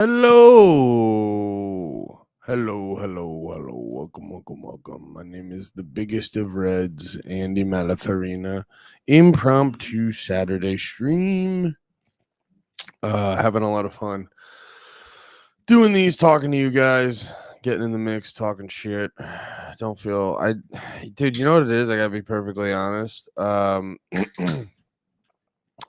Hello. Hello. Welcome. My name is the biggest of Reds, Andy Malafarina. Impromptu Saturday stream. Having a lot of fun doing these, talking to you guys, getting in the mix, talking shit. Don't feel dude, you know what it is? I gotta be perfectly honest.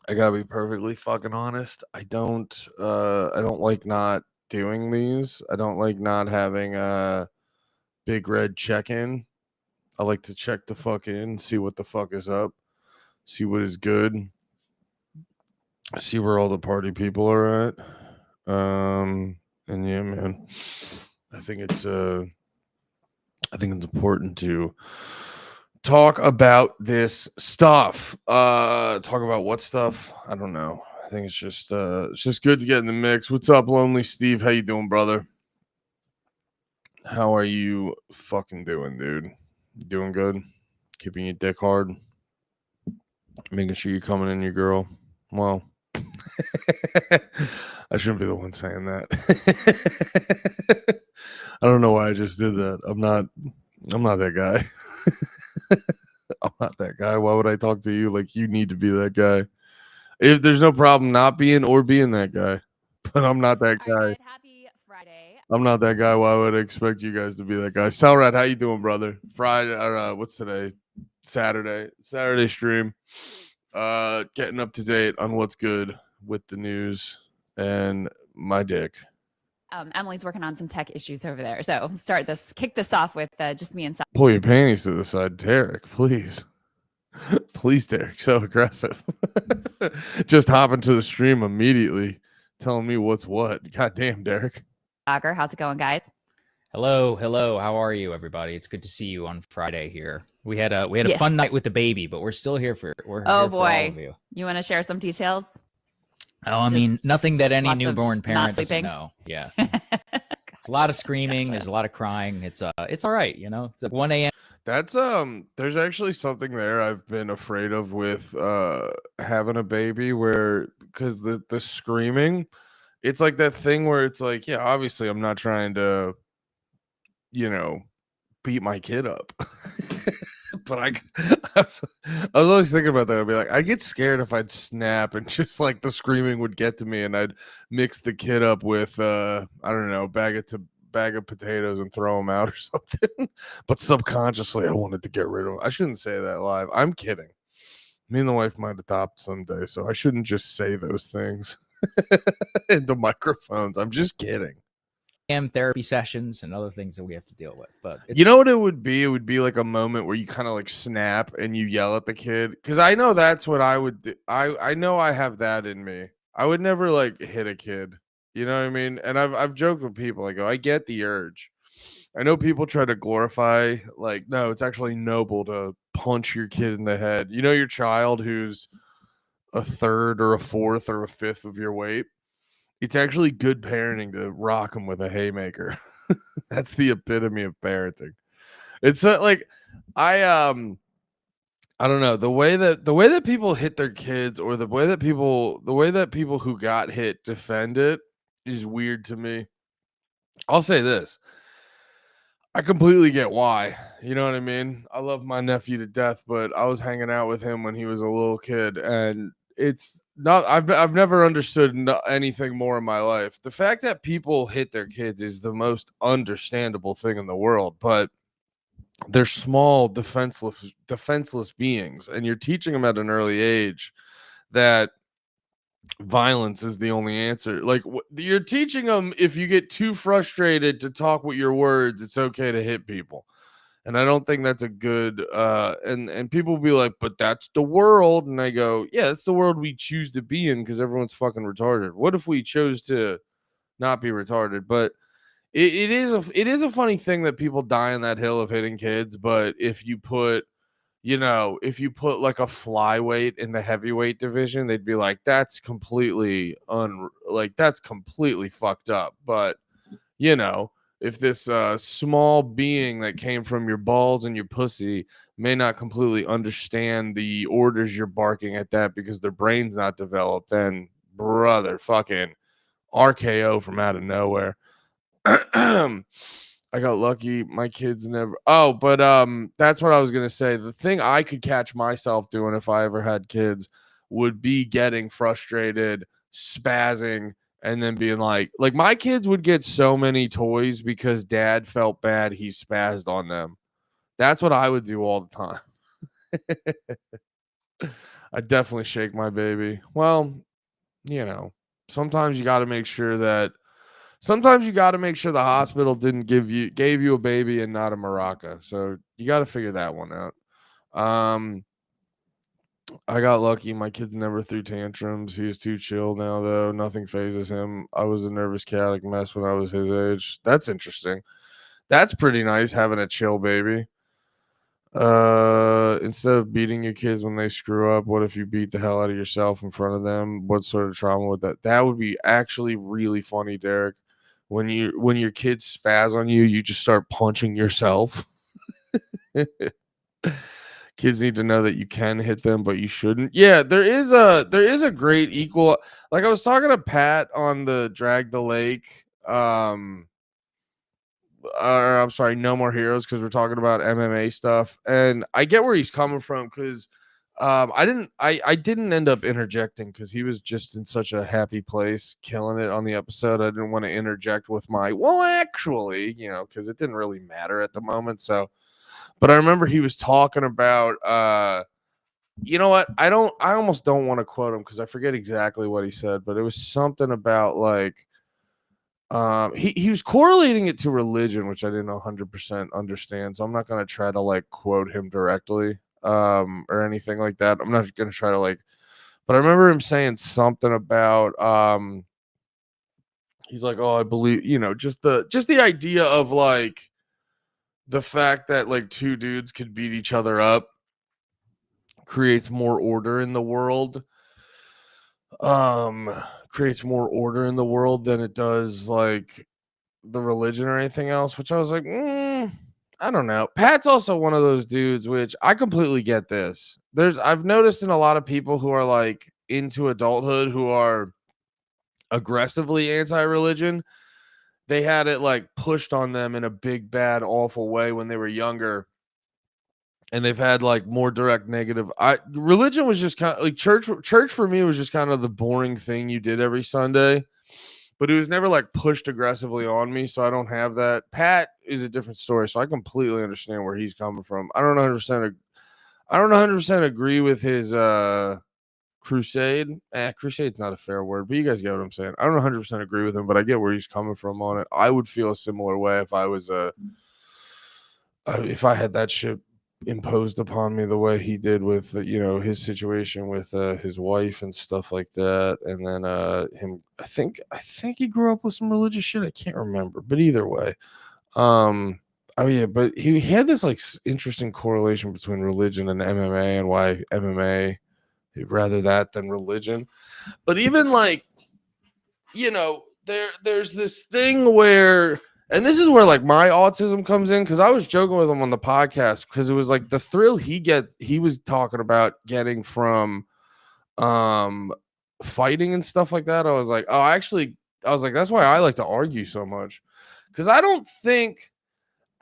I gotta be perfectly fucking honest. I don't like not doing these. I don't like not having a big red check in. I like to check the fuck in, see what the fuck is up, see what is good, see where all the party people are at. And yeah, man. I think it's uh I think it's important to talk about this stuff. Talk about what stuff? I don't know. I think it's just good to get in the mix. What's up, Lonely Steve? How you doing, brother? How are you fucking doing, dude? Doing good? Keeping your dick hard? Making sure you're coming in your girl? Well, I shouldn't be the one saying that. I don't know why I just did that. I'm not that guy. I'm not that guy. Why would I talk to you like you need to be that guy? If there's no problem not being or being that guy, but I'm not that All guy. right, happy Friday. I'm not that guy. Why would I expect you guys to be that guy? Salrat, how you doing, brother? Friday, or what's today? Saturday stream. Getting up to date on what's good with the news and my dick. Emily's working on some tech issues over there. So kick this off with just me and Sal. Pull your panties to the side, Derek, please. Please, Derek, so aggressive. Just hop into the stream immediately, telling me what's what. God damn, Derek. Dogger. How's it going, guys? Hello. How are you, everybody? It's good to see you on Friday here. We had a Yes. fun night with the baby, but we're still here for Oh here for all boy, of you. you want to share some details? Oh, I mean, Just nothing that any lots of newborn not parent doesn't sleeping? know. Yeah, it's a lot of screaming. There's a lot of crying. It's all right. It's like 1 a.m. That's there's actually something there I've been afraid of with having a baby where because the screaming, it's like that thing where it's like, yeah, obviously I'm not trying to, you know, beat my kid up. But I was always thinking about that. I'd be like, I'd get scared if I'd snap and just like the screaming would get to me and I'd mix the kid up with I don't know, bag of potatoes and throw them out or something. But subconsciously I wanted to get rid of them. I shouldn't say that live. I'm kidding. Me and the wife might adopt someday, so I shouldn't just say those things into microphones. I'm just kidding. therapy sessions and other things that we have to deal with. But You know what it would be? It would be like a moment where you kind of like snap and you yell at the kid. Because I know that's what I would do. I know I have that in me. I would never like hit a kid. You know what I mean? And I've joked with people. I go, I get the urge. I know people try to glorify like, no, it's actually noble to punch your kid in the head. You know, your child who's a third or a fourth or a fifth of your weight. It's actually good parenting to rock them with a haymaker. That's the epitome of parenting. It's like I don't know, the way that people hit their kids or the way that people who got hit defend it is weird to me. I'll say this. I completely get why. You know what I mean? I love my nephew to death, but I was hanging out with him when he was a little kid and it's not I've never understood anything more in my life. The fact that people hit their kids is the most understandable thing in the world, but they're small defenseless beings and you're teaching them at an early age that violence is the only answer. Like you're teaching them if you get too frustrated to talk with your words, it's okay to hit people. And I don't think that's a good and people will be like, but that's the world. And I go, yeah, that's the world we choose to be in because everyone's fucking retarded. What if we chose to not be retarded? But it is a funny thing that people die on that hill of hitting kids. But if you put like a flyweight in the heavyweight division, they'd be like, that's completely fucked up. But if this small being that came from your balls and your pussy may not completely understand the orders you're barking at that because their brain's not developed, then brother, fucking RKO from out of nowhere. I got lucky. My kids never. Oh, but that's what I was gonna say. The thing I could catch myself doing if I ever had kids would be getting frustrated, spazzing, and then being like my kids would get so many toys because dad felt bad he spazzed on them. That's what I would do all the time. I definitely shake my baby. Well, sometimes you got to make sure that. Sometimes you got to make sure the hospital didn't gave you a baby and not a maraca. So you got to figure that one out. I got lucky. My kid never threw tantrums. He's too chill now, though. Nothing phases him. I was a nervous chaotic mess when I was his age. That's interesting. That's pretty nice having a chill baby. Instead of beating your kids when they screw up, what if you beat the hell out of yourself in front of them? What sort of trauma would that would be actually really funny, Derek. When your kids spaz on you, you just start punching yourself. Kids need to know that you can hit them, but you shouldn't. Yeah, there is a great equal. Like I was talking to Pat on the Drag the Lake. I'm sorry, No More Heroes, because we're talking about MMA stuff, and I get where he's coming from because I didn't end up interjecting because he was just in such a happy place, killing it on the episode. I didn't want to interject with my actually, because it didn't really matter at the moment. So, but I remember he was talking about you know what? I almost don't want to quote him because I forget exactly what he said, but it was something about he was correlating it to religion, which I didn't 100% understand. So I'm not going to try to quote him directly or anything like that. I'm not going to try to but I remember him saying something about he's like, "Oh, I believe, just the idea of the fact that two dudes could beat each other up creates more order in the world." Creates more order in the world than it does the religion or anything else, which I was like, I don't know. Pat's also one of those dudes, which I completely get this. I've noticed in a lot of people who are into adulthood who are aggressively anti-religion, they had it pushed on them in a big, bad, awful way when they were younger. And they've had more direct negative. Religion was just kind of church for me was just kind of the boring thing you did every Sunday. But it was never pushed aggressively on me, so I don't have that. Pat is a different story, so I completely understand where he's coming from. I don't 100% agree with his crusade. Crusade's not a fair word, but you guys get what I'm saying. I don't 100% agree with him, but I get where he's coming from on it. I would feel a similar way if I was if I had that shit imposed upon me the way he did with his situation with his wife and stuff like that, and then him I think he grew up with some religious shit. I can't remember, but either way, oh yeah, but he had this interesting correlation between religion and MMA and why MMA he'd rather that than religion. But even there's this thing where, and this is where my autism comes in, because I was joking with him on the podcast because it was the thrill he was talking about getting from fighting and stuff like that. I was like, that's why I like to argue so much, because I don't think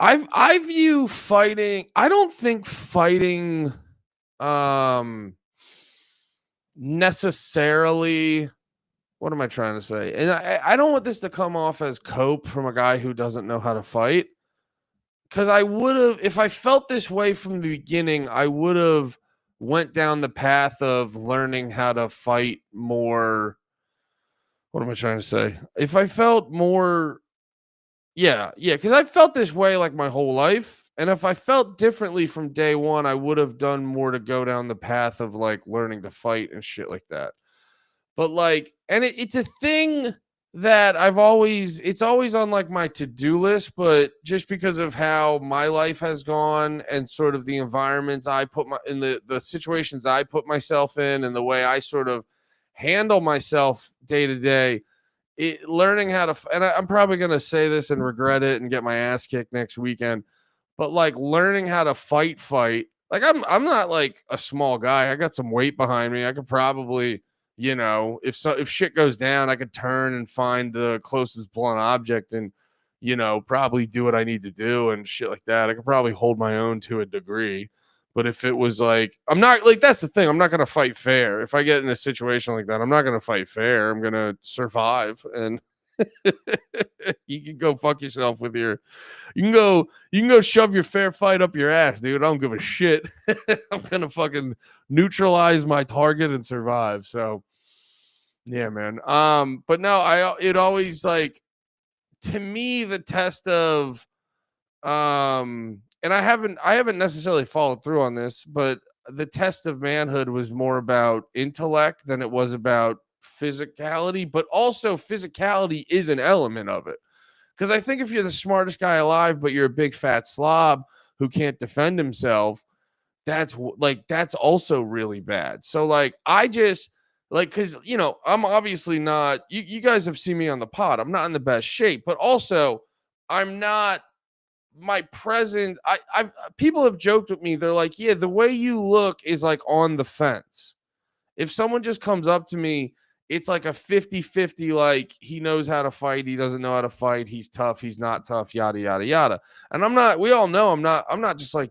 I view fighting. I don't think fighting necessarily. What am I trying to say? And I don't want this to come off as cope from a guy who doesn't know how to fight. Because I would have, if I felt this way from the beginning, I would have went down the path of learning how to fight more. What am I trying to say? If I felt more, yeah, because I felt this way my whole life. And if I felt differently from day one, I would have done more to go down the path of learning to fight and shit like that. But and it's a thing that it's always on my to-do list, but just because of how my life has gone and sort of the environments I put the situations I put myself in and the way I sort of handle myself day to day, learning how to, and I'm probably going to say this and regret it and get my ass kicked next weekend, but learning how to fight. I'm not a small guy. I got some weight behind me. I could probably, You know, if shit goes down, I could turn and find the closest blunt object and, you know, probably do what I need to do and shit like that. I could probably hold my own to a degree. But if it was like, I'm not like, that's the thing. I'm not going to fight fair. If I get in a situation like that, I'm not going to fight fair. I'm going to survive. And you can go fuck yourself with your, you can go shove your fair fight up your ass, dude. I don't give a shit. I'm going to fucking neutralize my target and survive. So yeah, man. But no, it always like, to me, the test of, and I haven't necessarily followed through on this, but the test of manhood was more about intellect than it was about physicality, but also physicality is an element of it. Because I think if you're the smartest guy alive, but you're a big fat slob who can't defend himself, that's also really bad. So like, I just like, because, you know, I'm obviously not, you guys have seen me on the pod. I'm not in the best shape, but also I'm not, my present, I've people have joked with me. They're like, yeah, the way you look is like on the fence. If someone just comes up to me, it's like a 50-50, like he knows how to fight, he doesn't know how to fight, he's tough, he's not tough, yada yada yada. And we all know I'm not just like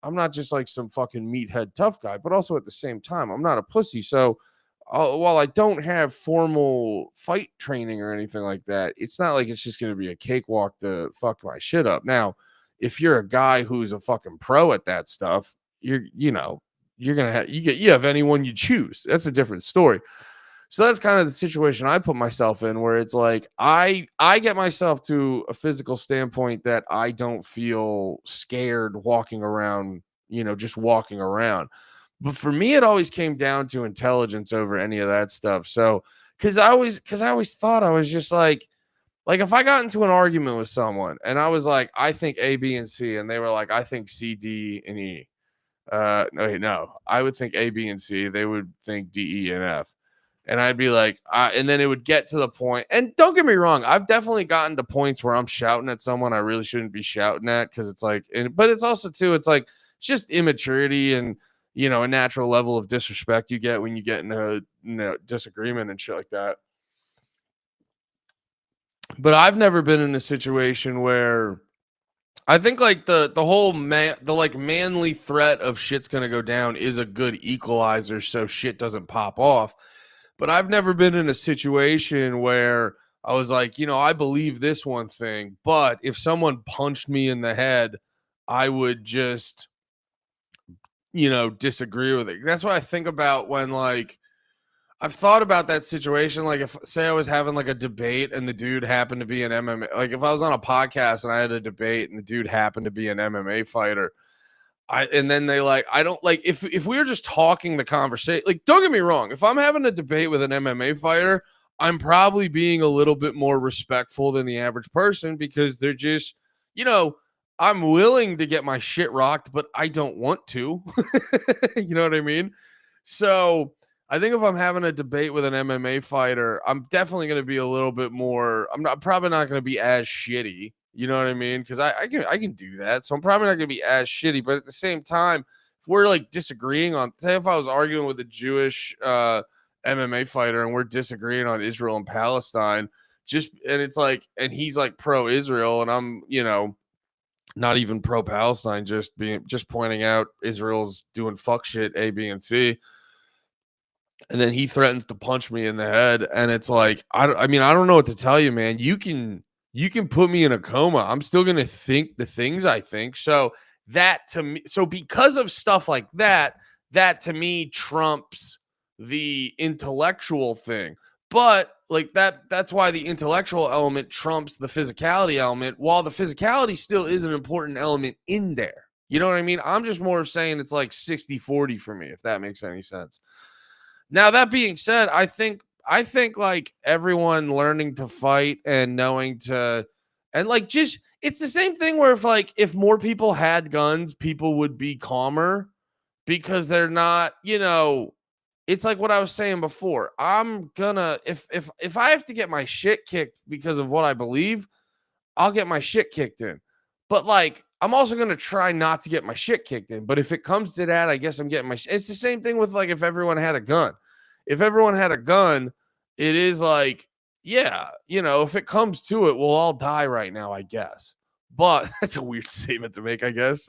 I'm not just like some fucking meathead tough guy, but also at the same time, I'm not a pussy. So while I don't have formal fight training or anything like that, it's not like it's just going to be a cakewalk to fuck my shit up. Now, if you're a guy who's a fucking pro at that stuff, you know, you're going to have, you have anyone you choose. That's a different story. So that's kind of the situation I put myself in, where it's like, I get myself to a physical standpoint that I don't feel scared walking around, you know, just walking around. But for me, it always came down to intelligence over any of that stuff. So, because I always thought, I was just like if I got into an argument with someone and I was like, I think A, B, and C, and they were like, I think C, D, and E. No, I would think A, B, and C. They would think D, E, and F. And I'd be like, and then it would get to the point. And don't get me wrong, I've definitely gotten to points where I'm shouting at someone I really shouldn't be shouting at, because it's like, but it's also too, it's like, it's just immaturity and, you know, a natural level of disrespect you get when you get in a, you know, disagreement and shit like that. But I've never been in a situation where I think like the whole the manly threat of shit's gonna go down is a good equalizer so shit doesn't pop off. But I've never been in a situation where I was like, you know, I believe this one thing, but if someone punched me in the head, I would just, you know, disagree with it. That's what I think about when, like, I've thought about that situation. Like, if, say, I was having like a debate and the dude happened to be an MMA, like if I was on a podcast and I had a debate and the dude happened to be an MMA fighter, and then they like, I don't like, if we were just talking the conversation, like, don't get me wrong, if I'm having a debate with an MMA fighter, I'm probably being a little bit more respectful than the average person, because they're just, you know, I'm willing to get my shit rocked, but I don't want to. You know what I mean? So I think if I'm having a debate with an MMA fighter, I'm definitely going to be a little bit more, I'm probably not going to be as shitty. You know what I mean? Because I can do that. So I'm probably not going to be as shitty. But at the same time, if we're like disagreeing on, say if I was arguing with a Jewish MMA fighter and we're disagreeing on Israel and Palestine, and it's like, and he's like pro-Israel and I'm, you know, not even pro-Palestine, just pointing out Israel's doing fuck shit A, B, and C. And then he threatens to punch me in the head, and it's like, I mean, I don't know what to tell you, man. You can put me in a coma. I'm still gonna think the things I think. So that to me, so because of stuff like that, that to me trumps the intellectual thing. But like that's why the intellectual element trumps the physicality element, while the physicality still is an important element in there. You know what I mean? I'm just more of saying it's like 60-40 for me, if that makes any sense. Now, that being said, I think like everyone learning to fight and knowing to, and like, just, it's the same thing where if more people had guns, people would be calmer, because they're not, you know, it's like what I was saying before. I'm gonna, if I have to get my shit kicked because of what I believe, I'll get my shit kicked in. But like, I'm also going to try not to get my shit kicked in. But if it comes to that, I guess I'm getting it's the same thing with like, if everyone had a gun. if everyone had a gun, it is like, yeah, if it comes to it, we'll all die right now, I guess. But that's a weird statement to make, I guess.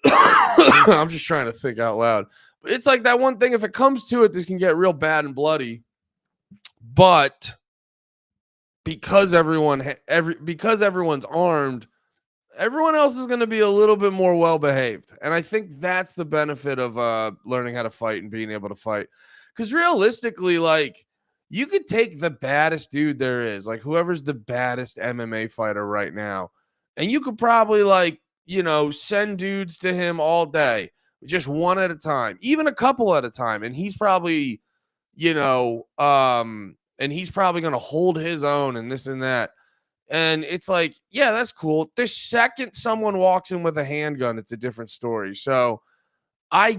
I'm just trying to think out loud. But it's like that one thing, if it comes to it, this can get real bad and bloody. But because because everyone's armed, everyone else is going to be a little bit more well behaved. And I think that's the benefit of learning how to fight and being able to fight. Because realistically, like, you could take the baddest dude there is, like whoever's the baddest MMA fighter right now, and you could probably, like, send dudes to him all day, just one at a time, even a couple at a time. And he's probably, and he's probably going to hold his own and this and that. And it's like, yeah, that's cool. The second someone walks in with a handgun, it's a different story. So I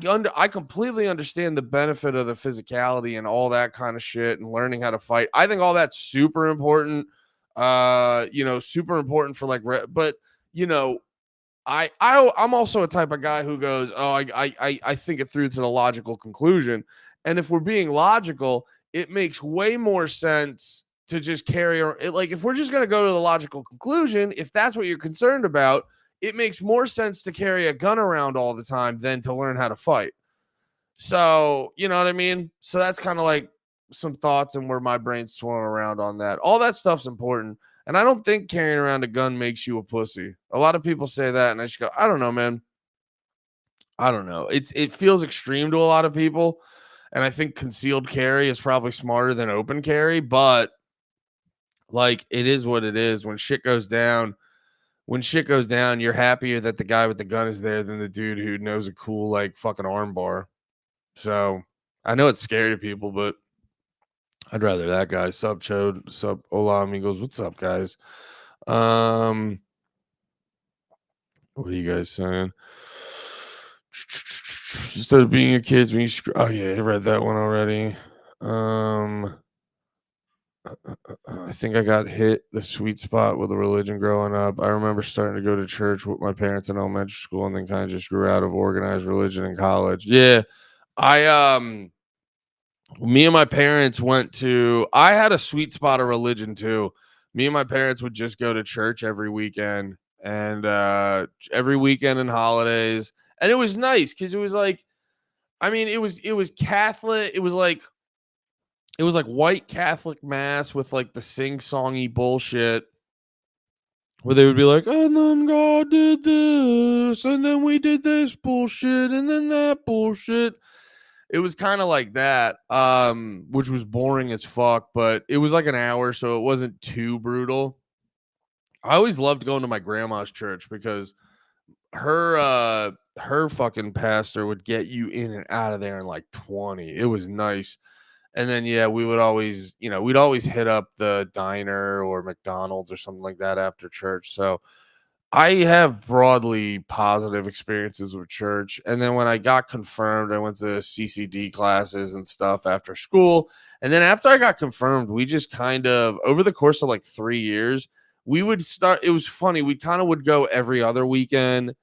completely understand the benefit of the physicality and all that kind of shit and learning how to fight. I think all that's super important. Super important for like, but I'm also a type of guy who goes, oh, I think it through to the logical conclusion. And if we're being logical, it makes way more sense to just carry it. Like, if we're just going to go to the logical conclusion, if that's what you're concerned about, it makes more sense to carry a gun around all the time than to learn how to fight. So, you know what I mean? So that's kind of like some thoughts and where my brain's twirling around on that. All that stuff's important. And I don't think carrying around a gun makes you a pussy. A lot of people say that, and I just go, I don't know, man. I don't know. It feels extreme to a lot of people. And I think concealed carry is probably smarter than open carry, but like, it is what it is. When shit goes down, you're happier that the guy with the gun is there than the dude who knows a cool, like, fucking arm bar. So I know it's scary to people, but I'd rather that guy. Sup, Chode. Sup, hola, amigos. What's up, guys? What are you guys saying? Instead of being a kid, when you oh yeah, I read that one already. I think I got hit the sweet spot with a religion growing up. I remember starting to go to church with my parents in elementary school, and then kind of just grew out of organized religion in college. Yeah, me and my parents I had a sweet spot of religion too. Me and my parents would just go to church every weekend and every weekend and holidays. And it was nice because it was like, I mean, it was Catholic. It was like white Catholic mass with like the sing-songy bullshit where they would be like, and then God did this, and then we did this bullshit, and then that bullshit. It was kind of like that, which was boring as fuck, but it was like an hour, so it wasn't too brutal. I always loved going to my grandma's church because her fucking pastor would get you in and out of there in like 20. It was nice. And then, yeah, we would always, we'd always hit up the diner or McDonald's or something like that after church. So I have broadly positive experiences with church. And then when I got confirmed, I went to CCD classes and stuff after school. And then after I got confirmed, we just kind of, over the course of like 3 years, we would start. It was funny. We kind of would go every other weekend,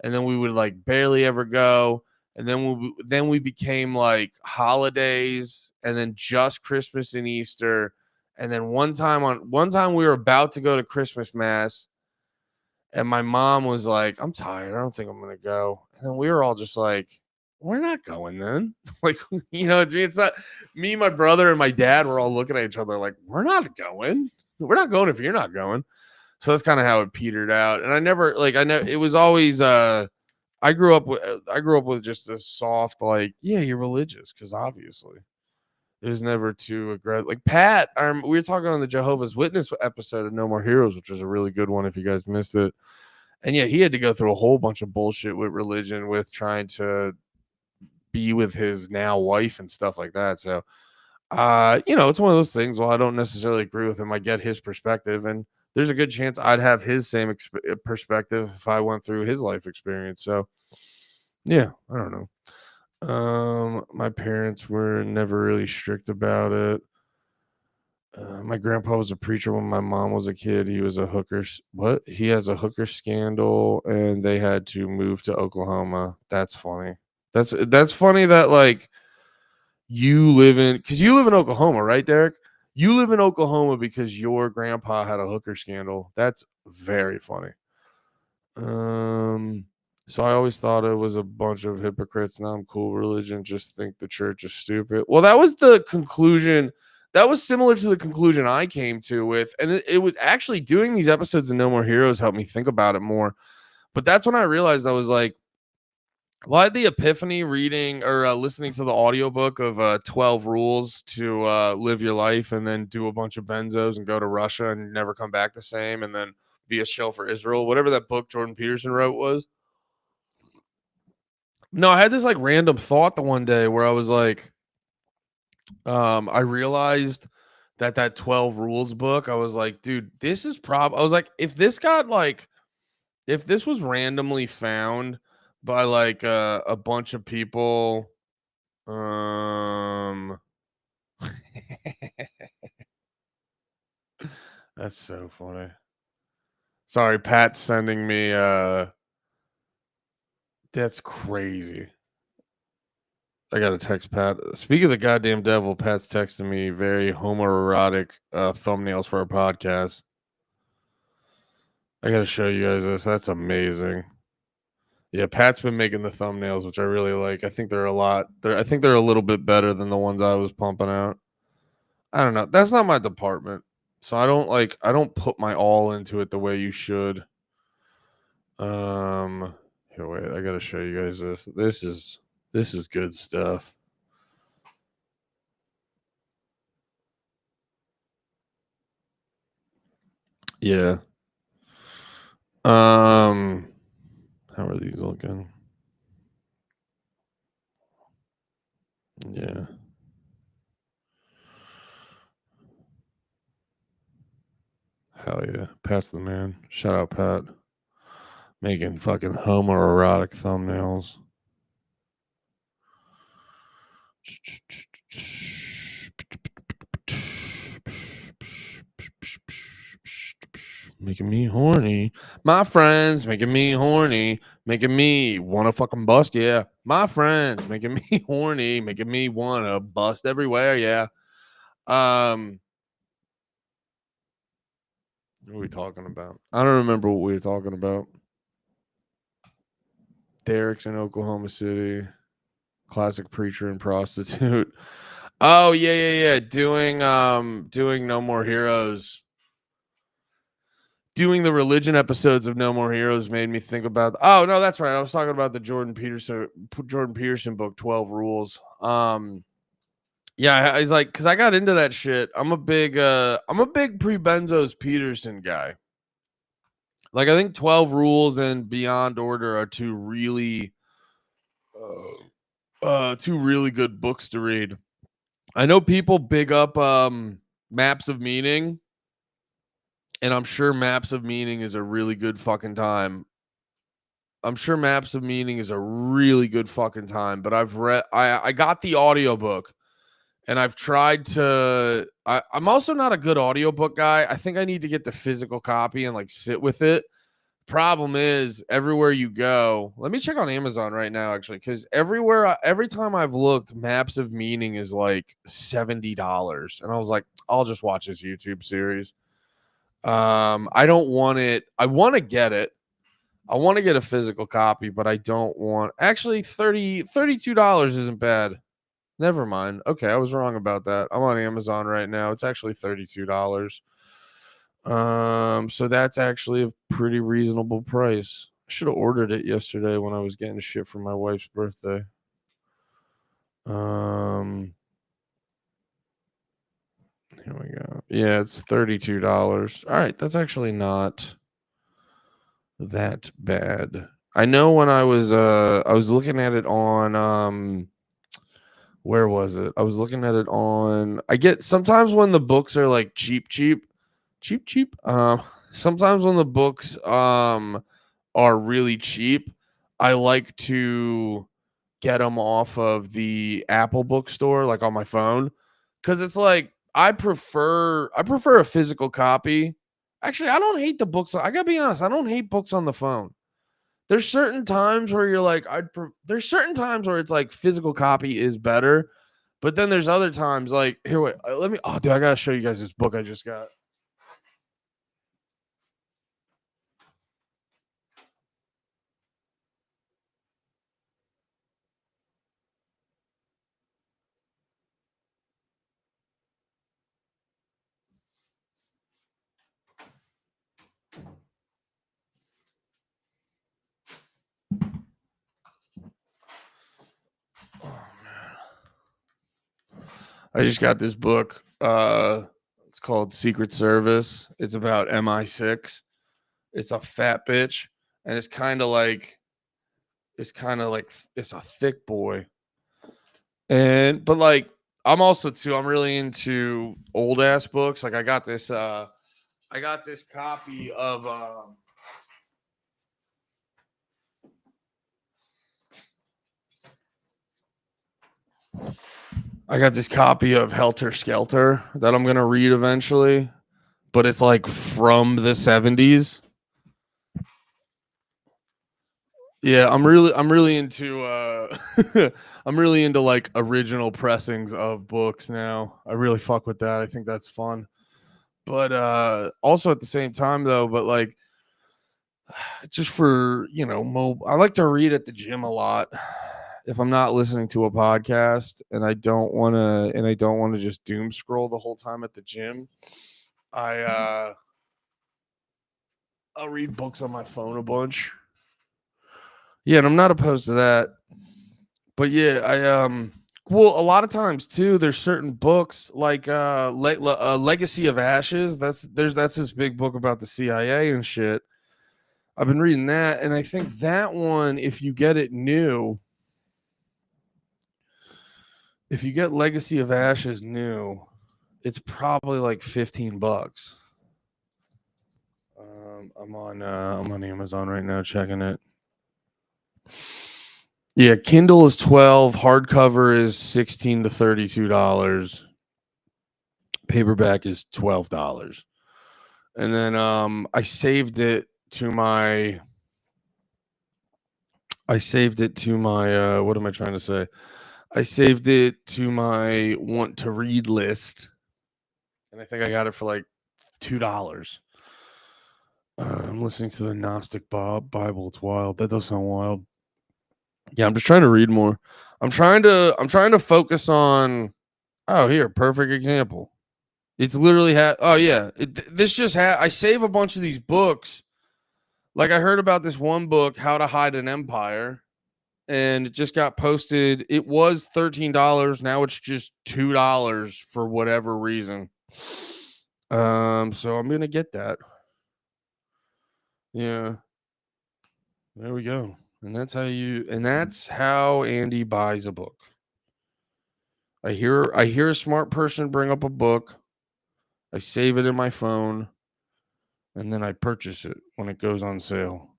and then we would like barely ever go. And then we became like holidays, and then just Christmas and Easter. And then one time we were about to go to Christmas mass, and my mom was like, I'm tired. I don't think I'm going to go. And then we were all just like, we're not going then. Like, it's not me, my brother, and my dad were all looking at each other like, we're not going. We're not going if you're not going. So that's kind of how it petered out. And I never, it was always, I grew up with just a soft, like, yeah, you're religious. Cause obviously it was never too aggressive. Like Pat, we were talking on the Jehovah's Witness episode of No More Heroes, which was a really good one if you guys missed it. And yeah, he had to go through a whole bunch of bullshit with religion, with trying to be with his now wife and stuff like that. So, it's one of those things. While I don't necessarily agree with him, I get his perspective, and there's a good chance I'd have his same perspective if I went through his life experience. So, yeah, I don't know. My parents were never really strict about it. My grandpa was a preacher when my mom was a kid. He was a hooker. What? He has a hooker scandal, and they had to move to Oklahoma. That's funny. That's funny that, like, you live in Oklahoma, right, Derek? You live in Oklahoma because your grandpa had a hooker scandal. That's very funny. So I always thought it was a bunch of hypocrites. Now I'm cool. Religion, just think the church is stupid. Well, that was the conclusion. That was similar to the conclusion I came to with, and it was actually doing these episodes of No More Heroes helped me think about it more. But that's when I realized I was like, well, I had the epiphany reading or listening to the audiobook of 12 Rules to Live Your Life and then do a bunch of benzos and go to Russia and never come back the same and then be a shell for Israel. Whatever that book Jordan Peterson wrote was. No, I had this like random thought the one day where I was like, I realized that 12 Rules book, I was like, dude, this is I was like, if this was randomly found by like a bunch of people that's so funny. Sorry, Pat's sending me that's crazy. I gotta text Pat. Speaking of the goddamn devil, Pat's texting me very homoerotic thumbnails for our podcast. I gotta show you guys this. That's amazing. Yeah, Pat's been making the thumbnails, which I really like. I think they're I think they're a little bit better than the ones I was pumping out. I don't know. That's not my department. So I don't put my all into it the way you should. Here, wait, I gotta show you guys this. This is good stuff. Yeah. How are these looking? Yeah. Hell yeah. Pat's the man. Shout out Pat. Making fucking homoerotic thumbnails. Making me horny. My friends making me horny. Making me want to fucking bust. Yeah. My friends making me horny. Making me want to bust everywhere. Yeah. What are we talking about? I don't remember what we were talking about. Derek's in Oklahoma City. Classic preacher and prostitute. Oh, yeah. Doing No More Heroes. Doing the religion episodes of No More Heroes made me think about. Oh no, that's right. I was talking about the Jordan Peterson book, 12 Rules. Yeah, I was like, because I got into that shit. I'm a big pre-Benzos Peterson guy. Like, I think 12 Rules and Beyond Order are two really good books to read. I know people big up Maps of Meaning. And I'm sure Maps of Meaning is a really good fucking time. But I got the audiobook and I've tried to. I'm also not a good audiobook guy. I think I need to get the physical copy and like sit with it. Problem is, everywhere you go, let me check on Amazon right now, actually, because every time I've looked, Maps of Meaning is like $70. And I was like, I'll just watch this YouTube series. I don't want it. I want to get it. I want to get a physical copy, but I don't want. Actually, $32 isn't bad. Never mind. Okay, I was wrong about that. I'm on Amazon right now. It's actually $32. So that's actually a pretty reasonable price. I should have ordered it yesterday when I was getting shit for my wife's birthday. Here we go. Yeah, it's $32. All right, that's actually not that bad. I know when I was looking at it on where was it? I was looking at it on I get sometimes when the books are like cheap. Sometimes when the books are really cheap, I like to get them off of the Apple bookstore, like on my phone, because it's like I prefer a physical copy. Actually, I don't hate the books. I gotta be honest, I don't hate books on the phone. There's certain times where you're like, there's certain times where it's like physical copy is better, But then there's other times like here. Wait, let me. Oh, dude, I gotta show you guys this book I just got. Oh man, I just got this book. It's called Secret Service. It's about MI6. It's a fat bitch, and it's kind of like it's a thick boy. But like I'm also too. I'm really into old ass books. Like I got this copy of. I got this copy of Helter Skelter that I'm gonna read eventually, but it's like from the 70s. Yeah, I'm really into I'm really into like original pressings of books now. I really fuck with that. I think that's fun. But also at the same time though, but like just for, I like to read at the gym a lot. If I'm not listening to a podcast and I don't want to just doom scroll the whole time at the gym, I'll read books on my phone a bunch. Yeah, and I'm not opposed to that. But yeah, well, a lot of times too, there's certain books like Legacy of Ashes. That's this big book about the CIA and shit. I've been reading that, and I think that one, if you get it new, if you get Legacy of Ashes new, it's probably like $15. I'm on Amazon right now checking it. Yeah, Kindle is 12, hardcover is $16 to $32. Paperback is $12. And then I saved it to my what am I trying to say? I saved it to my want to read list. And I think I got it for like $2. I'm listening to the Gnostic Bible. It's wild. That does sound wild. Yeah, I'm just trying to read more. I'm trying to focus on. Oh, here, perfect example. It's literally oh yeah, this just I save a bunch of these books. Like I heard about this one book, How to Hide an Empire, and it just got posted. It was $13. Now it's just $2 for whatever reason. So I'm gonna get that. Yeah. There we go. And that's how Andy buys a book. I hear a smart person bring up a book. I save it in my phone, and then I purchase it when it goes on sale.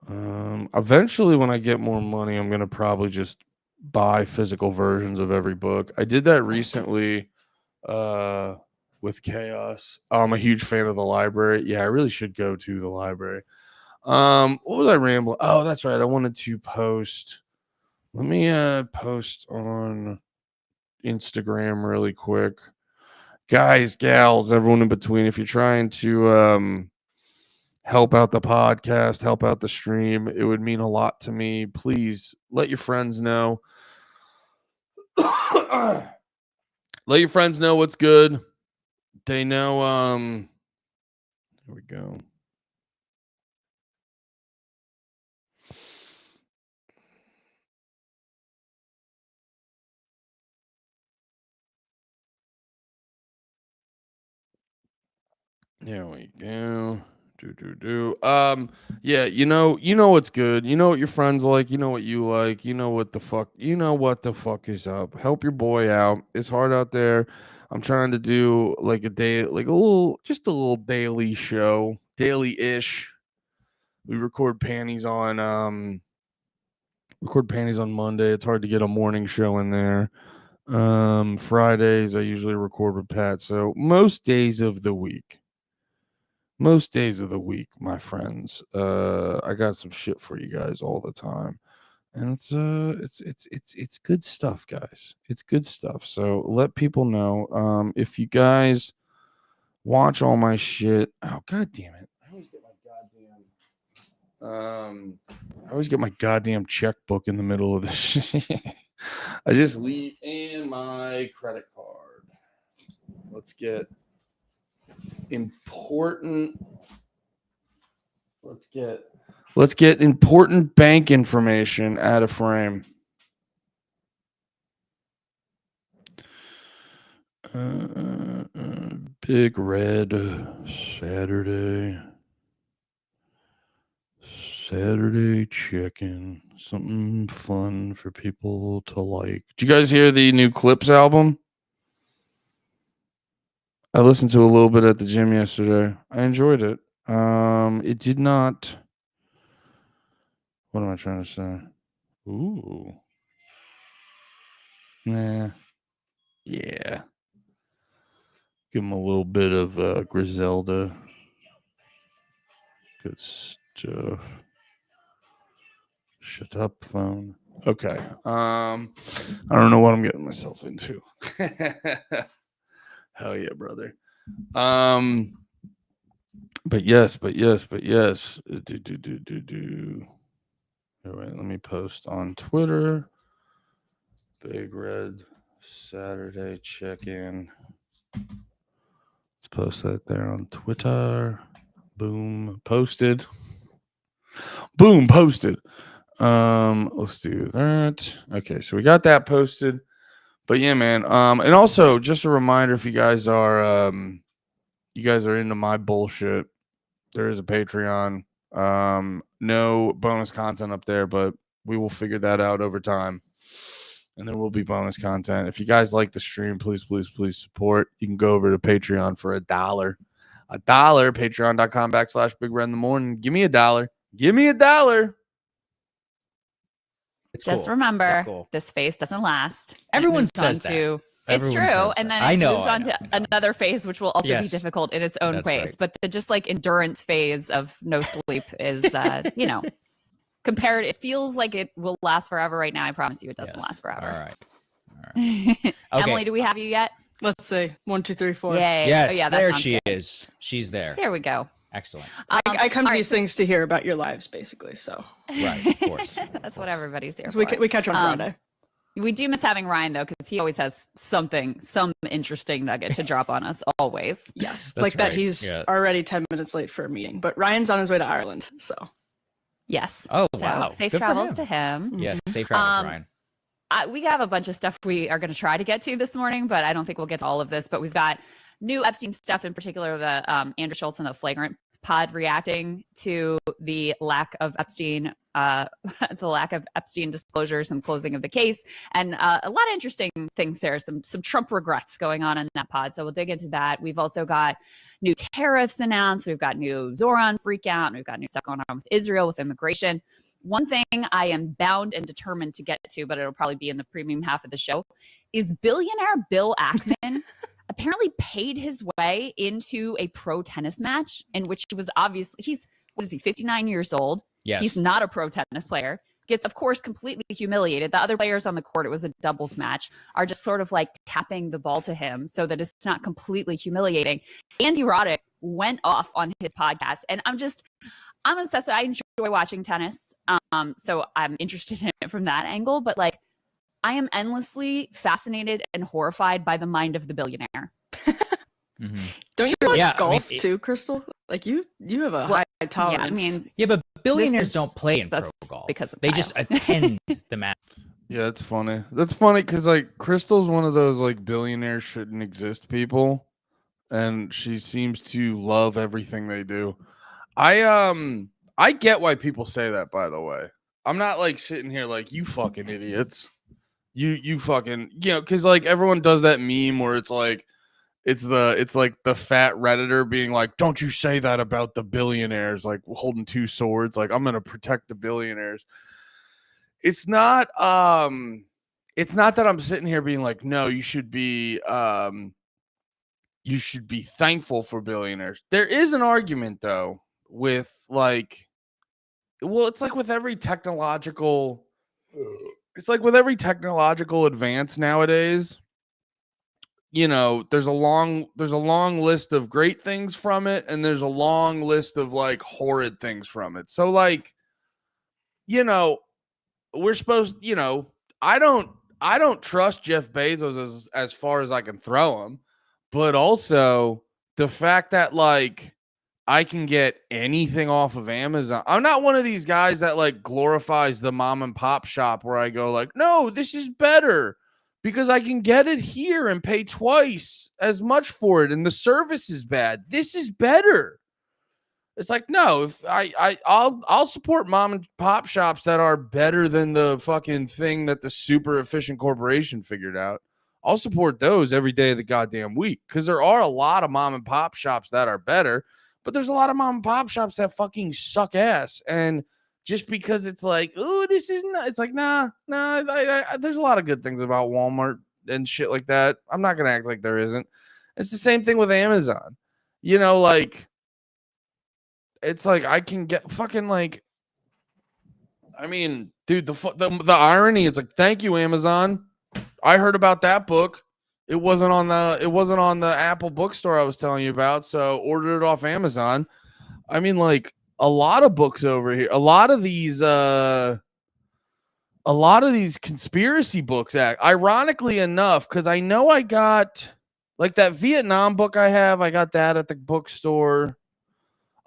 Eventually when I get more money, I'm gonna probably just buy physical versions of every book. I did that recently with Chaos. I'm a huge fan of the library. Yeah, I really should go to the library. What was I rambling? Oh, that's right. I wanted to post. Let me post on Instagram really quick. Guys, gals, everyone in between, if you're trying to help out the podcast, help out the stream, it would mean a lot to me. Please let your friends know. Let your friends know what's good. They know here we go. There we go. Yeah, you know what's good. You know what your friends like. You know what you like. You know what the fuck is up. Help your boy out. It's hard out there. I'm trying to do like a day, like just a little daily show, daily-ish. We record panties on Monday. It's hard to get a morning show in there. Fridays I usually record with Pat. So most days of the week, my friends, I got some shit for you guys all the time. And it's good stuff, guys. It's good stuff. So let people know. If you guys watch all my shit. Oh, god damn it. I always get my goddamn checkbook in the middle of this shit. I just leave in my credit card. Let's get important bank information out of frame. Big Red Saturday chicken. Something fun for people to like. Did you guys hear the new Clips album? I listened to a little bit at the gym yesterday. I enjoyed it. It did not. What am I trying to say? Ooh. Nah. Yeah. Give him a little bit of Griselda. Good stuff. Shut up, phone. Okay. I don't know what I'm getting myself into. Hell yeah, brother. But yes. All right, let me post on Twitter. Big Red Saturday check-in. Let's post that there on Twitter. Boom, posted. Boom, posted. Let's do that. Okay, so we got that posted. But yeah, man. And also just a reminder, if you guys are into my bullshit, there is a Patreon. No bonus content up there, but we will figure that out over time. And there will be bonus content. If you guys like the stream, please support. You can go over to Patreon for $1. Patreon.com/Big Red in the morning. Give me $1. Give me $1. It's Just cool. remember, this phase doesn't last. Everyone says that. It's true. And then it moves on to another phase, which will also be difficult in its own ways. Right. But the just like endurance phase of no sleep is, compared. It feels like it will last forever right now. I promise you it doesn't last forever. All right. Okay. Emily, do we have you yet? Let's see. 1, 2, 3, 4. Yay. Yes, Oh, yeah, there she is. She's there. There we go. Excellent. I come to these things to hear about your lives, basically. So right, of course. That's what everybody's here so for. We catch on Friday. We do miss having Ryan, though, because he always has some interesting nugget to drop on us, always. Yes, That's like that right. he's already 10 minutes late for a meeting, but Ryan's on his way to Ireland, so. Yes. Oh, so wow. Safe Good for travels him. to him. Yes, safe travels, Ryan. We have a bunch of stuff we are going to try to get to this morning, but I don't think we'll get to all of this. But we've got new Epstein stuff, in particular, the Andrew Schultz and the Flagrant pod reacting to the lack of Epstein disclosures and closing of the case, and a lot of interesting things there. Some Trump regrets going on in that pod, so we'll dig into that. We've also got new tariffs announced. We've got new Zoran freak out, and we've got new stuff going on with Israel with immigration. One thing I am bound and determined to get to, but it'll probably be in the premium half of the show, is billionaire Bill Ackman apparently paid his way into a pro tennis match in which he was he's 59 years old. Yes. He's not a pro tennis player. Gets, of course, completely humiliated. The other players on the court, it was a doubles match, are just sort of like tapping the ball to him so that it's not completely humiliating. Andy Roddick went off on his podcast, and I'm obsessed. I enjoy watching tennis. So I'm interested in it from that angle, but like, I am endlessly fascinated and horrified by the mind of the billionaire. Mm-hmm. Don't you watch golf too, Crystal? Like you have a high tolerance. But billionaires don't play in pro golf because they just attend the match. Yeah, it's funny. That's funny because like Crystal's one of those like billionaires shouldn't exist people, and she seems to love everything they do. I get why people say that. By the way, I'm not like sitting here like you fucking idiots. You fucking, because like everyone does that meme where it's like it's like the fat Redditor being like, don't you say that about the billionaires, like holding two swords, like I'm gonna protect the billionaires. It's not that I'm sitting here being like, no, you should be thankful for billionaires. There is an argument though with like, well, it's like with every technological it's like with every technological advance nowadays, you know, there's a long list of great things from it, and there's a long list of like horrid things from it. So like, you know, we're supposed, you know, I don't trust Jeff Bezos as far as I can throw him, but also the fact that like I can get anything off of Amazon. I'm not one of these guys that like glorifies the mom and pop shop where I go like, no, this is better because I can get it here and pay twice as much for it and the service is bad. This is better. It's like, no, if I'll support mom and pop shops that are better than the fucking thing that the super efficient corporation figured out. I'll support those every day of the goddamn week because there are a lot of mom and pop shops that are better, but there's a lot of mom and pop shops that fucking suck ass. And just because it's like, oh, this is not, it's like, nah, there's a lot of good things about Walmart and shit like that. I'm not gonna act like there isn't. It's the same thing with Amazon. You know, like it's like I can get fucking like, I mean, dude, the irony is like, thank you, Amazon. I heard about that book. It wasn't on the Apple bookstore I was telling you about, so ordered it off Amazon. I mean, like a lot of books over here, a lot of these conspiracy books ironically enough, because I know I got like that Vietnam book I got that at the bookstore.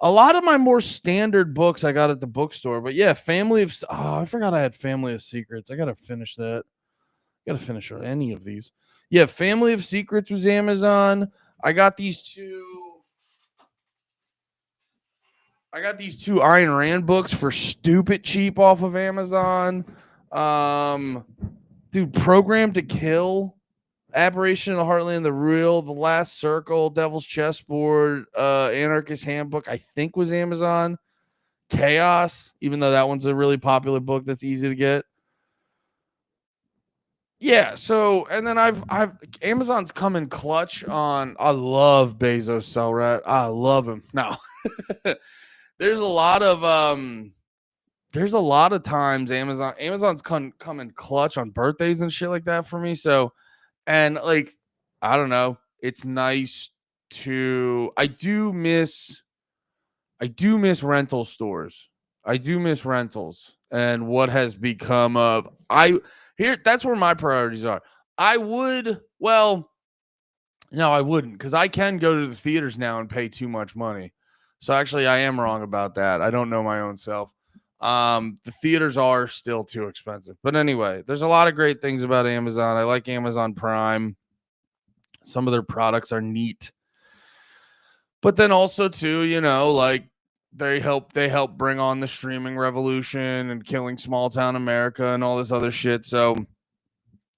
A lot of my more standard books I got at the bookstore, but yeah, I forgot I had Family of Secrets. I gotta finish that. Gotta finish any of these. Yeah, Family of Secrets was Amazon. I got these two Ayn Rand books for stupid cheap off of Amazon. Dude, Program to Kill, Aberration of the Heartland, The Real, The Last Circle, Devil's Chessboard, Anarchist Handbook, I think was Amazon. Chaos, even though that one's a really popular book that's easy to get. Yeah, so and then I've Amazon's come in clutch on. I love Bezos sell rat. I love him. No. there's a lot of times Amazon's come in clutch on birthdays and shit like that for me. So and like I don't know, it's nice to I do miss rental stores. I do miss rentals and what has become of that's where my priorities are. I wouldn't because I can go to the theaters now and pay too much money. So actually I am wrong about that. I don't know my own self. The theaters are still too expensive. But anyway, there's a lot of great things about Amazon. I like Amazon Prime. Some of their products are neat. But then also too, you know, like they help bring on the streaming revolution and killing small town America and all this other shit. So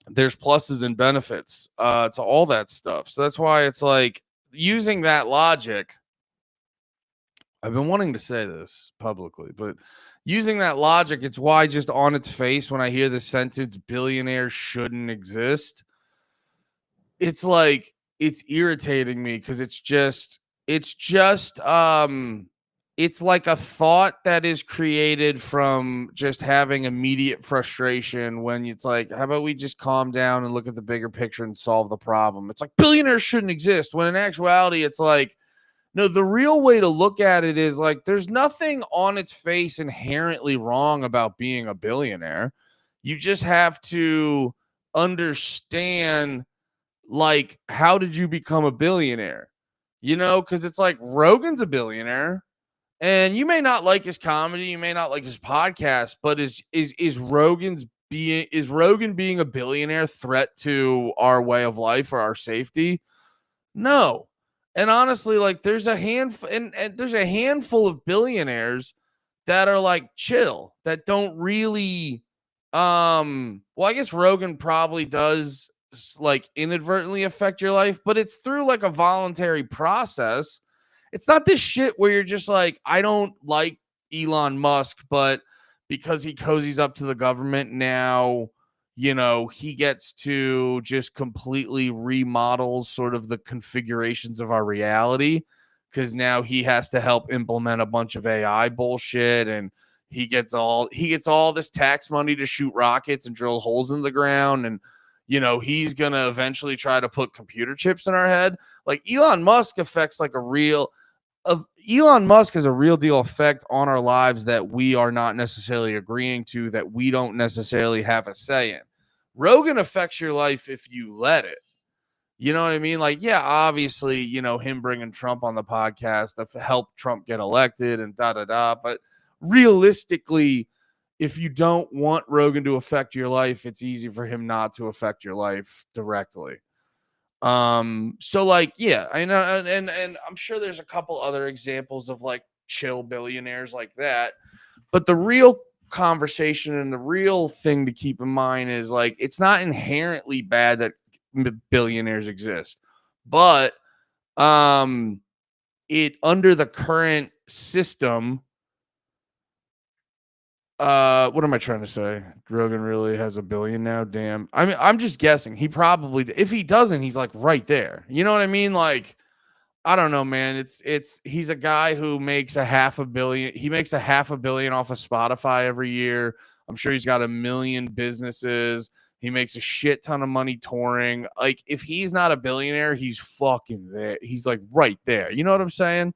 there's pluses and benefits to all that stuff. So that's why it's like using that logic. I've been wanting to say this publicly, but using that logic, it's why just on its face, when I hear the sentence billionaires shouldn't exist, it's like, it's irritating me because it's like a thought that is created from just having immediate frustration when it's like, how about we just calm down and look at the bigger picture and solve the problem? It's like billionaires shouldn't exist, when in actuality, it's like, no, the real way to look at it is like, there's nothing on its face inherently wrong about being a billionaire. You just have to understand, like, how did you become a billionaire? You know, because it's like Rogan's a billionaire. And you may not like his comedy, you may not like his podcast, but is Rogan being a billionaire threat to our way of life or our safety? No. And honestly, like there's a handful of billionaires that are like chill, that don't really well, I guess Rogan probably does like inadvertently affect your life, but it's through like a voluntary process. It's not this shit where you're just like, I don't like Elon Musk, but because he cozies up to the government now, you know, he gets to just completely remodel sort of the configurations of our reality, because now he has to help implement a bunch of AI bullshit, and he gets all this tax money to shoot rockets and drill holes in the ground, and he's gonna eventually try to put computer chips in our head. Like Elon Musk has a real deal effect on our lives that we are not necessarily agreeing to, that we don't necessarily have a say in. Rogan affects your life if you let it. You know what I mean? Like, yeah, obviously, him bringing Trump on the podcast that helped Trump get elected and da-da-da. But realistically, if you don't want Rogan to affect your life, it's easy for him not to affect your life directly. So like, yeah, I know. And I'm sure there's a couple other examples of like chill billionaires like that. But the real conversation and the real thing to keep in mind is like, it's not inherently bad that billionaires exist, but it under the current system, what am I trying to say? Rogan really has $1 billion now. Damn. I mean, I'm just guessing. He probably, if he doesn't, he's like right there. You know what I mean? Like, I don't know, man. He's a guy who makes $500 million. He makes $500 million off of Spotify every year. I'm sure he's got 1 million businesses. He makes a shit ton of money touring. Like, if he's not a billionaire, he's fucking there. He's like right there. You know what I'm saying?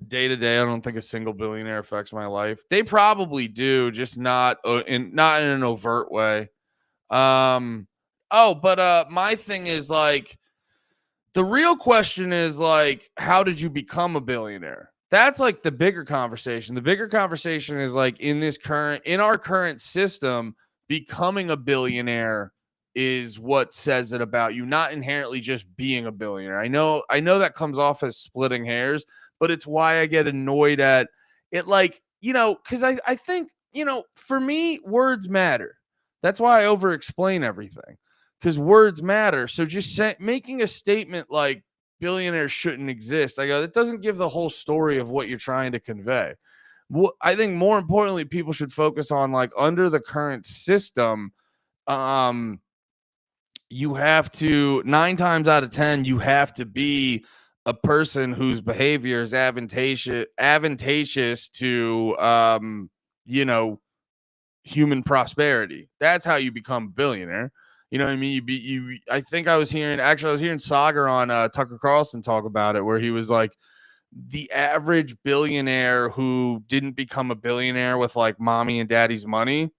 Day to day, I don't think a single billionaire affects my life. They probably do, just not in an overt way. But my thing is like, the real question is like, how did you become a billionaire? That's like the bigger conversation. The bigger conversation is like, in our current system, becoming a billionaire is what says it about you, not inherently just being a billionaire. I know that comes off as splitting hairs, but it's why I get annoyed at it. Like, because I think, for me, words matter. That's why I over-explain everything, because words matter. So just making a statement like billionaires shouldn't exist, I go, that doesn't give the whole story of what you're trying to convey. I think more importantly, people should focus on like, under the current system, you have to, 9 times out of 10, you have to be a person whose behavior is advantageous to, human prosperity. That's how you become a billionaire. You know what I mean? I was hearing Sagar on Tucker Carlson talk about it, where he was like, the average billionaire who didn't become a billionaire with like mommy and daddy's money,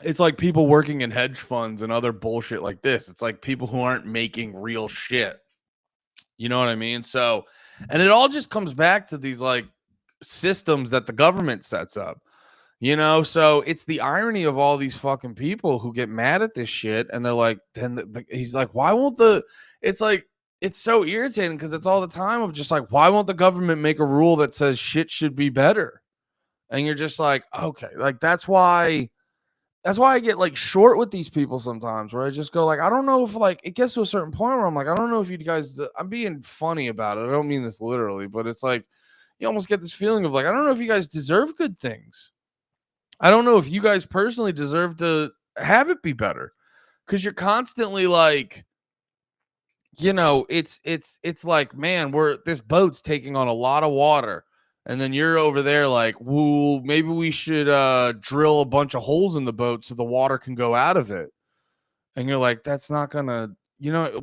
it's like people working in hedge funds and other bullshit like this. It's like people who aren't making real shit. You know what I mean? So, and it all just comes back to these like systems that the government sets up. So it's the irony of all these fucking people who get mad at this shit, and they're like, he's like, why won't it's like, it's so irritating because it's all the time of just like, why won't the government make a rule that says shit should be better? And you're just like, okay, like that's why I get like short with these people sometimes, where I just go like, I don't know if like it gets to a certain point where I'm like, I don't know if you guys, I'm being funny about it. I don't mean this literally, but it's like, you almost get this feeling of like, I don't know if you guys deserve good things. I don't know if you guys personally deserve to have it be better, because you're constantly like, it's like, man, this boat's taking on a lot of water. And then you're over there like, well, maybe we should drill a bunch of holes in the boat so the water can go out of it. And you're like, that's not gonna,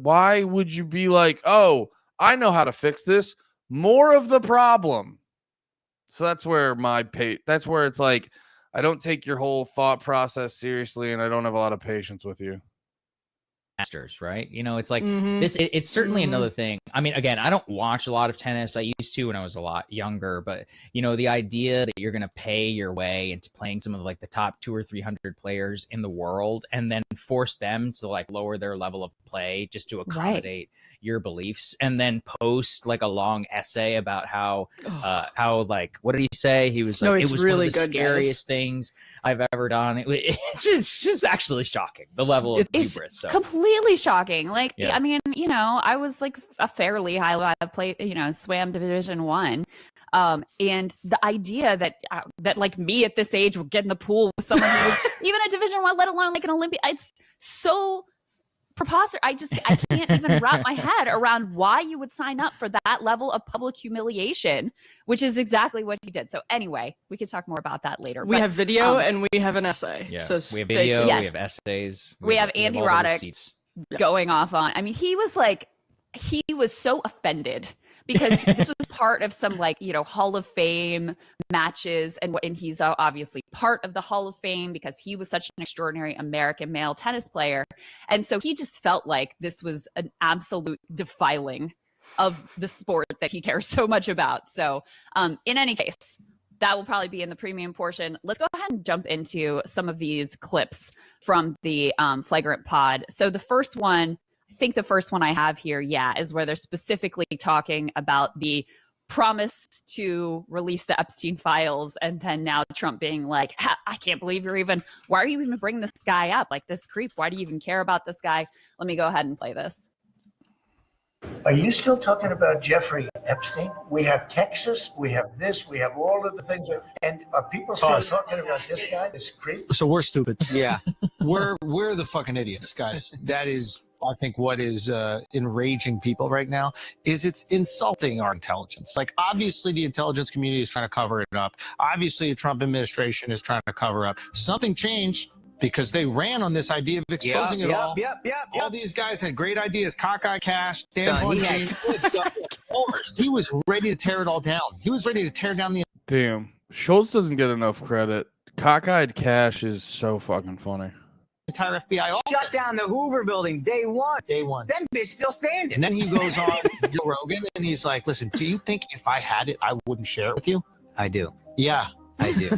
why would you be like, oh, I know how to fix this? More of the problem. So that's where that's where it's like, I don't take your whole thought process seriously, and I don't have a lot of patience with you. Masters, right? It's like this. It's certainly another thing. I mean, again, I don't watch a lot of tennis. I used to when I was a lot younger, but the idea that you're going to pay your way into playing some of like the top 200 or 300 players in the world, and then force them to like lower their level of play just to accommodate your beliefs, and then post like a long essay about how like, what did he say? He was like, it was really one of the scariest things I've ever done. It's just actually shocking, the level of hubris. So completely shocking. Like, yes. I mean, I was like a fairly high level player, swam Division 1. And the idea that like me at this age would get in the pool with someone who was even a Division 1, let alone like an Olympian, it's so preposterous. imposter. I can't even wrap my head around why you would sign up for that level of public humiliation, which is exactly what he did. So anyway, we could talk more about that later. We have video and we have an essay. Yeah, so we have video, yes. we have essays. We have Andy Roddick going off on. I mean, he was so offended because this was part of some Hall of Fame matches, and he's obviously part of the Hall of Fame because he was such an extraordinary American male tennis player. And so he just felt like this was an absolute defiling of the sport that he cares so much about. So in any case, that will probably be in the premium portion. Let's go ahead and jump into some of these clips from the Flagrant pod. So the first one, I think the first one I have here, is where they're specifically talking about the promise to release the Epstein files, and then now Trump being like, I can't believe why are you even bringing this guy up? Like, this creep, why do you even care about this guy? Let me go ahead and play this. Are you still talking about Jeffrey Epstein? We have Texas, we have this, we have all of the things. And are people still talking about this guy, this creep? So we're stupid. Yeah. We're the fucking idiots, guys. That is, I think, what is enraging people right now is it's insulting our intelligence. Like, obviously the intelligence community is trying to cover it up. Obviously the Trump administration is trying to cover up. Something changed because they ran on this idea of exposing it all. All these guys had great ideas. Cockeye Cash, Dan Bongino, good stuff. He was ready to tear it all down. He was ready to tear down the... Damn. Schultz doesn't get enough credit. Cockeyed Cash is so fucking funny. Entire FBI office. Shut down the Hoover building day one. That bitch still standing. And then he goes on Joe Rogan and he's like, listen, do you think if I had it, I wouldn't share it with you? I do. Yeah. I do.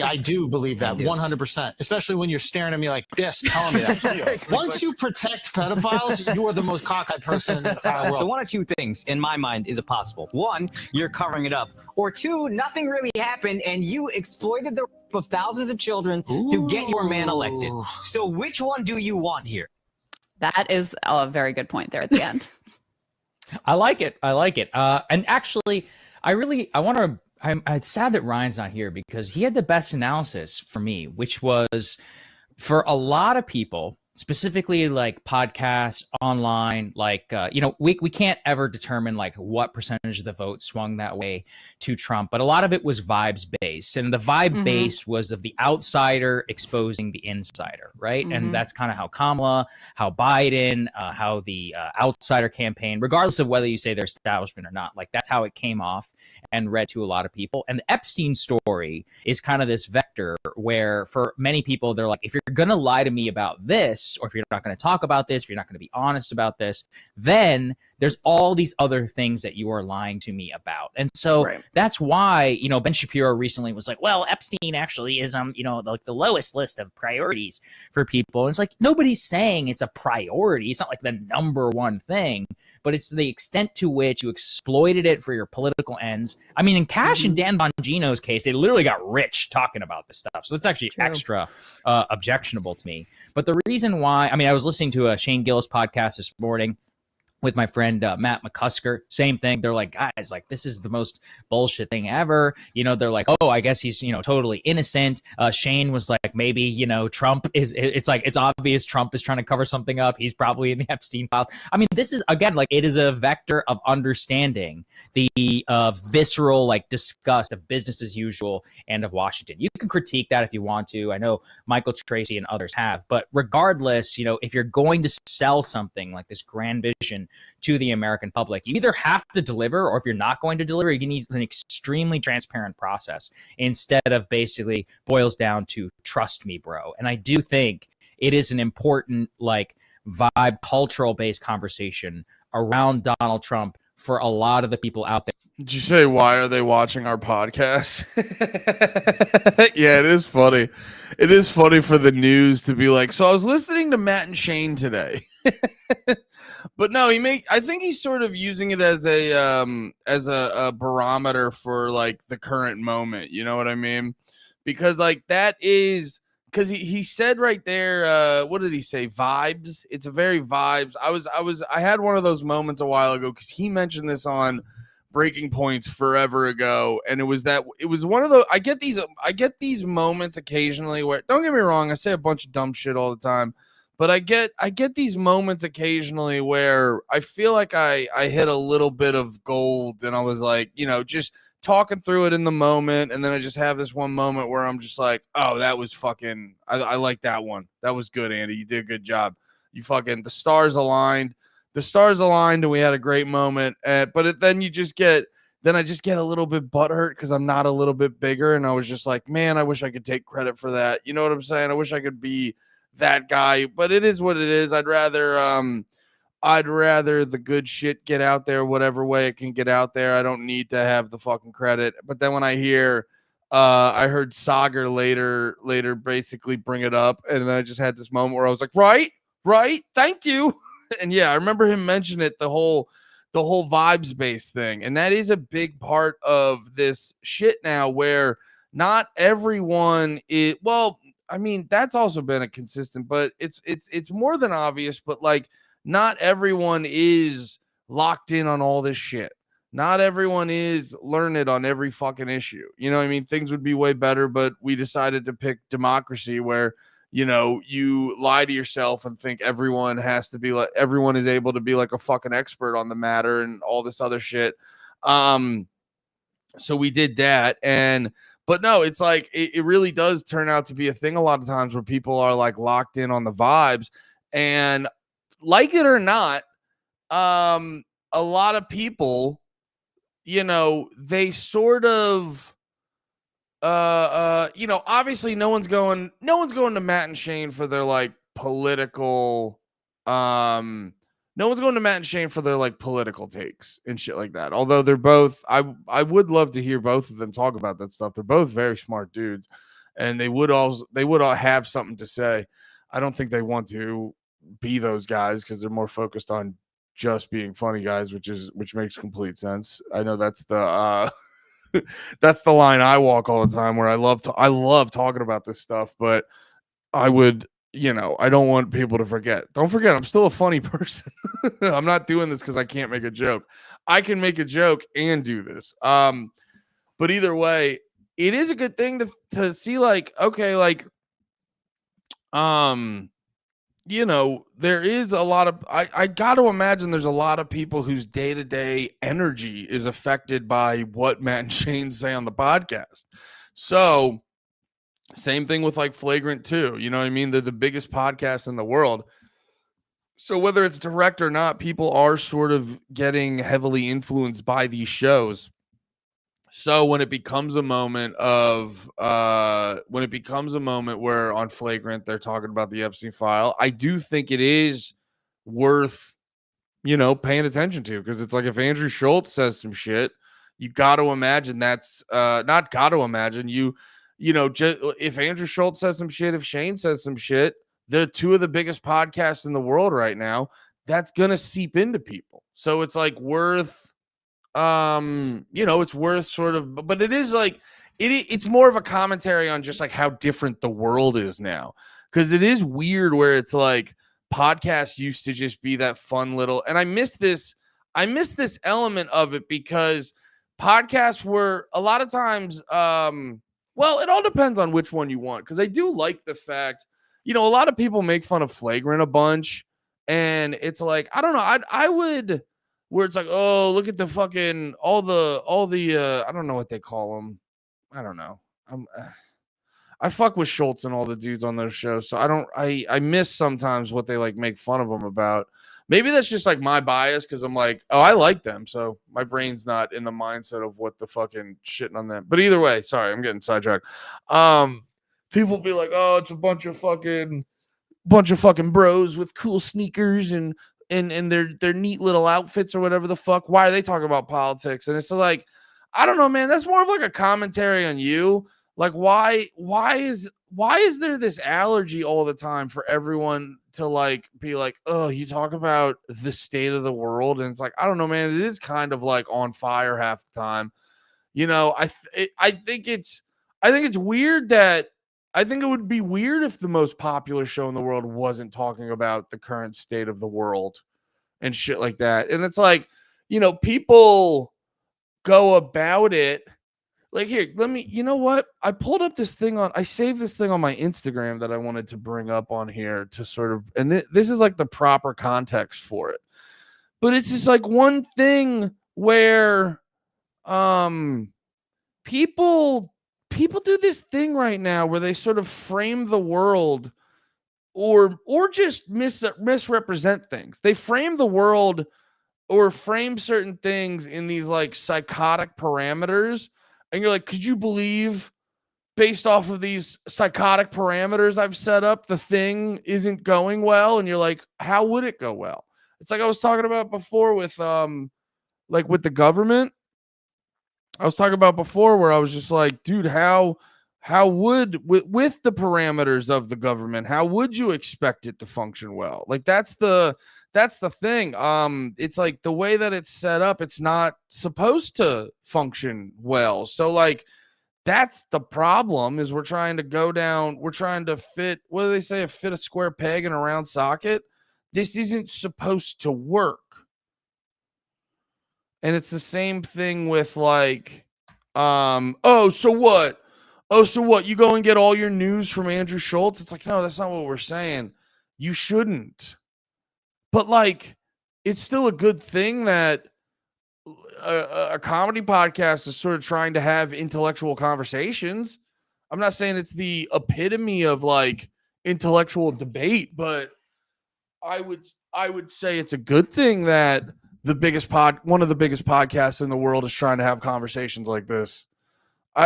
I do believe that 100%, especially when you're staring at me like this, telling me that. Once you protect pedophiles, you are the most cockeyed person in the entire world. So one of two things, in my mind, is possible. One, you're covering it up. Or two, nothing really happened and you exploited the rape of thousands of children to get your man elected. So which one do you want here? That is a very good point there at the end. I like it. And actually, it's sad that Ryan's not here because he had the best analysis for me, which was for a lot of people, specifically like podcasts, online, we can't ever determine like what percentage of the vote swung that way to Trump, but a lot of it was vibes based, and the vibe based was of the outsider exposing the insider, right? And that's kind of how Kamala, how Biden, how the outsider campaign, regardless of whether you say they're establishment or not, like that's how it came off and read to a lot of people. And the Epstein story is kind of this vector where for many people, they're like, if you're going to lie to me about this, or if you're not going to talk about this, if you're not going to be honest about this, then there's all these other things that you are lying to me about. And so that's why, Ben Shapiro recently was like, well, Epstein actually is, like the lowest list of priorities for people. And it's like, nobody's saying it's a priority. It's not like the number one thing, but it's the extent to which you exploited it for your political ends. I mean, in Kash and Dan Bongino's case, they literally got rich talking about this stuff. So it's actually extra objectionable to me. But the reason why, I was listening to a Shane Gillis podcast this morning with my friend Matt McCusker. Same thing. They're like, guys, like this is the most bullshit thing ever. They're like, oh, I guess he's, totally innocent. Shane was like, maybe, Trump is, it's like, it's obvious Trump is trying to cover something up. He's probably in the Epstein file. This is, again, like it is a vector of understanding the visceral, like disgust of business as usual and of Washington. You can critique that if you want to. I know Michael Tracy and others have, but regardless, if you're going to sell something like this grand vision to the American public, you either have to deliver, or if you're not going to deliver, you need an extremely transparent process instead of basically boils down to trust me, bro. And I do think it is an important like vibe cultural based conversation around Donald Trump for a lot of the people out there. Did you say, why are they watching our podcast? Yeah, it is funny. It is funny for the news to be like, so I was listening to Matt and Shane today. But no, I think he's sort of using it as a barometer for like the current moment. You know what I mean? Because like that is because he said right there, what did he say? Vibes. It's a very vibes. I had one of those moments a while ago because he mentioned this on Breaking Points forever ago, and it was one of those. I get these moments occasionally where, don't get me wrong, I say a bunch of dumb shit all the time. But I get these moments occasionally where I feel like I hit a little bit of gold, and I was like, just talking through it in the moment, and then I just have this one moment where I'm just like, oh, that was fucking, I like that one. That was good, Andy. You did a good job. You fucking, the stars aligned, and we had a great moment. But then you just get, then I just get a little bit butthurt because I'm not a little bit bigger, and I was just like, man, I wish I could take credit for that. You know what I'm saying? I wish I could be that guy, but it is what it is. I'd rather the good shit get out there whatever way it can get out there. I don't need to have the fucking credit. But then when I heard Sagar later basically bring it up, and then I just had this moment where I was like, right, thank you. And yeah, I remember him mention it, the whole vibes based thing, and that is a big part of this shit now, where not everyone is, well, I mean, that's also been a consistent, but it's more than obvious, but like, not everyone is locked in on all this shit. Not everyone is learned on every fucking issue. You know what I mean? Things would be way better, but we decided to pick democracy, where, you lie to yourself and think everyone has to be like, everyone is able to be like a fucking expert on the matter and all this other shit. So we did that. But no, it's like, it really does turn out to be a thing a lot of times where people are like locked in on the vibes, and like it or not, a lot of people, they sort of, obviously no one's going to Matt and Shane for their like political, no one's going to Matt and Shane for their like political takes and shit like that. Although they're both, I would love to hear both of them talk about that stuff. They're both very smart dudes, and they would all have something to say. I don't think they want to be those guys because they're more focused on just being funny guys, which makes complete sense. I know that's the that's the line I walk all the time, where I love talking about this stuff, but I would, I don't want people to forget. Don't forget, I'm still a funny person. I'm not doing this because I can't make a joke. I can make a joke and do this. But either way, it is a good thing to see, like, okay, like, there is a lot of, I got to imagine there's a lot of people whose day-to-day energy is affected by what Matt and Shane say on the podcast. So same thing with like Flagrant 2. You know what I mean? They're the biggest podcast in the world. So whether it's direct or not, people are sort of getting heavily influenced by these shows. So when it becomes a moment where on Flagrant they're talking about the Epstein file, I do think it is worth, paying attention to, because it's like, if Andrew Schultz says some shit, you got to imagine that's not got to imagine if Andrew Schultz says some shit, if Shane says some shit, they're two of the biggest podcasts in the world right now. That's gonna seep into people. So it's like worth. It's worth sort of, but it is like, it's more of a commentary on just like how different the world is now. Cause it is weird where it's like, podcasts used to just be that fun little, and I miss this element of it, because podcasts were a lot of times, well, it all depends on which one you want. Cause I do like the fact, a lot of people make fun of Flagrant a bunch, and it's like, I don't know. I would, where it's like, oh, look at the fucking all the I don't know what they call them. I don't know. I fuck with Schultz and all the dudes on those shows, so I miss sometimes what they like make fun of them about. Maybe that's just like my bias, because I'm like, oh, I like them, so my brain's not in the mindset of what the fucking shitting on them. But either way, sorry, I'm getting sidetracked. People be like, oh, it's a bunch of fucking bros with cool sneakers and their neat little outfits or whatever the fuck. Why are they talking about politics? And it's like, I don't know, man. That's more of like a commentary on you. Like, why is there this allergy all the time for everyone to like be like, oh, you talk about the state of the world, and it's like, I don't know, man. It is kind of like on fire half the time. I think it's weird that. I think it would be weird if the most popular show in the world wasn't talking about the current state of the world and shit like that. And it's like, people go about it. Like, here, let me, you know what? I pulled up this thing I saved this thing on my Instagram that I wanted to bring up on here to sort of, and this is like the proper context for it. But it's just like one thing where people do this thing right now where they sort of frame the world or just misrepresent things. They frame the world or frame certain things in these like psychotic parameters. And you're like, could you believe based off of these psychotic parameters I've set up, the thing isn't going well? And you're like, how would it go well? It's like I was talking about before with like with the government. I was talking about before where I was just like, dude, how would with the parameters of the government, how would you expect it to function well? Like that's the thing. It's like the way that it's set up, it's not supposed to function well. So like that's the problem is we're trying to fit, what do they say, fit a square peg in a round socket. This isn't supposed to work. And it's the same thing with like, so what? Oh, so what? You go and get all your news from Andrew Schultz? It's like, no, that's not what we're saying. You shouldn't. But like, it's still a good thing that a comedy podcast is sort of trying to have intellectual conversations. I'm not saying it's the epitome of like intellectual debate, but I would say it's a good thing that one of the biggest podcasts in the world is trying to have conversations like this.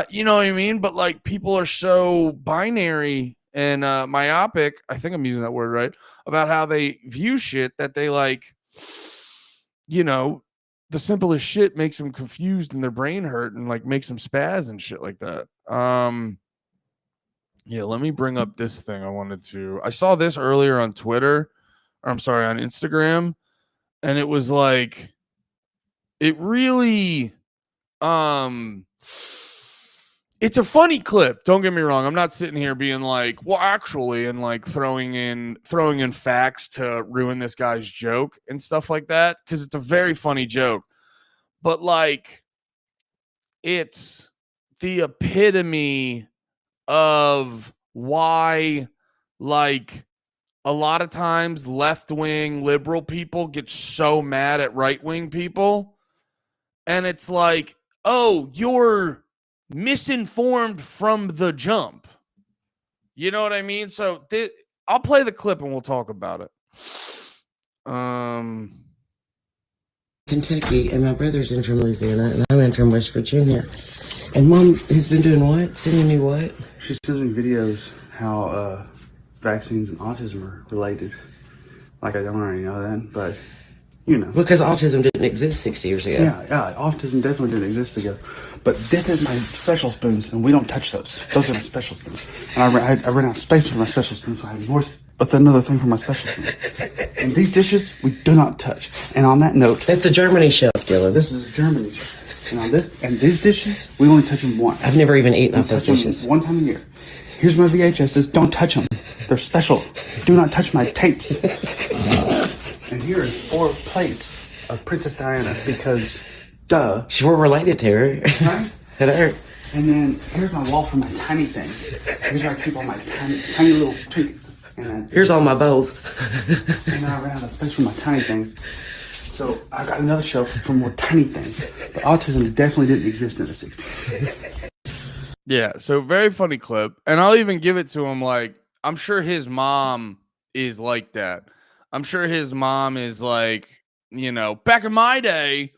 You know what I mean? But like people are so binary and myopic, I think I'm using that word right, about how they view shit that they like, the simplest shit makes them confused and their brain hurt and like makes them spaz and shit like that. Yeah, let me bring up this thing I saw this earlier on Twitter, or I'm sorry, on Instagram, and it was like, it really, it's a funny clip. Don't get me wrong. I'm not sitting here being like, well, actually, and like throwing in facts to ruin this guy's joke and stuff like that, because it's a very funny joke. But like, it's the epitome of why, like, a lot of times left-wing liberal people get so mad at right-wing people. And it's like, oh, you're misinformed from the jump. You know what I mean? So I'll play the clip and we'll talk about it. Kentucky, and my brother's in from Louisiana, and I'm in from West Virginia. And Mom has been doing what? Sending me what? She sends me videos how vaccines and autism are related. Like, I don't already know that, but Because autism didn't exist 60 years ago. Yeah, autism definitely didn't exist ago. But this is my special spoons, and we don't touch those. Those are my special spoons. And I ran out of space for my special spoons, so I had more. But another thing for my special spoons. And these dishes, we do not touch. And on that note, That's the Germany shelf, Dylan. this is a Germany shelf. And on this, and these dishes, we only touch them once. I've never even eaten off We those touch them dishes. one time a year. Here's my VHSs. Don't touch them. They're special. Do not touch my tapes. And here is 4 plates of Princess Diana because, duh. We're related to her. Right? Hello. And then here's my wall for my tiny things. Here's where I keep all my tiny little trinkets. And Here's all my bowls. And then I ran out of space for my tiny things. So I got another shelf for more tiny things. But autism definitely didn't exist in the 60s. Yeah, so very funny clip. And I'll even give it to him, like, I'm sure his mom is like that. I'm sure his mom is like, back in my day,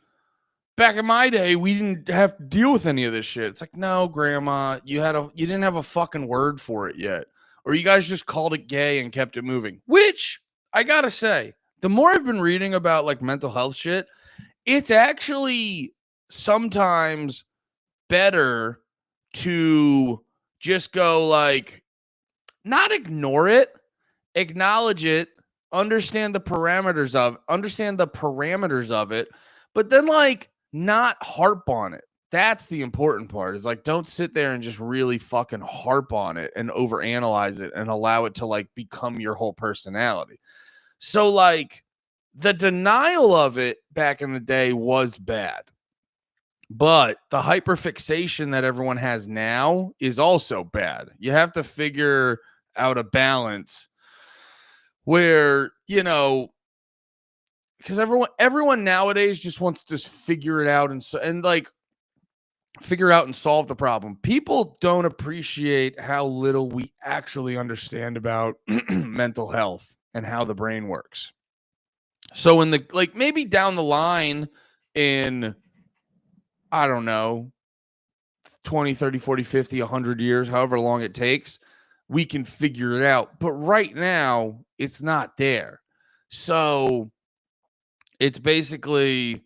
we didn't have to deal with any of this shit. It's like, no, grandma, you didn't have a fucking word for it yet. Or you guys just called it gay and kept it moving. Which, I gotta say, the more I've been reading about like mental health shit, it's actually sometimes better to just go like, not ignore it, acknowledge it, understand the parameters of it, but then like not harp on it. That's the important part, is like, don't sit there and just really fucking harp on it and overanalyze it and allow it to like become your whole personality. So like the denial of it back in the day was bad. But the hyperfixation that everyone has now is also bad. You have to figure out a balance where, because everyone nowadays just wants to figure it out and like figure out and solve the problem. People don't appreciate how little we actually understand about mental health and how the brain works. So in the maybe down the line in, I don't know, 20, 30, 40, 50, 100 years, however long it takes, we can figure it out. But right now, it's not there. So it's basically,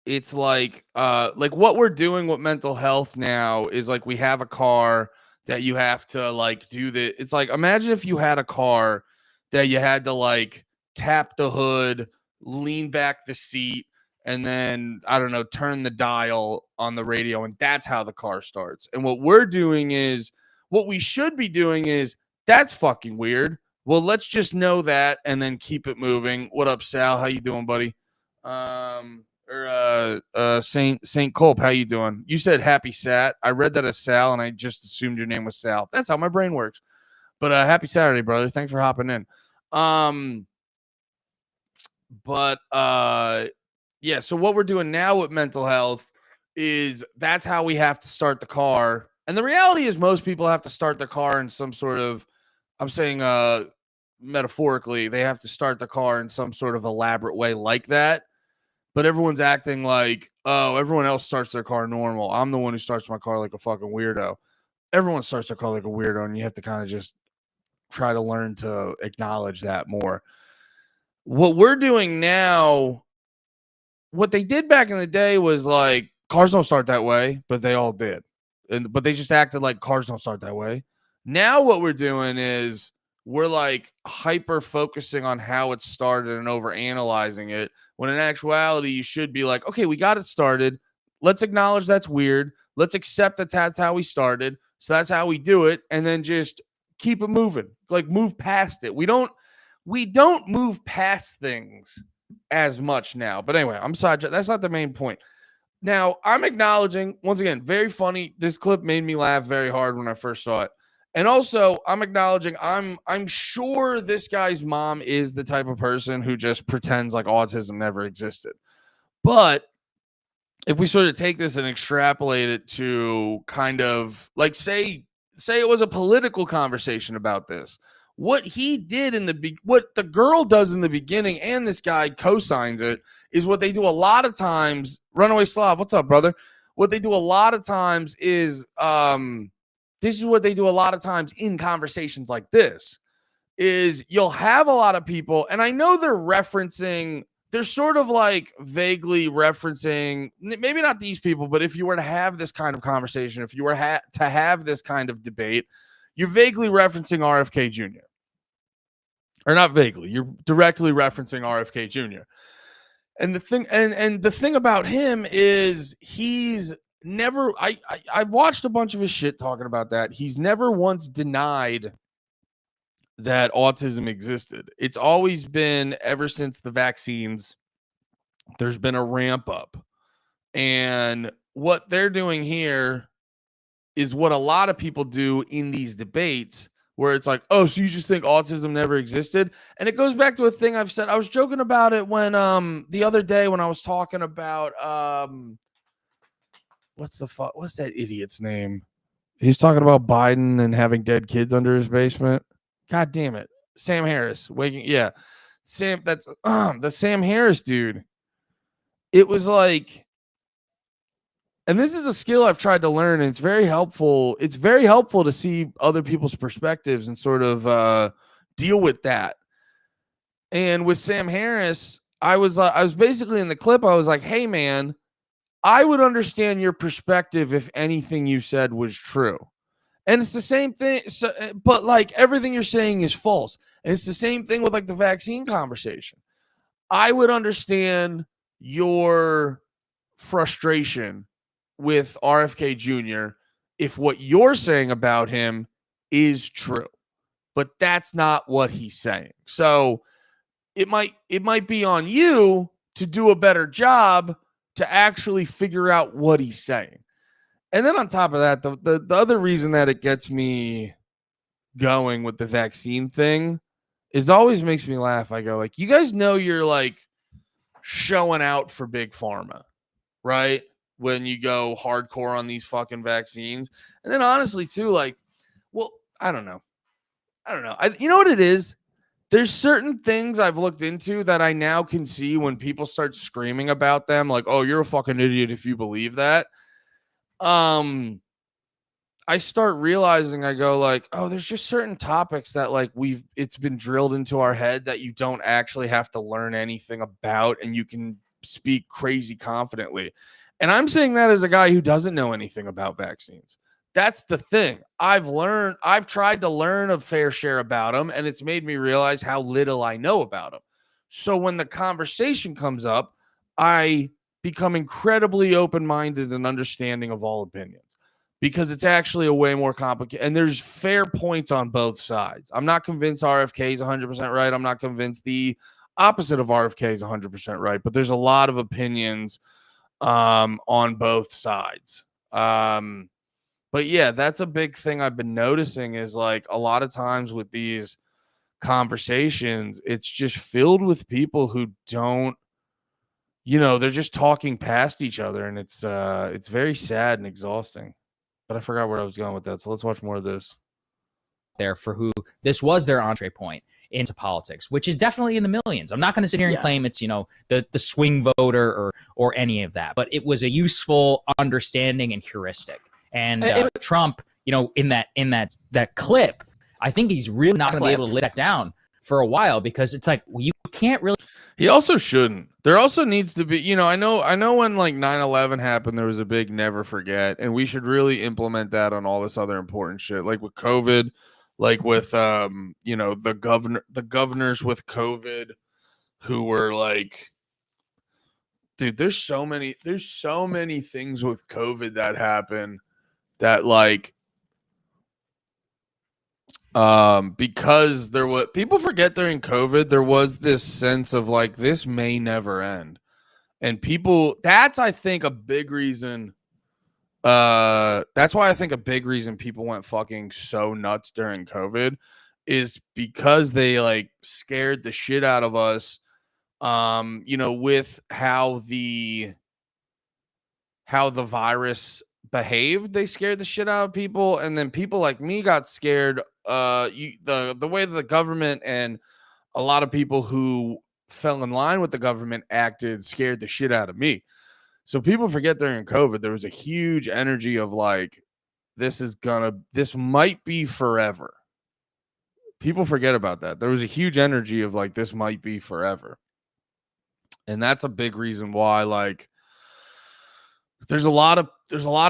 it's like what we're doing with mental health now is like we have a car that you have to like do the, it's like, imagine if you had a car that you had to like tap the hood, lean back the seat, and then, I don't know, turn the dial on the radio, and that's how the car starts. And what we should be doing is, that's fucking weird. Well, let's just know that and then keep it moving. What up, Sal? How you doing, buddy? Saint Culp, how you doing? You said happy Sat. I read that as Sal, and I just assumed your name was Sal. That's how my brain works. But happy Saturday, brother. Thanks for hopping in. Yeah, so what we're doing now with mental health is that's how we have to start the car. And the reality is most people have to start the car in some sort of, I'm saying metaphorically, they have to start the car in some sort of elaborate way like that. But everyone's acting like, oh, everyone else starts their car normal. I'm the one who starts my car like a fucking weirdo. Everyone starts their car like a weirdo, and you have to kind of just try to learn to acknowledge that more. What we're doing now, what they did back in the day was like, cars don't start that way, but they all did. But they just acted like cars don't start that way. Now what we're doing is we're like hyper focusing on how it started and over analyzing it, when in actuality you should be like, okay, we got it started. Let's acknowledge that's weird. Let's accept that that's how we started. So that's how we do it. And then just keep it moving, like move past it. We don't move past things as much now. But anyway, that's not the main point. Now, I'm acknowledging, once again, very funny. This clip made me laugh very hard when I first saw it. And also, I'm acknowledging, I'm sure this guy's mom is the type of person who just pretends like autism never existed. But if we sort of take this and extrapolate it to kind of like say it was a political conversation about this, what he did what the girl does in the beginning, and this guy co-signs it, is what they do a lot of times. Runaway Slav, what's up, brother? What they do a lot of times is this is what they do a lot of times in conversations like this, is you'll have a lot of people, and I know they're sort of like vaguely referencing, maybe not these people, but if you were to have this kind of conversation, if you were to have this kind of debate, you're vaguely referencing RFK Jr. Or not vaguely, you're directly referencing RFK Jr. And the thing, and the thing about him is he's never, I've watched a bunch of his shit talking about that. He's never once denied that autism existed. It's always been, ever since the vaccines, there's been a ramp up. And what they're doing here is what a lot of people do in these debates, where it's like, oh, so you just think autism never existed? And it goes back to a thing I've said. I was joking about it when the other day when I was talking about what's that idiot's name? He's talking about Biden and having dead kids under his basement. God damn it. Sam Harris. Sam, that's the Sam Harris dude. It was like, and this is a skill I've tried to learn, and it's very helpful. It's very helpful to see other people's perspectives and sort of deal with that. And with Sam Harris, I was basically in the clip, I was like, hey, man, I would understand your perspective if anything you said was true. And it's the same thing. So, but like everything you're saying is false. And it's the same thing with like the vaccine conversation. I would understand your frustration with RFK Jr. if what you're saying about him is true, but that's not what he's saying. So it might be on you to do a better job to actually figure out what he's saying. And then on top of that, the other reason that it gets me going with the vaccine thing is always makes me laugh. I go like, you guys know you're like showing out for big pharma, right? When you go hardcore on these fucking vaccines. And then honestly too, like, well, I don't know. You know what it is? There's certain things I've looked into that I now can see when people start screaming about them, like, oh, you're a fucking idiot if you believe that. I start realizing, I go like, oh, there's just certain topics that like it's been drilled into our head that you don't actually have to learn anything about, and you can speak crazy confidently. And I'm saying that as a guy who doesn't know anything about vaccines. That's the thing. I've tried to learn a fair share about them, and it's made me realize how little I know about them. So when the conversation comes up, I become incredibly open-minded and understanding of all opinions, because it's actually a way more complicated, and there's fair points on both sides. I'm not convinced RFK is 100% right. I'm not convinced the opposite of RFK is 100% right, but there's a lot of opinions on both sides. But yeah, that's a big thing I've been noticing is like a lot of times with these conversations, it's just filled with people who don't, they're just talking past each other, and it's very sad and exhausting. But I forgot where I was going with that, so let's watch more of this. There for who this was their entree point into politics, which is definitely in the millions. I'm not going to sit here and claim it's the swing voter or any of that, but it was a useful understanding and heuristic. And Trump, in that clip, I think he's really not going to be able to let that down for a while, because it's like, well, you can't really. He also shouldn't. There also needs to be, I know when like 9/11 happened, there was a big never forget, and we should really implement that on all this other important shit, like with COVID, like with the governors with COVID who were like, dude, there's so many things with COVID that happen that like because there was, people forget during COVID, there was this sense of like, this may never end. And that's, I think, a big reason. That's why I think a big reason people went fucking so nuts during COVID is because they like scared the shit out of us. With how the virus behaved, they scared the shit out of people, and then people like me got scared. The way that the government and a lot of people who fell in line with the government acted scared the shit out of me. So people forget during COVID, there was a huge energy of like, this might be forever. People forget about that. There was a huge energy of like, this might be forever. And that's a big reason why, like, there's a lot of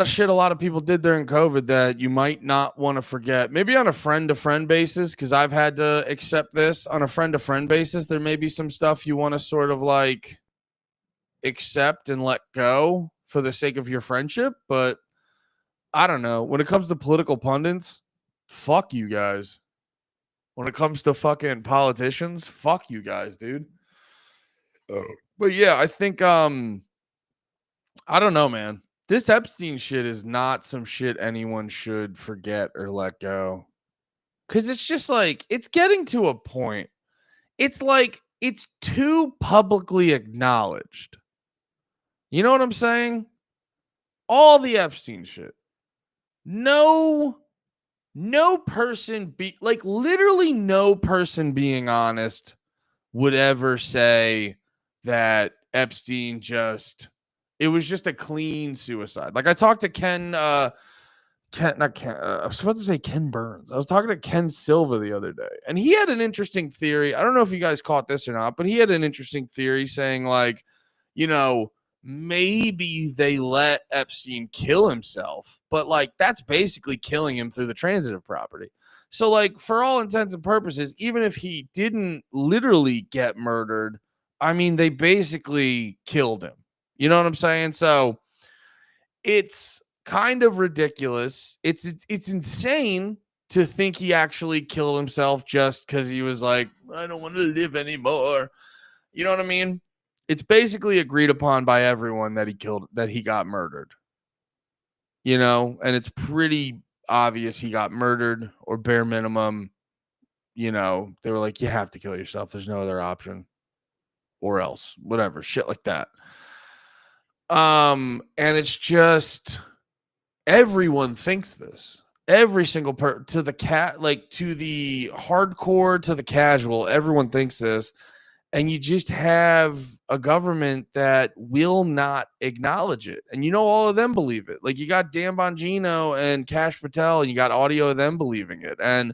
shit a lot of people did during COVID that you might not want to forget. Maybe on a friend-to-friend basis, because I've had to accept this on a friend-to-friend basis. There may be some stuff you want to sort of like accept and let go for the sake of your friendship. But I don't know. When it comes to political pundits, fuck you guys. When it comes to fucking politicians, fuck you guys, dude. But yeah, I think I don't know, man. This Epstein shit is not some shit anyone should forget or let go. Because it's just like, it's getting to a point. It's like, it's too publicly acknowledged. You know what I'm saying? All the Epstein shit. No person literally no person being honest would ever say that Epstein it was just a clean suicide. Like I talked to Ken I was about to say Ken Burns. I was talking to Ken Silva the other day, and he had an interesting theory. I don't know if you guys caught this or not, but he had an interesting theory saying like, maybe they let Epstein kill himself, but like that's basically killing him through the transitive property. So like for all intents and purposes, even if he didn't literally get murdered, I mean, they basically killed him. You know what I'm saying? So it's kind of ridiculous. It's insane to think he actually killed himself just because he was like, I don't want to live anymore. You know what I mean? it's basically agreed upon by everyone that he got murdered. You know, and it's pretty obvious he got murdered, or bare minimum, you know, they were like, you have to kill yourself. There's no other option, or else, whatever, shit like that. And it's just everyone thinks this. Every single to the to the hardcore, to the casual, everyone thinks this. And you just have a government that will not acknowledge it. And all of them believe it. Like, you got Dan Bongino and Kash Patel, and you got audio of them believing it. And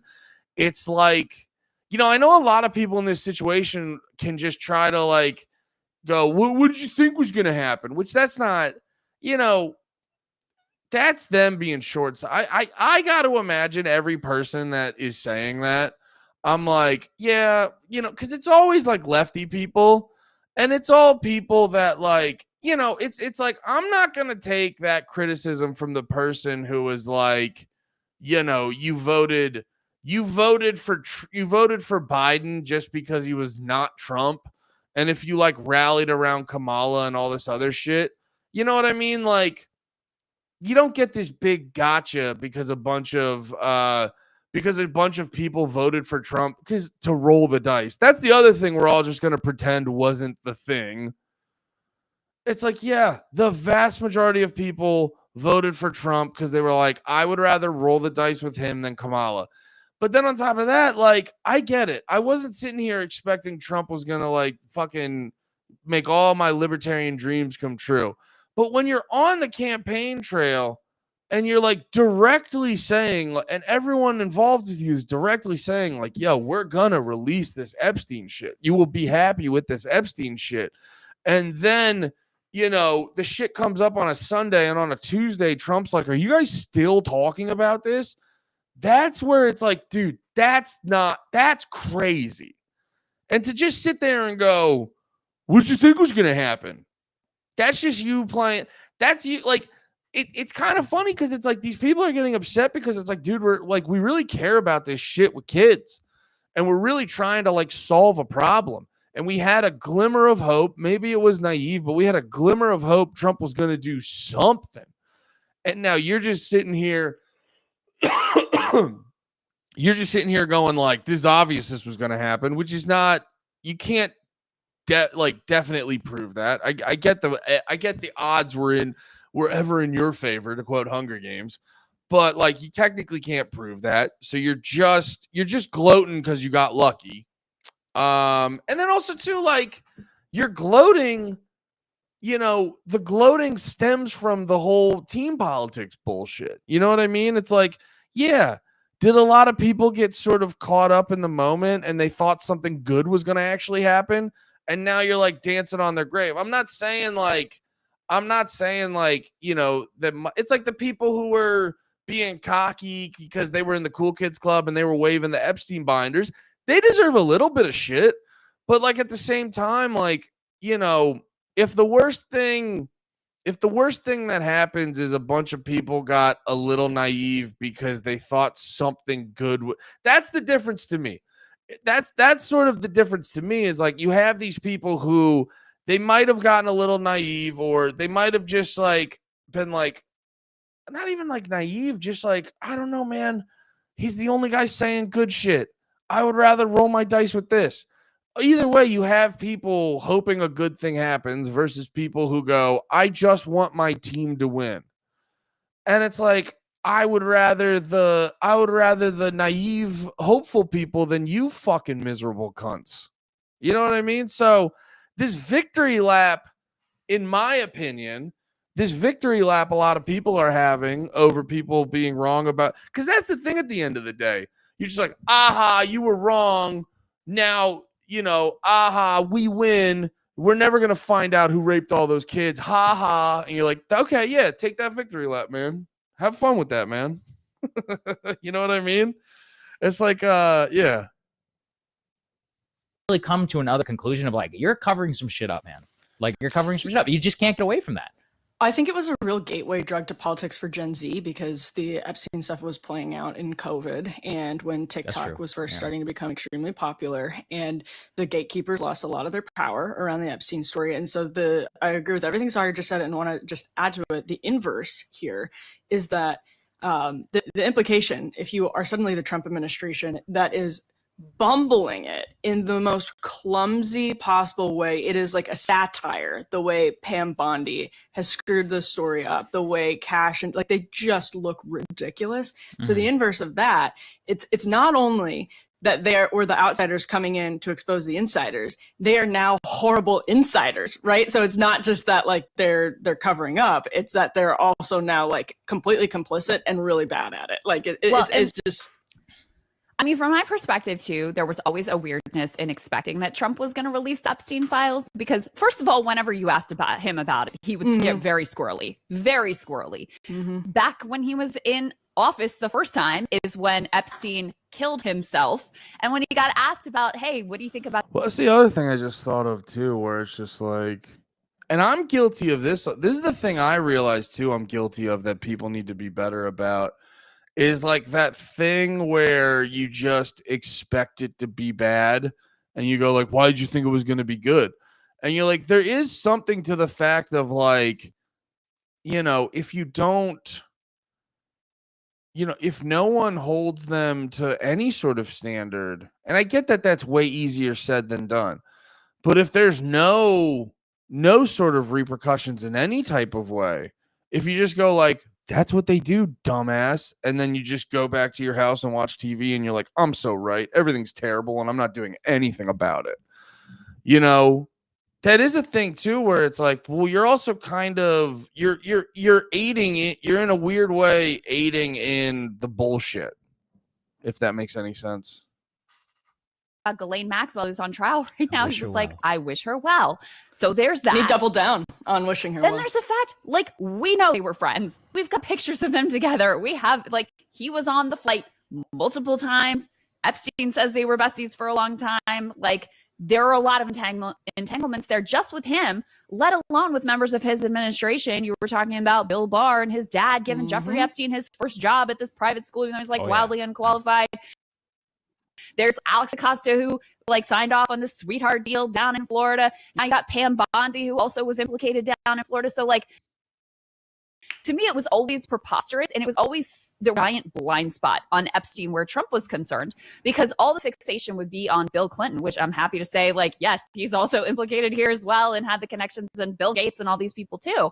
it's like, I know a lot of people in this situation can just try to like go, what did you think was going to happen? Which that's not, that's them being short. I got to imagine every person that is saying that, I'm like, yeah, because it's always like lefty people, and it's all people that like, it's like, I'm not going to take that criticism from the person who was like, you voted for Biden just because he was not Trump. And if you like rallied around Kamala and all this other shit, you know what I mean? Like, you don't get this big gotcha because a bunch of people voted for Trump to roll the dice. That's the other thing we're all just going to pretend wasn't the thing. It's like, yeah, the vast majority of people voted for Trump because they were like, I would rather roll the dice with him than Kamala. But then on top of that, like, I get it. I wasn't sitting here expecting Trump was going to like fucking make all my libertarian dreams come true. But when you're on the campaign trail and you're like directly saying, and everyone involved with you is directly saying like, yo, we're going to release this Epstein shit. You will be happy with this Epstein shit. And then, the shit comes up on a Sunday, and on a Tuesday, Trump's like, are you guys still talking about this? That's where it's like, dude, that's crazy. And to just sit there and go, what did you think was going to happen? That's just you playing. That's you. Like, it's kind of funny because it's like these people are getting upset because it's like, dude, we really care about this shit with kids, and we're really trying to like solve a problem. And we had a glimmer of hope. Maybe it was naive, but we had a glimmer of hope Trump was going to do something. And now you're just sitting here. You're just sitting here going like, this is obvious this was going to happen, which is not. You can't definitely prove that. I get the odds were ever in your favor, to quote Hunger Games, but like, you technically can't prove that. So you're just gloating because you got lucky. And then also too, like, you're gloating, the gloating stems from the whole team politics bullshit. You know what I mean? It's like, yeah, did a lot of people get sort of caught up in the moment and they thought something good was going to actually happen? And now you're like dancing on their grave. I'm not saying like, that it's like the people who were being cocky because they were in the cool kids club and they were waving the Epstein binders. They deserve a little bit of shit, but like at the same time, like, if the worst thing that happens is a bunch of people got a little naive because they thought something good that's the difference to me. That's sort of the difference to me, is like, you have these people who they might have gotten a little naive, or they might have just like been like, not even like naive, just like, I don't know, man, he's the only guy saying good shit. I would rather roll my dice with this. Either way, you have people hoping a good thing happens versus people who go, I just want my team to win. And it's like, I would rather the naive, hopeful people than you fucking miserable cunts. You know what I mean? So this victory lap, in my opinion, a lot of people are having over people being wrong about, because that's the thing at the end of the day. You're just like, aha, you were wrong. Now, aha, we win. We're never going to find out who raped all those kids. Ha ha. And you're like, okay, yeah, take that victory lap, man. Have fun with that, man. You know what I mean? It's like, yeah. Really come to another conclusion of like, you're covering some shit up, man. Like, you're covering some shit up. You just can't get away from that. I think it was a real gateway drug to politics for Gen Z because the Epstein stuff was playing out in COVID and when TikTok was first starting to become extremely popular, and the gatekeepers lost a lot of their power around the Epstein story. And so I agree with everything Sari just said and want to just add to it. The inverse here is that the implication, if you are suddenly the Trump administration that is bumbling it in the most clumsy possible way. It is like a satire, the way Pam Bondi has screwed the story up, the way Kash, and like they just look ridiculous. So the inverse of that, it's not only that they were the outsiders coming in to expose the insiders, they are now horrible insiders, right? So it's not just that like they're covering up, it's that they're also now like completely complicit and really bad at it. Like it's just... I mean, from my perspective, too, there was always a weirdness in expecting that Trump was going to release the Epstein files because, first of all, whenever you asked him about it, he would get very squirrely, very squirrely. Back when he was in office the first time is when Epstein killed himself. And when he got asked about, hey, what do you think about... Well, that's the other thing I just thought of, too, where it's just like... And I'm guilty of this. This is the thing I realized, too, I'm guilty of that people need to be better about. Is like that thing where you just expect it to be bad and you go like, why did you think it was going to be good? And you're like, there is something to the fact of like, you know, if you don't, you know, if no one holds them to any sort of standard, and I get that that's way easier said than done, but if there's no sort of repercussions in any type of way, if you just go like, that's what they do, dumbass. And then you just go back to your house and watch TV and you're like, I'm so right. Everything's terrible and I'm not doing anything about it. You know, that is a thing too, where it's like, well, you're also kind of, you're aiding it. You're in a weird way aiding in the bullshit, if that makes any sense. Ghislaine Maxwell, who's on trial right now. He's just like, I wish her well. So there's that. He doubled down on wishing her well. Then there's the fact, like, we know they were friends. We've got pictures of them together. We have, like, he was on the flight multiple times. Epstein says they were besties for a long time. Like, there are a lot of entanglements there just with him, let alone with members of his administration. You were talking about Bill Barr and his dad giving Jeffrey Epstein his first job at this private school, even though he's like wildly unqualified. There's Alex Acosta, who like signed off on this sweetheart deal down in Florida. Now you got Pam Bondi, who also was implicated down in Florida. So like, to me, it was always preposterous. And it was always the giant blind spot on Epstein where Trump was concerned, because all the fixation would be on Bill Clinton, which I'm happy to say, like, yes, he's also implicated here as well and had the connections, and Bill Gates and all these people too.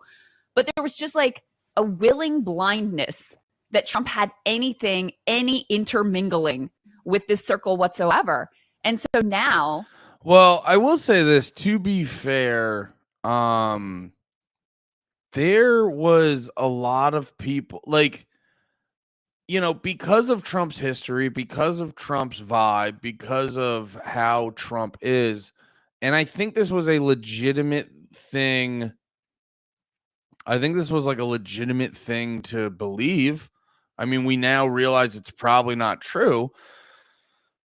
But there was just like a willing blindness that Trump had any intermingling with this circle whatsoever. And so now, well, I will say this, to be fair, there was a lot of people like, you know, because of Trump's history, because of Trump's vibe, because of how Trump is, and I think this was a legitimate thing. I think this was like a legitimate thing to believe. I mean, we now realize it's probably not true.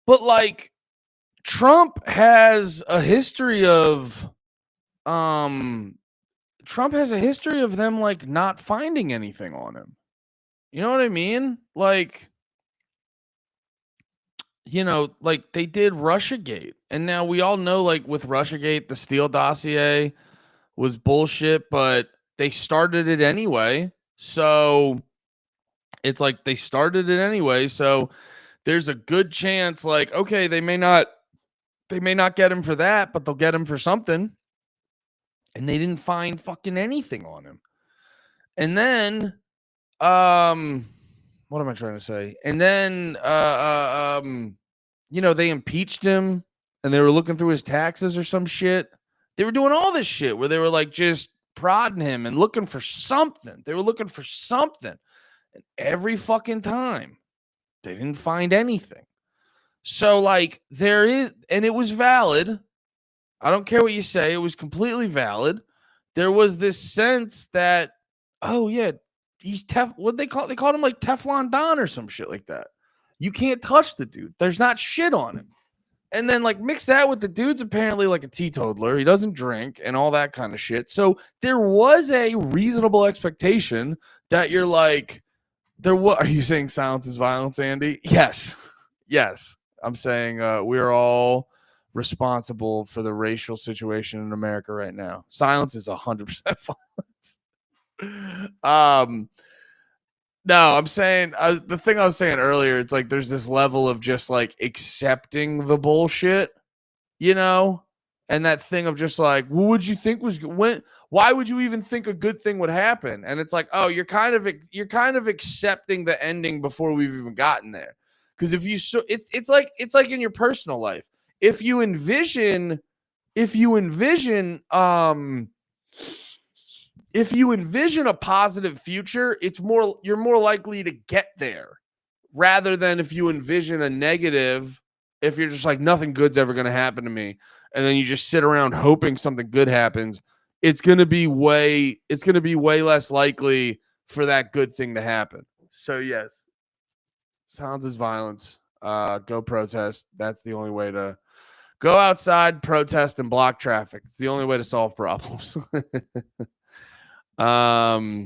But like, Trump has a history of them like not finding anything on him. You know what I mean? Like, you know, like they did Russiagate, and now we all know, like with Russiagate, the Steele dossier was bullshit, but they started it anyway. So it's like they started it anyway. So there's a good chance, like, okay, they may not get him for that, but they'll get him for something. And they didn't find fucking anything on him. And then, what am I trying to say? And then, you know, they impeached him and they were looking through his taxes or some shit. They were doing all this shit where they were like just prodding him and looking for something. They were looking for something. And every fucking time, they didn't find anything. So, like, there is, and it was valid. I don't care what you say. It was completely valid. There was this sense that, oh, yeah, he's what they called him like Teflon Don or some shit like that. You can't touch the dude. There's not shit on him. And then like mix that with the dude's apparently like a teetotaler. He doesn't drink and all that kind of shit. So there was a reasonable expectation that you're like, what are you saying? Silence is violence, Andy? Yes. Yes. I'm saying we're all responsible for the racial situation in America right now. Silence is 100% violence. No, I'm saying the thing I was saying earlier, it's like there's this level of just like accepting the bullshit, you know? And that thing of just like, what would you think was why would you even think a good thing would happen? And it's like, oh, you're kind of accepting the ending before we've even gotten there. Because if you it's like in your personal life. If you envision a positive future, you're more likely to get there rather than if you envision a negative, if you're just like nothing good's ever going to happen to me and then you just sit around hoping something good happens, it's going to be way less likely for that good thing to happen. So yes, silence is violence. Go protest. That's the only way to go outside, protest, and block traffic. It's the only way to solve problems. What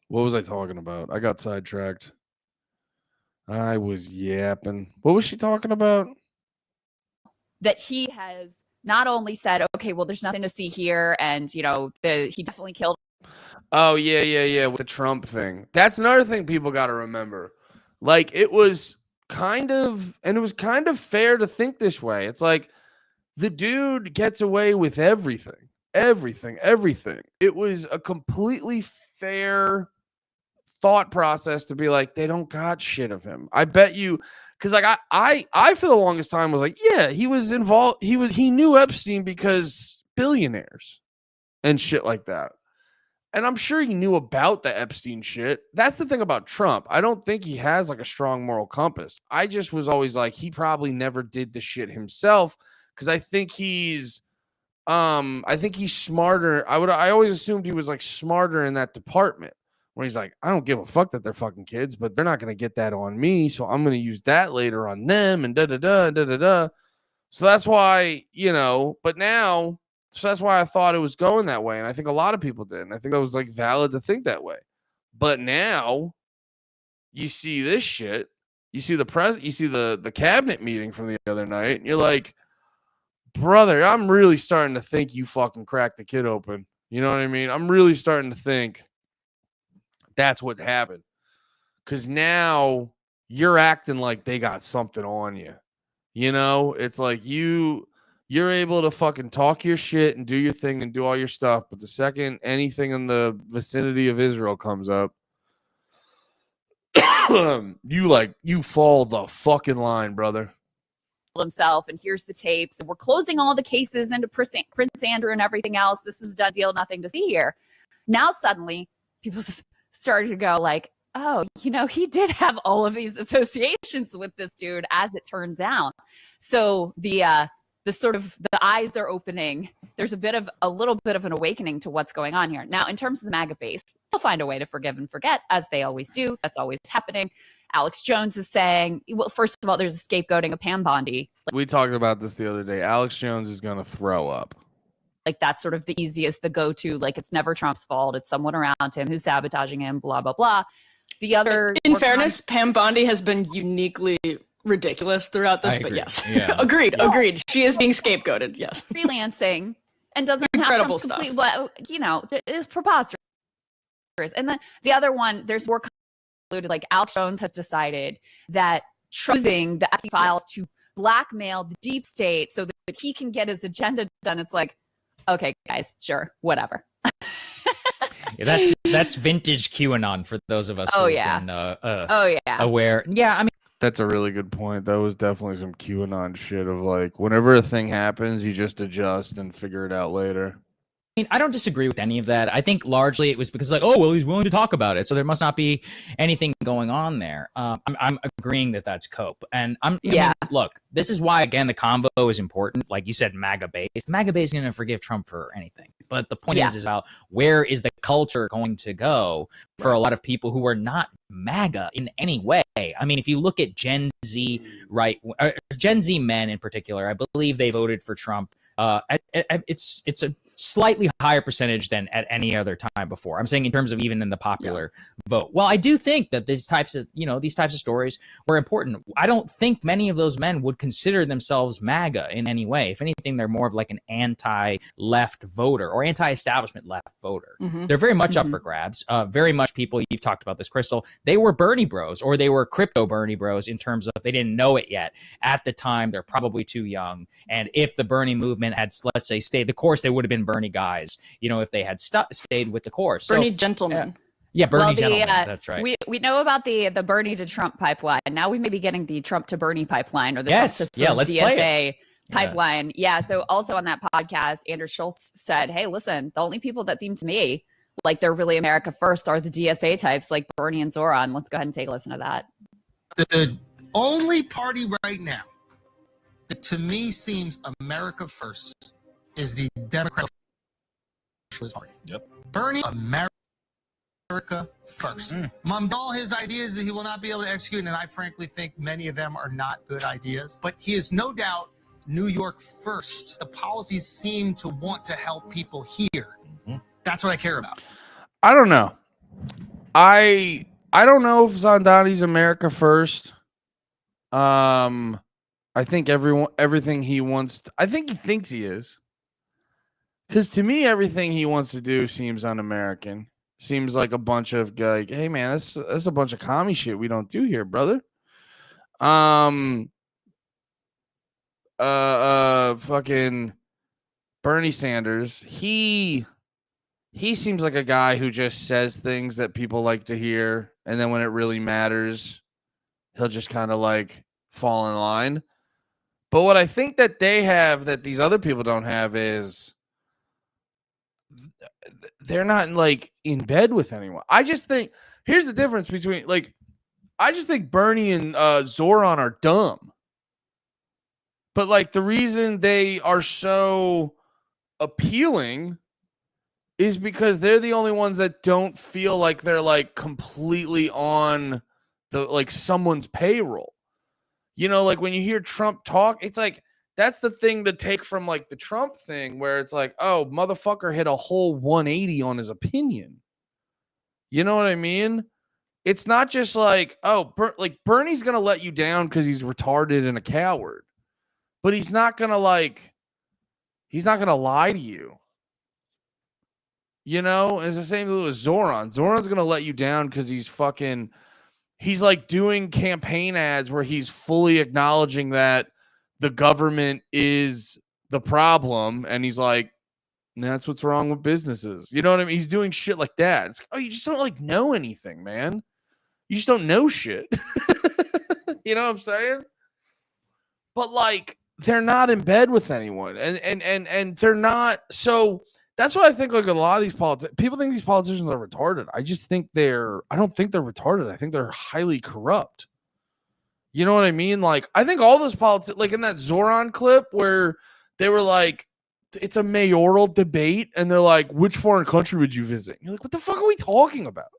was I talking about? I got sidetracked. I was yapping. What was she talking about? That he has not only said, okay, well, there's nothing to see here, and he definitely killed. Oh yeah, with the Trump thing. That's another thing people got to remember. Like it was kind of fair to think this way. It's like the dude gets away with everything. It was a completely fair thought process to be like, they don't got shit of him. I bet you, because like I for the longest time was like, yeah, he was involved. He knew Epstein because billionaires and shit like that. And I'm sure he knew about the Epstein shit. That's the thing about Trump. I don't think he has like a strong moral compass. I just was always like, he probably never did the shit himself because I think he's smarter. I always assumed he was like smarter in that department where he's like, I don't give a fuck that they're fucking kids, but they're not going to get that on me. So I'm going to use that later on them and da-da-da. So that's why, but now, so that's why I thought it was going that way. And I think a lot of people did. And I think it was like valid to think that way. But now you see this shit, you see the cabinet meeting from the other night, and you're like, brother, I'm really starting to think you fucking cracked the kid open. You know what I mean? I'm really starting to think that's what happened. Because now you're acting like they got something on you. It's like you're able to fucking talk your shit and do your thing and do all your stuff. But the second anything in the vicinity of Israel comes up, you fall the fucking line, brother. Himself, and here's the tapes, and we're closing all the cases into Prince Andrew and everything else. This is a done deal, nothing to see here. Now suddenly people started to go like, oh, he did have all of these associations with this dude, as it turns out. So the eyes are opening. There's a little bit of an awakening to what's going on here. Now, in terms of the MAGA base, they'll find a way to forgive and forget, as they always do. That's always happening. Alex Jones is saying, well, first of all, there's a scapegoating of Pam Bondi. We talked about this the other day. Alex Jones is going to throw up. Like that's sort of the easiest, the go-to, like it's never Trump's fault. It's someone around him who's sabotaging him, blah, blah, blah. The other... In fairness, Pam Bondi has been uniquely ridiculous throughout this, but yes. Yeah. Agreed. She is being scapegoated, yes. Freelancing and doesn't incredible have Trump's stuff. It's preposterous. And then the other one, there's more... Like Alex Jones has decided that using the Epstein files to blackmail the deep state so that he can get his agenda done. It's like, okay, guys, sure, whatever. Yeah, that's vintage QAnon for those of us who have been aware. Yeah, I mean, that's a really good point. That was definitely some QAnon shit of like, whenever a thing happens, you just adjust and figure it out later. mean, I don't disagree with any of that. I think largely it was because like, oh, well, he's willing to talk about it, so there must not be anything going on there. I'm agreeing that that's cope, and I mean, look, this is why again the combo is important. Like you said, MAGA base. The MAGA base is going to forgive Trump for anything, but the point is about where is the culture going to go for a lot of people who are not MAGA in any way. I mean, if you look at Gen Z, right, Gen Z men in particular, I believe they voted for Trump. It's a slightly higher percentage than at any other time before. I'm saying in terms of even in the popular vote. Well, I do think that these types of stories were important. I don't think many of those men would consider themselves MAGA in any way. If anything, they're more of like an anti-left voter or anti-establishment left voter. They're very much up for grabs. Very much people, you've talked about this, Crystal, they were Bernie bros or they were crypto Bernie bros in terms of they didn't know it yet. At the time, they're probably too young. And if the Bernie movement had, let's say, stayed the course, they would have been Bernie guys, if they had stayed with the course. Bernie gentlemen. Bernie gentlemen. That's right. We know about the Bernie to Trump pipeline. Now we may be getting the Trump to Bernie pipeline or the let's DSA play it. pipeline. Yeah. So also on that podcast, Andrew Schultz said, hey, listen, the only people that seem to me like they're really America first are the DSA types like Bernie and Zoran. Let's go ahead and take a listen to that. The only party right now that to me seems America first is the Democratic Party. Yep. Bernie, America first. Mummed all his ideas that he will not be able to execute, and I frankly think many of them are not good ideas. But he is no doubt New York first. The policies seem to want to help people here. That's what I care about. I don't know. I don't know if Zandani's America first. I think everything he wants. I think he thinks he is. Because to me, everything he wants to do seems un-American. Seems like a bunch of like, hey man, that's a bunch of commie shit we don't do here, brother. Fucking Bernie Sanders. He seems like a guy who just says things that people like to hear, and then when it really matters, he'll just kind of like fall in line. But what I think that they have that these other people don't have is they're not like in bed with anyone. I just think here's the difference between I just think Bernie and Zoran are dumb. But like the reason they are so appealing is because they're the only ones that don't feel like they're like completely on the like someone's payroll. Like when you hear Trump talk, it's like that's the thing to take from like the Trump thing where it's like, oh, motherfucker hit a whole 180 on his opinion. You know what I mean? It's not just like, oh, Bernie's going to let you down because he's retarded and a coward. But he's not going to lie to you. It's the same with Zoran. Zoran's going to let you down because he's like doing campaign ads where he's fully acknowledging that the government is the problem. And he's like, that's what's wrong with businesses. You know what I mean? He's doing shit like that. It's like, oh, you just don't like know anything, man. You just don't know shit. You know what I'm saying? But like, they're not in bed with anyone. And they're not. So that's why I think like a lot of these people think these politicians are retarded. I don't think they're retarded. I think they're highly corrupt. You know what I mean? Like, I think all those politics, like in that Zoran clip where they were like, it's a mayoral debate, and they're like, which foreign country would you visit? You're like, what the fuck are we talking about?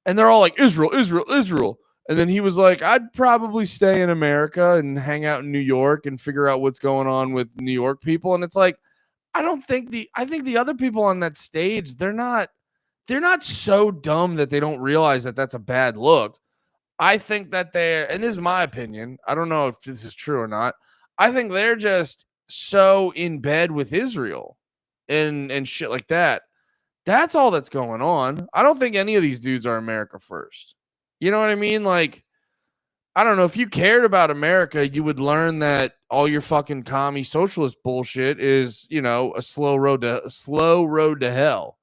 And they're all like, Israel, Israel, Israel. And then he was like, I'd probably stay in America and hang out in New York and figure out what's going on with New York people. And it's like, I think the other people on that stage, they're not so dumb that they don't realize that that's a bad look. I think that and this is my opinion, I don't know if this is true or not. I think they're just so in bed with Israel and shit like that. That's all that's going on. I don't think any of these dudes are America first. You know what I mean? Like, I don't know. If you cared about America, you would learn that all your fucking commie socialist bullshit is, a slow road to hell.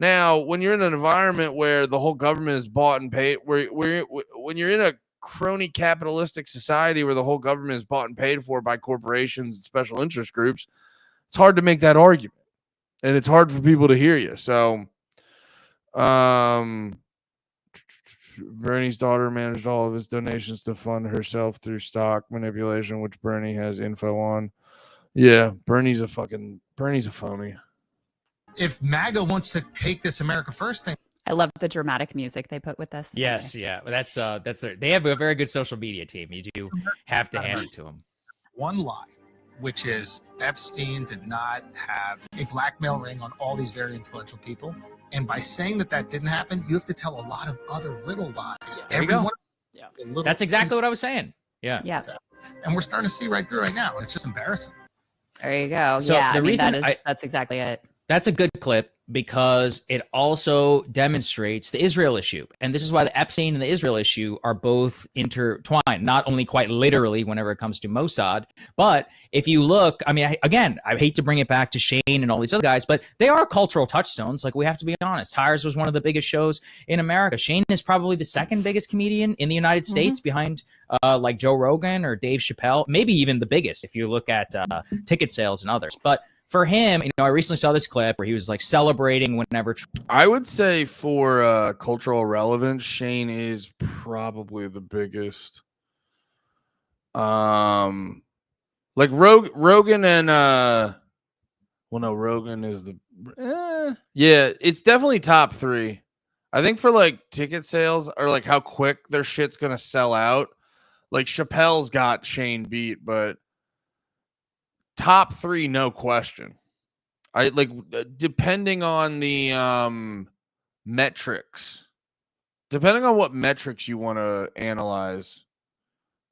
Now, when you're in an environment where the whole government is bought and paid, when you're in a crony capitalistic society where the whole government is bought and paid for by corporations and special interest groups, it's hard to make that argument. and it's hard for people to hear you. So, Bernie's daughter managed all of his donations to fund herself through stock manipulation, which Bernie has info on. Yeah, Bernie's a phony. If MAGA wants to take this America First thing, I love the dramatic music they put with this. Yes, yeah, that's they have a very good social media team. You do have to hand it to them. One lie, which is Epstein did not have a blackmail ring on all these very influential people. And by saying that didn't happen, you have to tell a lot of other little lies. There you go. That's exactly what I was. was saying. Yeah. Yeah. And we're starting to see right through right now. It's just embarrassing. There you go. So yeah, the reason that's exactly it. That's a good clip because it also demonstrates the Israel issue. And this is why the Epstein and the Israel issue are both intertwined, not only quite literally whenever it comes to Mossad, but if you look, I mean, I hate to bring it back to Shane and all these other guys, but they are cultural touchstones. Like, we have to be honest. Tires was one of the biggest shows in America. Shane is probably the second biggest comedian in the United States behind like Joe Rogan or Dave Chappelle, maybe even the biggest if you look at ticket sales and others. But for him, I recently saw this clip where he was like celebrating whenever. I would say for cultural relevance, Shane is probably the biggest. Like Rogan and Rogan is the yeah, it's definitely top 3. I think for like ticket sales or like how quick their shit's gonna sell out, like Chappelle's got Shane beat, but top 3, no question. I like depending on the metrics, depending on what metrics you want to analyze,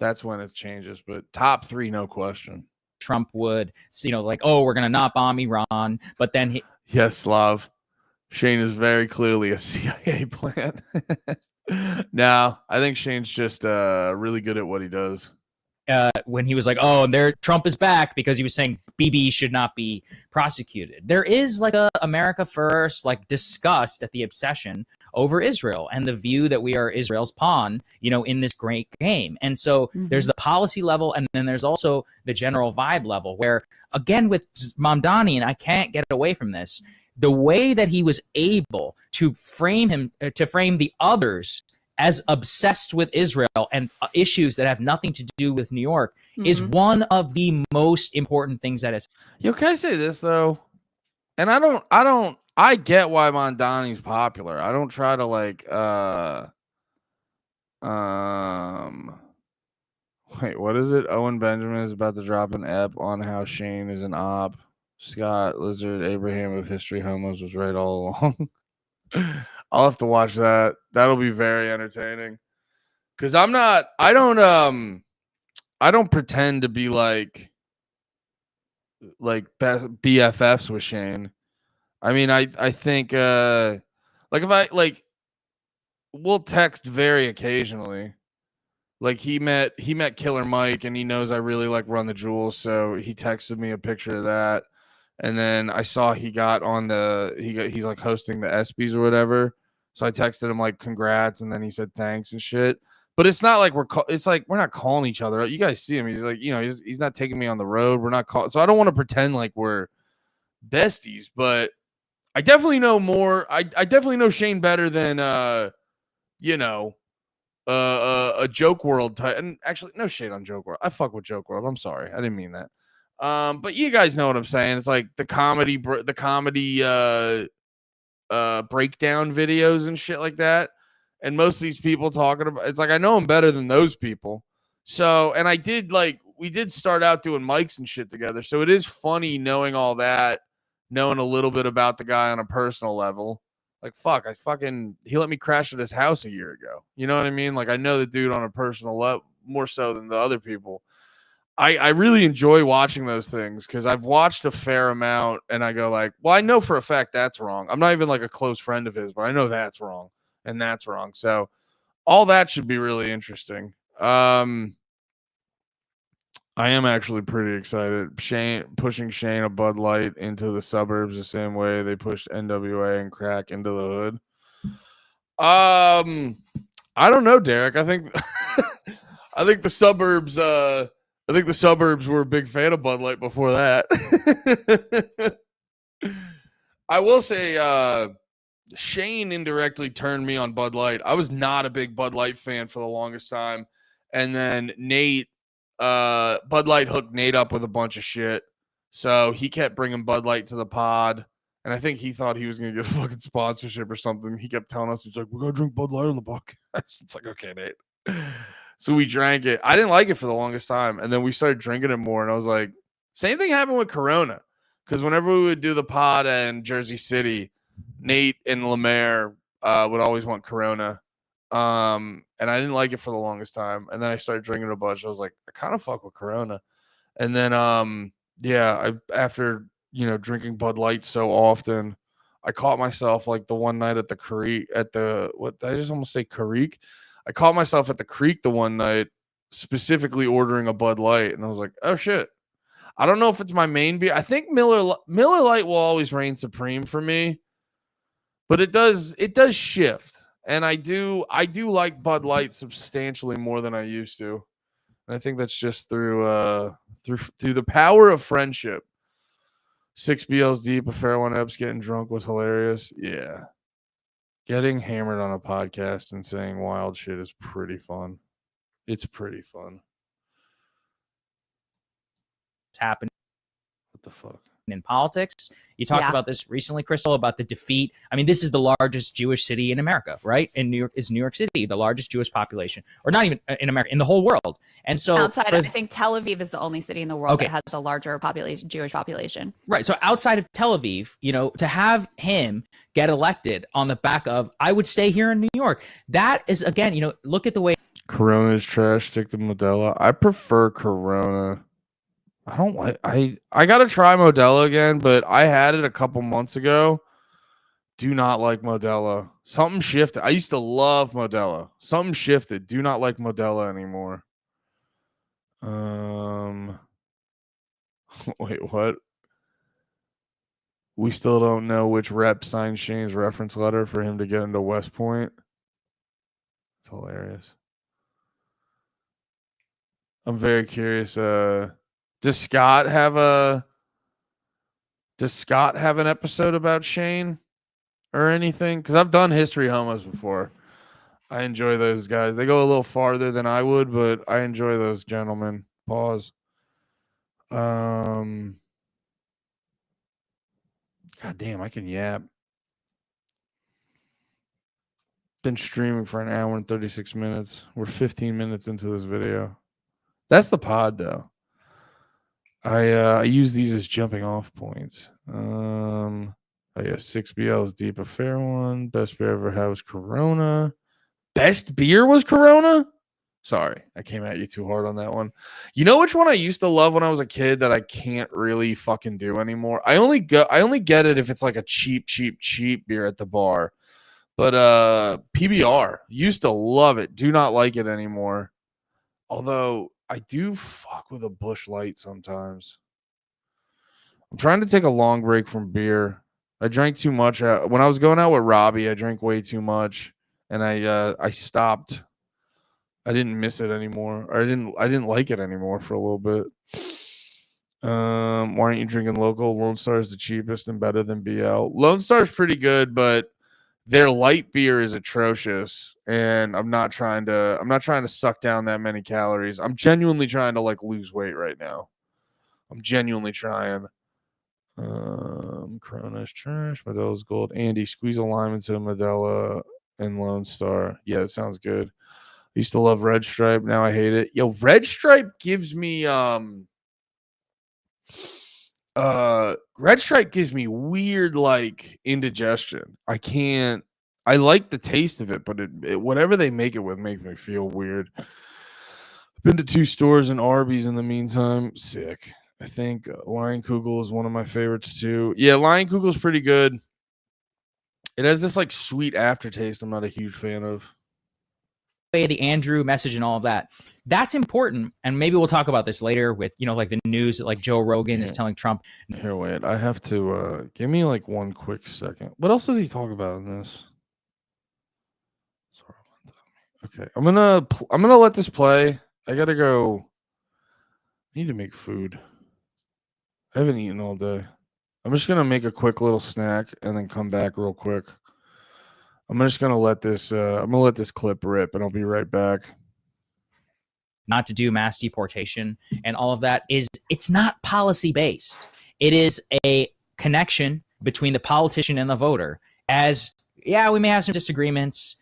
that's when it changes. But top 3, no question. Trump would, like, oh, we're gonna not bomb Iran, but then yes, Slav, Shane is very clearly a CIA plan. No, I think Shane's just really good at what he does. When he was like, oh, Trump is back because he was saying BB should not be prosecuted. There is like a America First, like, disgust at the obsession over Israel and the view that we are Israel's pawn, in this great game. And so there's the policy level, and then there's also the general vibe level where, again, with Mamdani, and I can't get away from this, the way that he was able to frame the others as obsessed with Israel and issues that have nothing to do with New York is one of the most important things that is. Yo, can I say this though? And I get why Mondani's popular. I don't try to like wait, what is it? Owen Benjamin is about to drop an ep on how Shane is an op. Scott Lizard Abraham of History Homos was right all along. I'll have to watch that. That'll be very entertaining. Cause I don't pretend to be like BFFs with Shane. I mean, I think like if I like, we'll text very occasionally. Like he met Killer Mike and he knows I really like Run the Jewels, so he texted me a picture of that. And then I saw he got on he's like hosting the ESPYs or whatever. So I texted him like congrats, and then he said thanks and shit. But it's not like it's like we're not calling each other. You guys see him. He's like, he's not taking me on the road. We're not calling. So I don't want to pretend like we're besties, but I definitely know more. I definitely know Shane better than a Joke World type. And actually, no shade on Joke World. I fuck with Joke World. I'm sorry. I didn't mean that. But you guys know what I'm saying. It's like the comedy breakdown videos and shit like that. And most of these people talking about, it's like I know them better than those people. So, and we did start out doing mics and shit together. So it is funny knowing all that, knowing a little bit about the guy on a personal level. Like, fuck, he let me crash at his house a year ago. You know what I mean? Like, I know the dude on a personal level more so than the other people. I really enjoy watching those things because I've watched a fair amount and I go like, well, I know for a fact that's wrong. I'm not even like a close friend of his, but I know that's wrong and that's wrong. So all that should be really interesting. I am actually pretty excited. Pushing Shane a Bud Light into the suburbs the same way they pushed NWA and crack into the hood. I don't know, Derek. I think the suburbs were a big fan of Bud Light before that. I will say, Shane indirectly turned me on Bud Light. I was not a big Bud Light fan for the longest time. And then Nate, Bud Light hooked Nate up with a bunch of shit. So he kept bringing Bud Light to the pod. And I think he thought he was going to get a fucking sponsorship or something. He kept telling us, he's like, we're going to drink Bud Light on the podcast. It's like, okay, Nate. So we drank it. I didn't like it for the longest time. And then we started drinking it more. And I was like, same thing happened with Corona. Because whenever we would do the pod in Jersey City, Nate and Lemaire would always want Corona. And I didn't like it for the longest time. And then I started drinking a bunch. I was like, I kind of fuck with Corona. And then, after, drinking Bud Light so often, I caught myself like the one night at the creek, what did I just almost say creek? I caught myself at the creek the one night, specifically ordering a Bud Light. And I was like, oh shit. I don't know if it's my main beer. I think Miller Lite will always reign supreme for me. But it does shift, and I do like Bud Light substantially more than I used to, and I think that's just through the power of friendship. 6 BLs deep, a fair one Epps getting drunk was hilarious. Yeah, getting hammered on a podcast and saying wild shit is pretty fun. It's pretty fun. It's happened. What the fuck? In politics. You talked about this recently, Crystal, about the defeat. I mean, this is the largest Jewish city in America, right? In New York is New York City, the largest Jewish population, or not even in America, in the whole world. And so outside, I think Tel Aviv is the only city in the world that has a larger population, Jewish population. Right. So outside of Tel Aviv, to have him get elected on the back of, I would stay here in New York. That is, again, look at the way Corona is trash. Stick to Modelo. I prefer Corona. I don't like I gotta try Modelo again, but I had it a couple months ago. Do not like Modelo. Something shifted. I used to love Modelo. Something shifted. Do not like Modelo anymore. Wait, what? We still don't know which rep signed Shane's reference letter for him to get into West Point. It's hilarious. I'm very curious. Does Scott have an episode about Shane or anything? Because I've done History Homos before. I enjoy those guys. They go a little farther than I would, but I enjoy those gentlemen. Pause. God damn, I can yap. Been streaming for an hour and 36 minutes. We're 15 minutes into this video. That's the pod, though. I use these as jumping off points. 6 BLs deep, a fair one. Best beer I ever had was Corona. Best beer was Corona? Sorry, I came at you too hard on that one. You know which one I used to love when I was a kid that I can't really fucking do anymore? I only get it if it's like a cheap beer at the bar. But PBR, used to love it. Do not like it anymore. Although I do fuck with a Busch Light sometimes. I'm trying to take a long break from beer. I drank too much. When I was going out with Robbie, I drank way too much, and I stopped. I didn't miss it anymore. Or I didn't like it anymore for a little bit. Why aren't you drinking local? Lone Star is the cheapest and better than BL. Lone Star is pretty good, but their light beer is atrocious, and I'm not trying to suck down that many calories. I'm genuinely trying to lose weight right now. I'm genuinely trying. Corona's trash. Modelo's gold. Andy, squeeze a lime into a Modelo and Lone Star. Yeah, that sounds good. I used to love Red Stripe. Now I hate it. Yo, Red Stripe gives me Red Stripe gives me weird indigestion. I like the taste of it, but it whatever they make it with makes me feel weird. I've been to 2 stores and Arby's in the meantime. Sick. I think Lion Kugel is one of my favorites too. Yeah, Lion Kugel is pretty good. It has this sweet aftertaste I'm not a huge fan of. The Andrew message and all of that. That's important. And maybe we'll talk about this later with, the news that Joe Rogan is telling Trump. Here, wait. I have to give me one quick second. What else does he talk about in this? Okay. I'm gonna let this play. I gotta go. I need to make food. I haven't eaten all day. I'm just gonna make a quick little snack and then come back real quick. I'm just gonna let this. I'm gonna let this clip rip, and I'll be right back. Not to do mass deportation and all of that it's not policy based. It is a connection between the politician and the voter. As yeah, we may have some disagreements.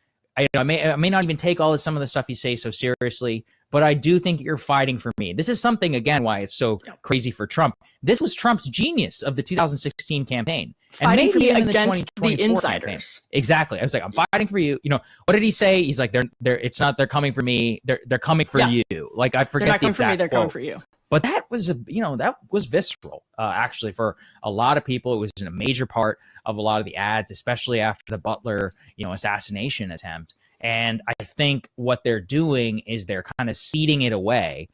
I may not even take some of the stuff you say so seriously, but I do think you're fighting for me. This is something, again, why it's so crazy for Trump. This was Trump's genius of the 2016 campaign. Fighting for me against the insiders. Campaign. Exactly. I was like, I'm fighting for you. You know, what did he say? He's like, they're coming for me. They're coming for you. Like, I forget the exact quote. They're not coming for me. They're coming for you. But that was that was visceral. Actually, for a lot of people, it was a major part of a lot of the ads, especially after the Butler, assassination attempt. And I think what they're doing is they're kind of seeding it away.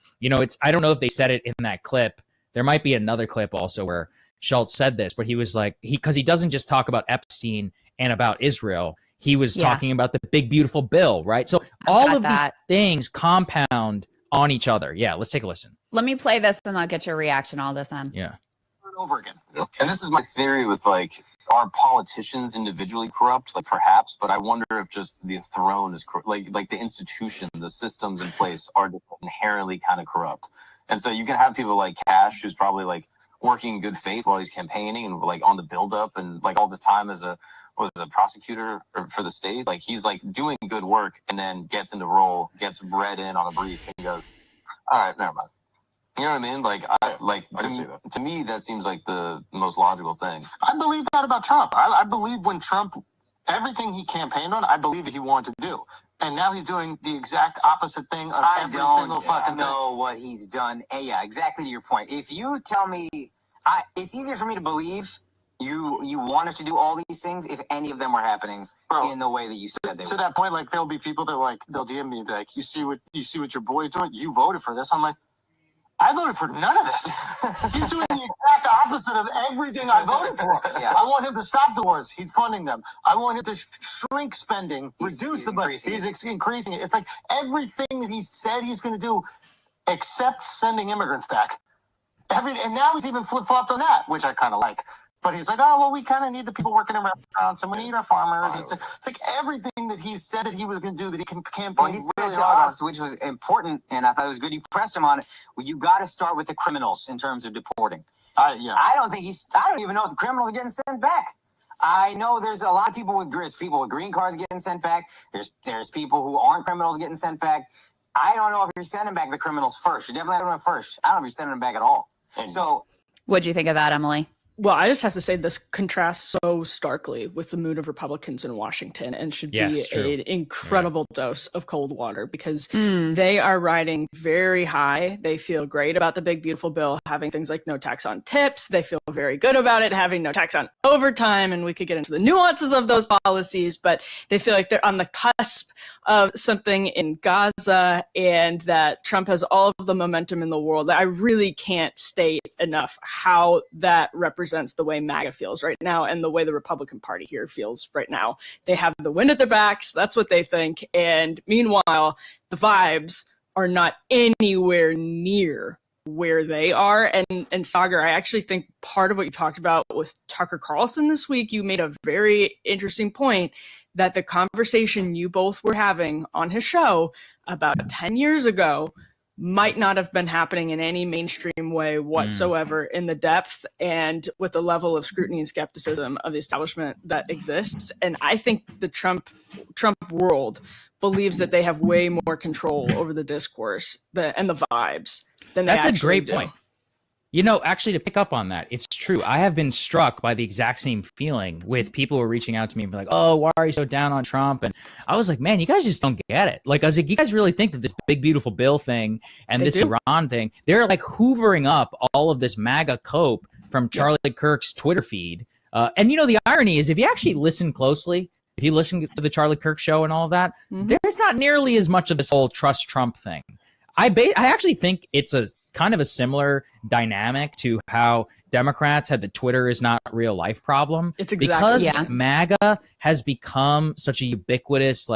I don't know if they said it in that clip. There might be another clip also where Schultz said this, but he was like, because he doesn't just talk about Epstein and about Israel. He was talking about the big, beautiful bill, right? So all of these things compound on each other. Yeah, let's take a listen. Let me play this and I'll get your reaction all this on. Yeah. Over again. And this is my theory with are politicians individually corrupt? Perhaps, but I wonder if just the throne is like the institution, the systems in place are inherently kind of corrupt. And so you can have people like Kash, who's probably working in good faith while he's campaigning and on the buildup and all this time as a prosecutor for the state. He's doing good work and then gets into role, gets read in on a brief and goes, all right, never mind. You know what I mean? To me, that seems like the most logical thing. I believe that about Trump. I believe when Trump, everything he campaigned on, I believe he wanted to do. And now he's doing the exact opposite thing of every single fucking thing. I know what he's done. Yeah, exactly to your point. If you tell me, it's easier for me to believe you wanted to do all these things if any of them were happening in the way that you said they were. To that point, there'll be people that they'll DM me and be like, you see what your boy's doing? You voted for this. I'm like, I voted for none of this. He's doing the exact opposite of everything I voted for. Yeah. I want him to stop the wars. He's funding them. I want him to shrink spending, reduce the budget. He's increasing it. It's everything that he said he's going to do, except sending immigrants back. And now he's even flip-flopped on that, which I kind of like. But he's like, oh, well, we kind of need the people working in restaurants, and we need our farmers. It's everything that he said that he was going to do that he can campaign. Well, he said to us, which was important, and I thought it was good you pressed him on it. Well, you got to start with the criminals in terms of deporting. I don't even know if the criminals are getting sent back. I know there's a lot of people with green cards getting sent back. There's people who aren't criminals getting sent back. I don't know if you're sending back the criminals first. You're definitely not doing it first. I don't know if you're sending them back at all. So, what'd you think of that, Emily? Well, I just have to say this contrasts so starkly with the mood of Republicans in Washington and should be an incredible dose of cold water because they are riding very high. They feel great about the big, beautiful bill having things like no tax on tips. They feel very good about it having no tax on overtime. And we could get into the nuances of those policies, but they feel like they're on the cusp of something in Gaza and that Trump has all of the momentum in the world. I really can't state enough how that represents the way MAGA feels right now and the way the Republican Party here feels right now. They have the wind at their backs. That's what they think. And meanwhile, the vibes are not anywhere near where they are. And Sagar, I actually think part of what you talked about with Tucker Carlson this week, you made a very interesting point that the conversation you both were having on his show about 10 years ago might not have been happening in any mainstream way whatsoever in the depth and with the level of scrutiny and skepticism of the establishment that exists. And I think the Trump world believes that they have way more control over the discourse and the vibes than they actually do. That's a great point. Actually, to pick up on that, it's true. I have been struck by the exact same feeling with people who are reaching out to me and be like, oh, why are you so down on Trump? And I was like, man, you guys just don't get it. I was like, you guys really think that this big, beautiful bill thing and this Iran thing, they're hoovering up all of this MAGA cope from Charlie Kirk's Twitter feed. And the irony is if you actually listen closely, if you listen to the Charlie Kirk show and all of that, there's not nearly as much of this whole trust Trump thing. I actually think it's a kind of a similar dynamic to how Democrats had the Twitter is not real life problem. It's exactly because MAGA has become such a ubiquitous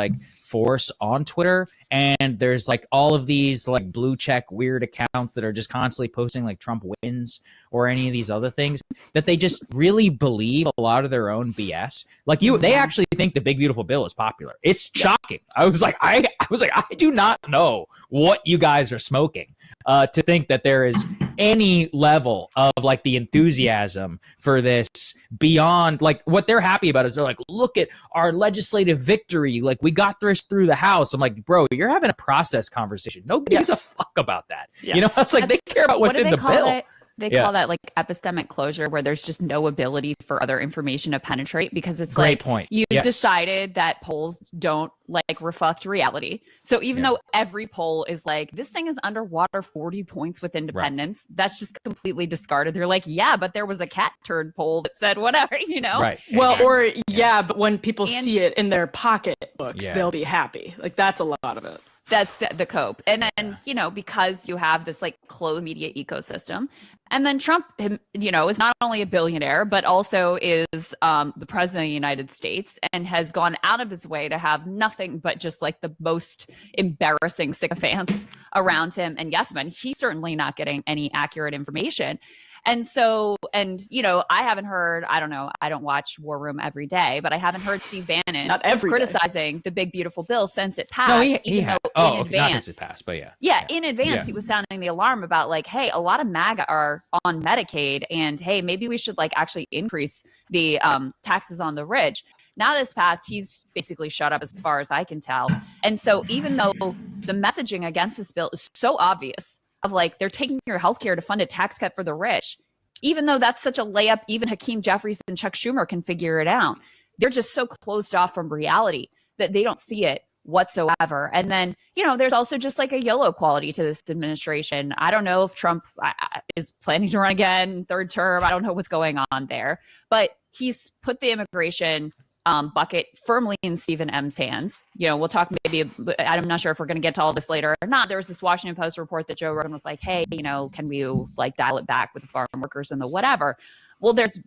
force on Twitter, and there's like all of these like blue check weird accounts that are just constantly posting like Trump wins or any of these other things, that they just really believe a lot of their own BS. Like they actually think the big beautiful bill is popular. It's shocking. I was like, I do not know what you guys are smoking to think that there is any level of like the enthusiasm for this beyond like what they're happy about is they're like, look at our legislative victory. Like we got this through the House. I'm like, bro, you're having a process conversation. Nobody gives a fuck about that. You know, it's like they care about what's in the bill. They call that like epistemic closure, where there's just no ability for other information to penetrate, because it's Great like point. you've decided that polls don't like reflect reality. So even though every poll is like, this thing is underwater 40 points with independence, that's just completely discarded. They're like, yeah, but there was a cat turd poll that said whatever, you know? Right. Well, but when people see it in their pocketbooks, they'll be happy. Like that's a lot of it. That's the cope. And then, you know, because you have this like closed media ecosystem, and then Trump, you know, is not only a billionaire, but also is the president of the United States, and has gone out of his way to have nothing but just like the most embarrassing sycophants around him. And yes, man, he's certainly not getting any accurate information. And so, and, you know, I haven't heard, I don't know, I don't watch War Room every day, but I haven't heard Steve Bannon criticizing the big, beautiful bill since it passed. No, he had. In advance, not since it passed, but in advance, he was sounding the alarm about like, hey, a lot of MAGA are on Medicaid, and hey, maybe we should like actually increase the taxes on the rich. Now this passed, he's basically shut up as far as I can tell. And so even though the messaging against this bill is so obvious, of like they're taking your healthcare to fund a tax cut for the rich, even though that's such a layup, even Hakeem Jeffries and Chuck Schumer can figure it out. They're just so closed off from reality that they don't see it whatsoever. And then, you know, there's also just like a YOLO quality to this administration. I don't know if Trump is planning to run again, third term. I don't know what's going on there, but he's put the immigration bucket firmly in Stephen M's hands. You know, we'll talk maybe, I'm not sure if we're going to get to all this later or not. There was this Washington Post report that Joe Rogan was like, hey, you know, can we like dial it back with the farm workers and the whatever? Well, there's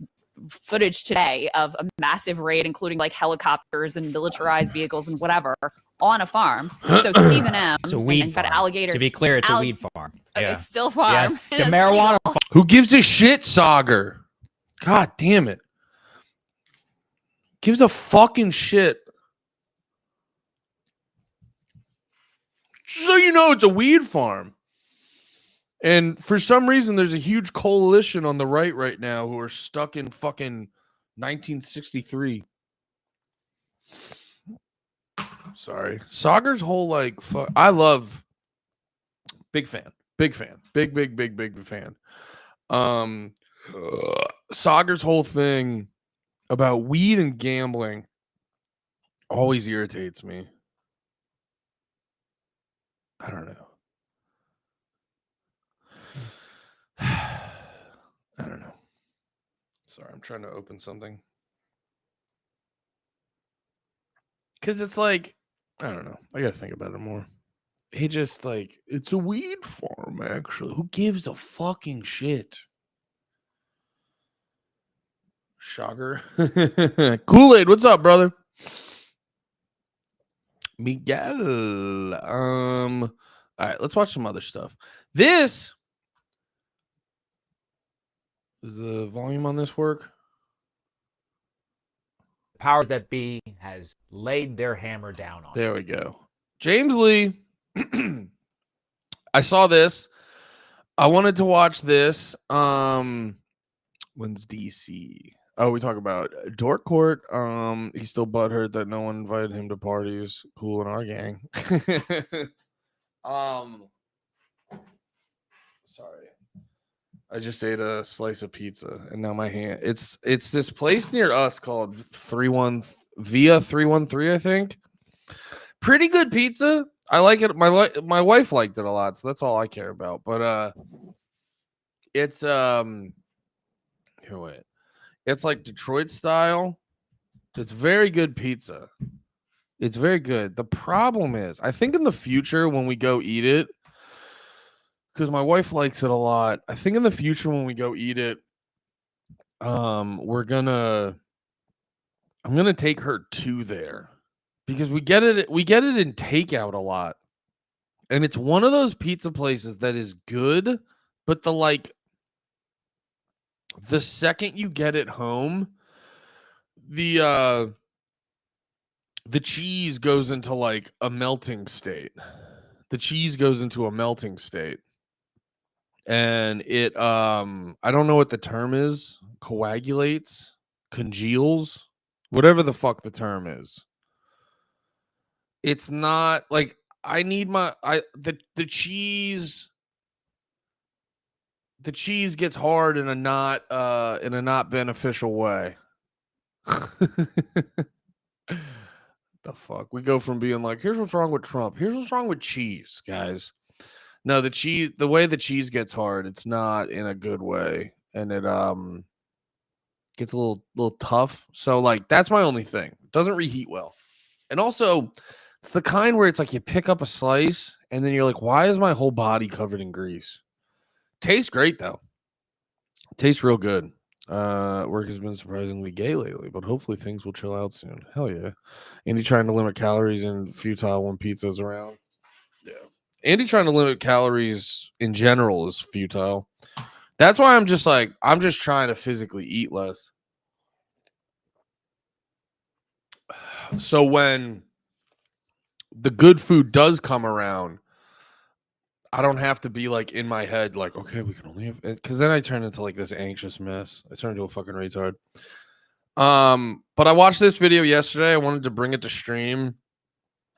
footage today of a massive raid, including like helicopters and militarized vehicles and whatever on a farm. So Stephen M. It's a weed and farm. alligator. To be clear, it's a weed farm. Yeah. It's still farm. Yes. It's a marijuana farm. Who gives a shit, Sagar? God damn it. Gives a fucking shit. So you know it's a weed farm. And for some reason, there's a huge coalition on the right now who are stuck in fucking 1963. Sorry. Sagar's whole like I love big fan. Big fan. Big fan. Sagar's whole thing about weed and gambling always irritates me. I don't know. I don't know. Sorry, I'm trying to open something. Because it's like, I don't know. I got to think about it more. He just like, it's a weed farm, actually. Who gives a fucking shit? Sugar. Kool-Aid, what's up, brother? Miguel. All right, let's watch some other stuff. This does the volume on this work? Powers that be has laid their hammer down on. There we go. James Lee. I saw this. I wanted to watch this. When's DC? Oh, we talk about Dork Court. He's still butthurt that no one invited him to parties. Cool in our gang. Sorry. I just ate a slice of pizza and now my hand. It's this place near us called 313, I think. Pretty good pizza. I like it. My wife liked it a lot, so that's all I care about. But it's here, wait. It's like Detroit style. It's very good pizza. It's very good. The problem is, I think in the future when we go eat it, because my wife likes it a lot. I think in the future when we go eat it, I'm gonna take her to there because we get it in takeout a lot. And it's one of those pizza places that is good, but the second you get it home, the cheese goes into like a melting state. The cheese goes into a melting state. And it I don't know what the term is, coagulates, congeals, whatever the fuck the term is. It's not like I need the cheese gets hard in a not beneficial way. The fuck? We go from being like, here's what's wrong with Trump. Here's what's wrong with cheese, the way the cheese gets hard, it's not in a good way. And it gets a little tough. So like that's my only thing. It doesn't reheat well. And also it's the kind where it's like you pick up a slice and then you're like, why is my whole body covered in grease? Tastes great though. Tastes real good. Work has been surprisingly gay lately, but hopefully things will chill out soon. Hell yeah. Andy trying to limit calories and futile when pizza's around. Yeah. Andy trying to limit calories in general is futile. That's why I'm just trying to physically eat less. So when the good food does come around, I don't have to be like in my head, like, okay, we can only have, because then I turn into like this anxious mess. I turn into a fucking retard. But I watched this video yesterday. I wanted to bring it to stream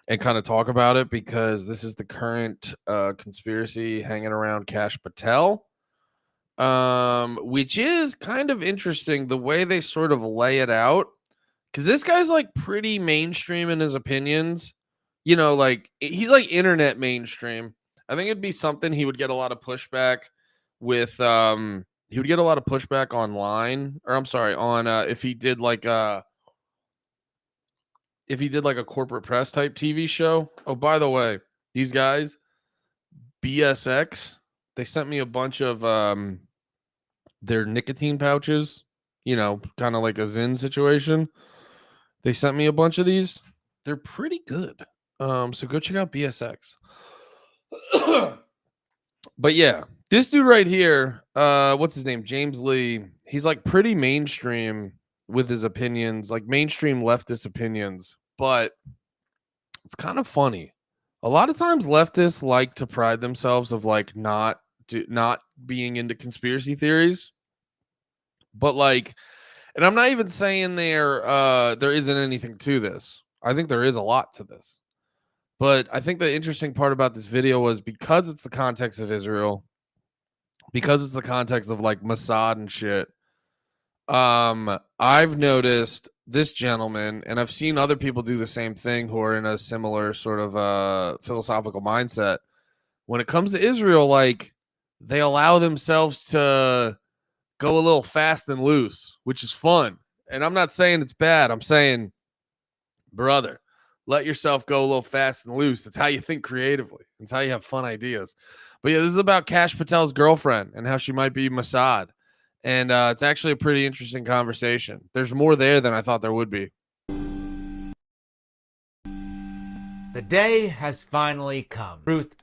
and kind of talk about it because this is the current conspiracy hanging around Kash Patel, which is kind of interesting the way they sort of lay it out, because this guy's like pretty mainstream in his opinions. You know, like he's like internet mainstream. I think it'd be something he would get a lot of pushback with. He would get a lot of pushback online, or I'm sorry, on if he did like a corporate press type TV show. Oh, by the way, these guys, BSX, they sent me a bunch of their nicotine pouches. You know, kind of like a Zyn situation. They sent me a bunch of these. They're pretty good. So go check out BSX. But yeah, this dude right here, what's his name? James Lee. He's like pretty mainstream with his opinions, like mainstream leftist opinions, but it's kind of funny. A lot of times leftists like to pride themselves of like not being into conspiracy theories. But like, and I'm not even saying there isn't anything to this. I think there is a lot to this. But I think the interesting part about this video was because it's the context of Israel, because it's the context of like Mossad and shit. I've noticed this gentleman, and I've seen other people do the same thing who are in a similar sort of philosophical mindset. When it comes to Israel, like they allow themselves to go a little fast and loose, which is fun. And I'm not saying it's bad. I'm saying, brother, let yourself go a little fast and loose. That's how you think creatively. That's how you have fun ideas. But yeah, this is about Kash Patel's girlfriend and how she might be Mossad. And it's actually a pretty interesting conversation. There's more there than I thought there would be. The day has finally come. Truth,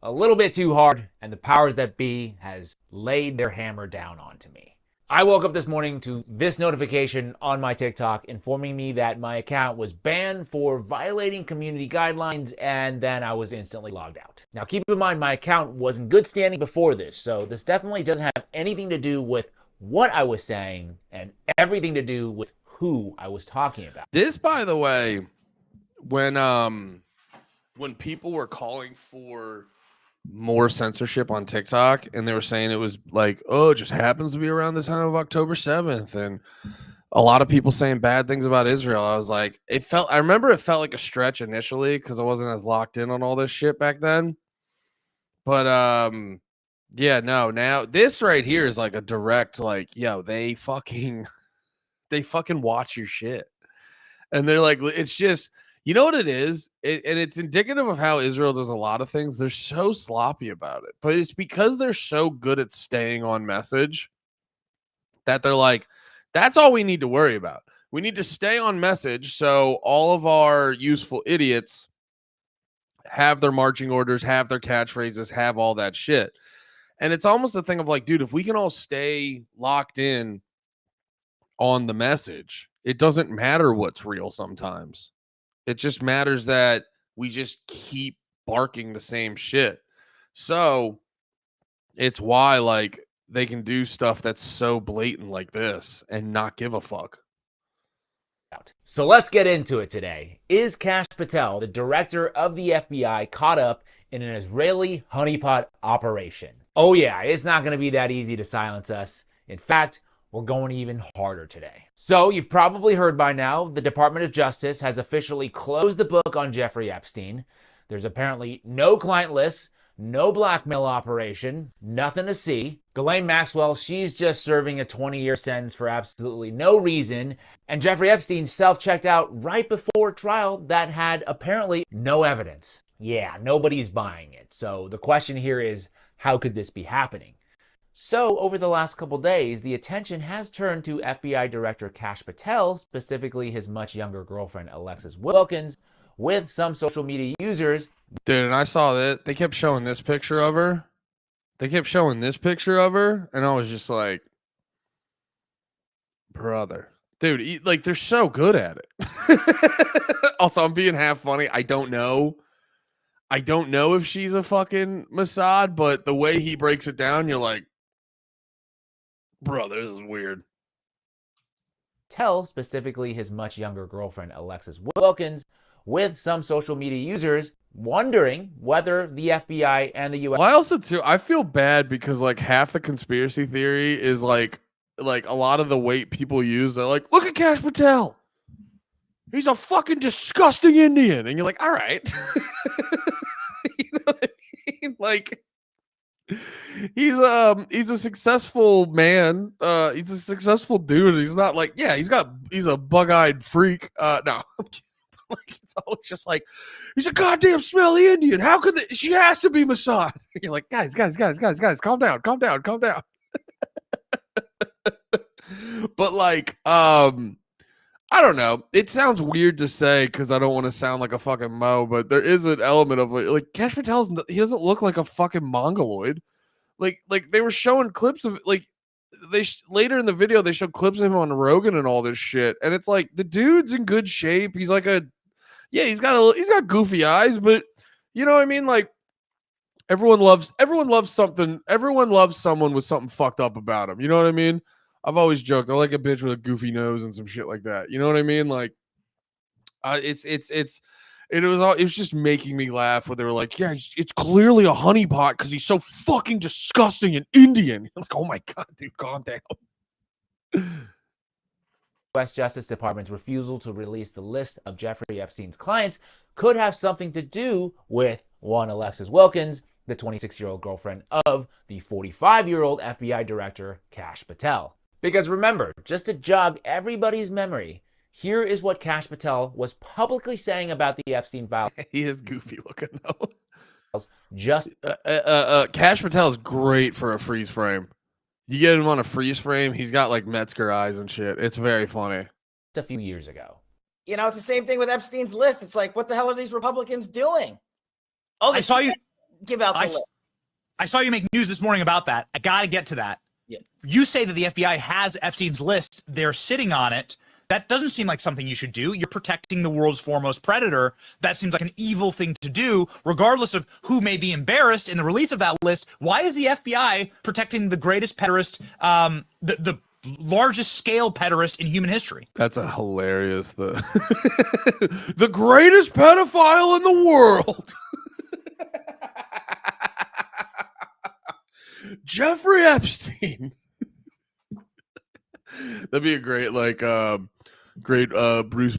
a little bit too hard, and the powers that be has laid their hammer down onto me. I woke up this morning to this notification on my TikTok informing me that my account was banned for violating community guidelines, and then I was instantly logged out. Now keep in mind, my account was in good standing before this, so this definitely doesn't have anything to do with what I was saying and everything to do with who I was talking about. This, by the way, when people were calling for more censorship on TikTok and they were saying it was like, oh, it just happens to be around the time of October 7th, and a lot of people saying bad things about Israel, I was like, I remember it felt like a stretch initially because I wasn't as locked in on all this shit back then. But yeah, no, now this right here is like a direct, like, yo, they fucking watch your shit. And they're like, it's just, you know what it is? And it's indicative of how Israel does a lot of things. They're so sloppy about it. But it's because they're so good at staying on message that they're like, that's all we need to worry about. We need to stay on message so all of our useful idiots have their marching orders, have their catchphrases, have all that shit. And it's almost a thing of like, dude, if we can all stay locked in on the message, it doesn't matter what's real sometimes. It just matters that we just keep barking the same shit. So it's why like they can do stuff that's so blatant like this and not give a fuck. So let's get into it today. Is Kash Patel, the director of the FBI, caught up in an Israeli honeypot operation? Oh yeah, it's not going to be that easy to silence us. In fact, we're going even harder today. So you've probably heard by now, the Department of Justice has officially closed the book on Jeffrey Epstein. There's apparently no client list, no blackmail operation, nothing to see. Ghislaine Maxwell, she's just serving a 20-year sentence for absolutely no reason. And Jeffrey Epstein self-checked out right before trial that had apparently no evidence. Yeah, nobody's buying it. So the question here is, how could this be happening? So over the last couple days, the attention has turned to FBI Director Kash Patel, specifically his much younger girlfriend Alexis Wilkins, with some social media users. Dude, and I saw that they kept showing this picture of her. And I was just like, brother. Dude, like, they're so good at it. Also, I'm being half funny. I don't know if she's a fucking Mossad, but the way he breaks it down, you're like, brother, this is weird. Patel, specifically his much younger girlfriend Alexis Wilkins, with some social media users wondering whether the FBI and the U.S. Well, I also too, I feel bad because like half the conspiracy theory is like a lot of the weight people use. They're like, look at Kash Patel. He's a fucking disgusting Indian. And you're like, all right. You know what I mean? Like, he's a successful man. He's a successful dude. He's not like, yeah, he's a bug-eyed freak. No, I'm kidding. Like, it's always just like, he's a goddamn smelly Indian. How could she has to be Mossad? You're like, guys, calm down. But like, I don't know. It sounds weird to say because I don't want to sound like a fucking Mo, but there is an element of like Kash Patel's. He doesn't look like a fucking mongoloid. Like they were showing clips of like later in the video they showed clips of him on Rogan and all this shit, and it's like the dude's in good shape. He's like he's got goofy eyes, but you know what I mean. Like everyone loves something. Everyone loves someone with something fucked up about him. You know what I mean? I've always joked I like a bitch with a goofy nose and some shit like that. You know what I mean? Like, it was just making me laugh. Where they were like, yeah, it's clearly a honeypot because he's so fucking disgusting and Indian. Like, oh my god, dude, calm down. U.S. Justice Department's refusal to release the list of Jeffrey Epstein's clients could have something to do with one Alexis Wilkins, the 26-year-old girlfriend of the 45-year-old FBI Director Kash Patel. Because remember, just to jog everybody's memory, here is what Kash Patel was publicly saying about the Epstein files. He is goofy looking though. Kash Patel is great for a freeze frame. You get him on a freeze frame, he's got like Metzger eyes and shit. It's very funny. A few years ago. You know, it's the same thing with Epstein's list. It's like, what the hell are these Republicans doing? Oh, I saw you give out the list. I saw you make news this morning about that. I got to get to that. Yeah. You say that the FBI has Epstein's list. They're sitting on it. That doesn't seem like something you should do. You're protecting the world's foremost predator. That seems like an evil thing to do, regardless of who may be embarrassed in the release of that list. Why is the FBI protecting the greatest pederast, the largest scale pederast in human history? That's a hilarious the greatest pedophile in the world. Jeffrey Epstein. That'd be a great Bruce